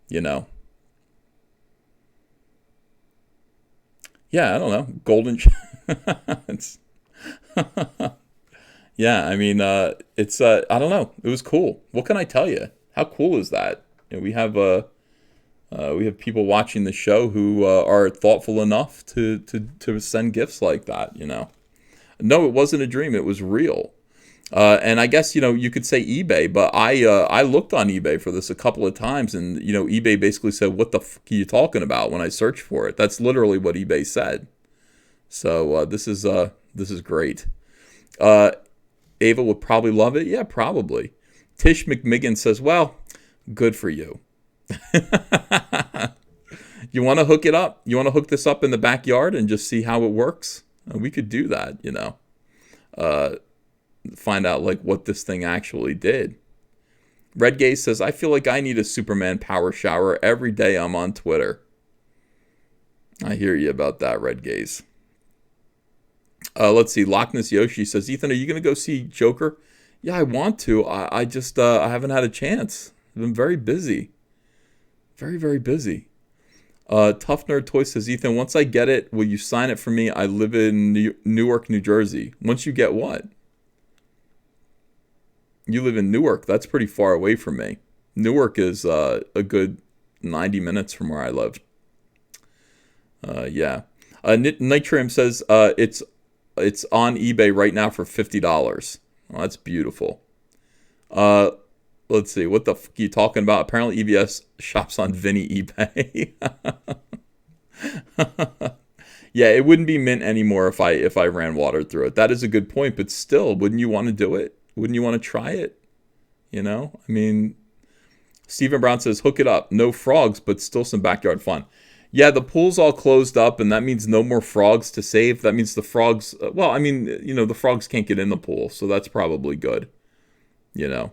S3: you know. Yeah, I don't know. Golden. It's yeah, I mean, it's, I don't know. It was cool. What can I tell you? How cool is that? You know, we have people watching the show who are thoughtful enough to send gifts like that, you know. No, it wasn't a dream. It was real. And I guess, you know, you could say eBay, but I looked on eBay for this a couple of times, and, you know, eBay basically said, what the fuck are you talking about when I searched for it? That's literally what eBay said. So this is great. Ava would probably love it. Yeah, probably. Tish McMiggin says, well, good for you. You want to hook it up? You want to hook this up in the backyard and just see how it works? We could do that, you know. Find out like what this thing actually did. Red Gaze says, I feel like I need a Superman power shower every day I'm on Twitter. I hear you about that, Red Gaze. Let's see. Loch Ness Yoshi says, Ethan, are you going to go see Joker? Yeah, I want to. I just I haven't had a chance. I've been very busy. Very, very busy. Tough Nerd Toy says, Ethan, once I get it, will you sign it for me? I live in Newark, New Jersey. Once you get what? You live in Newark. That's pretty far away from me. Newark is a good 90 minutes from where I live. Yeah. Nitrium says it's on eBay right now for $50. Well, that's beautiful. Let's see. What the fuck are you talking about? Apparently EBS shops on Vinny eBay. Yeah, it wouldn't be mint anymore if I ran water through it. That is a good point, but still, wouldn't you want to do it? Wouldn't you want to try it? You know? I mean, Stephen Brown says, hook it up. No frogs, but still some backyard fun. Yeah, the pool's all closed up, and that means no more frogs to save. That means the frogs, well, I mean, you know, the frogs can't get in the pool, so that's probably good. You know,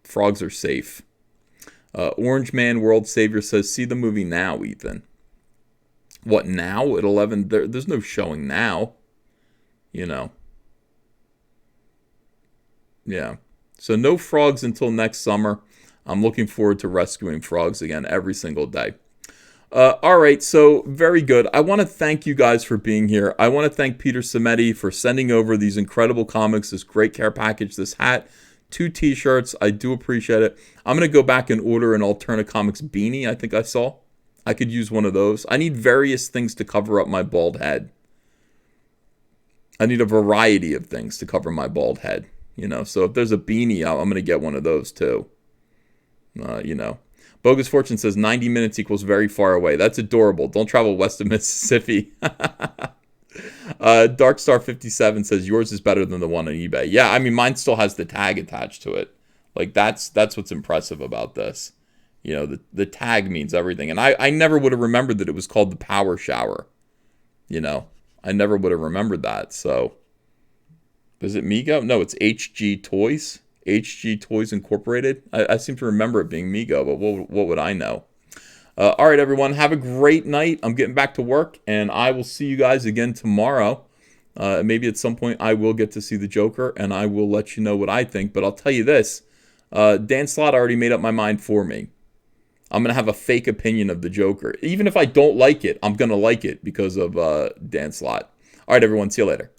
S3: frogs are safe. Orange Man World Savior says, see the movie now, Ethan. What, now at 11? There's no showing now. You know. Yeah. So no frogs until next summer. I'm looking forward to rescuing frogs again every single day. All right, so very good. I want to thank you guys for being here. I want to thank Peter Cimetti for sending over these incredible comics, this great care package, this hat, 2 t-shirts. I do appreciate it. I'm going to go back and order an Alterna Comics beanie I think I saw. I could use one of those. I need various things to cover up my bald head. I need a variety of things to cover my bald head. You know, so if there's a beanie, I'm going to get one of those too. You know. Bogus Fortune says 90 minutes equals very far away. That's adorable. Don't travel west of Mississippi. Darkstar57 says yours is better than the one on eBay. Yeah, I mean, mine still has the tag attached to it. Like, that's what's impressive about this. You know, the tag means everything. And I never would have remembered that it was called the Power Shower. You know, I never would have remembered that. So, is it Mego? No, it's HG Toys. HG Toys Incorporated. I seem to remember it being Mego, but what would I know? All right, everyone. Have a great night. I'm getting back to work, and I will see you guys again tomorrow. Maybe at some point I will get to see the Joker, and I will let you know what I think. But I'll tell you this. Dan Slott already made up my mind for me. I'm going to have a fake opinion of the Joker. Even if I don't like it, I'm going to like it because of Dan Slott. All right, everyone. See you later.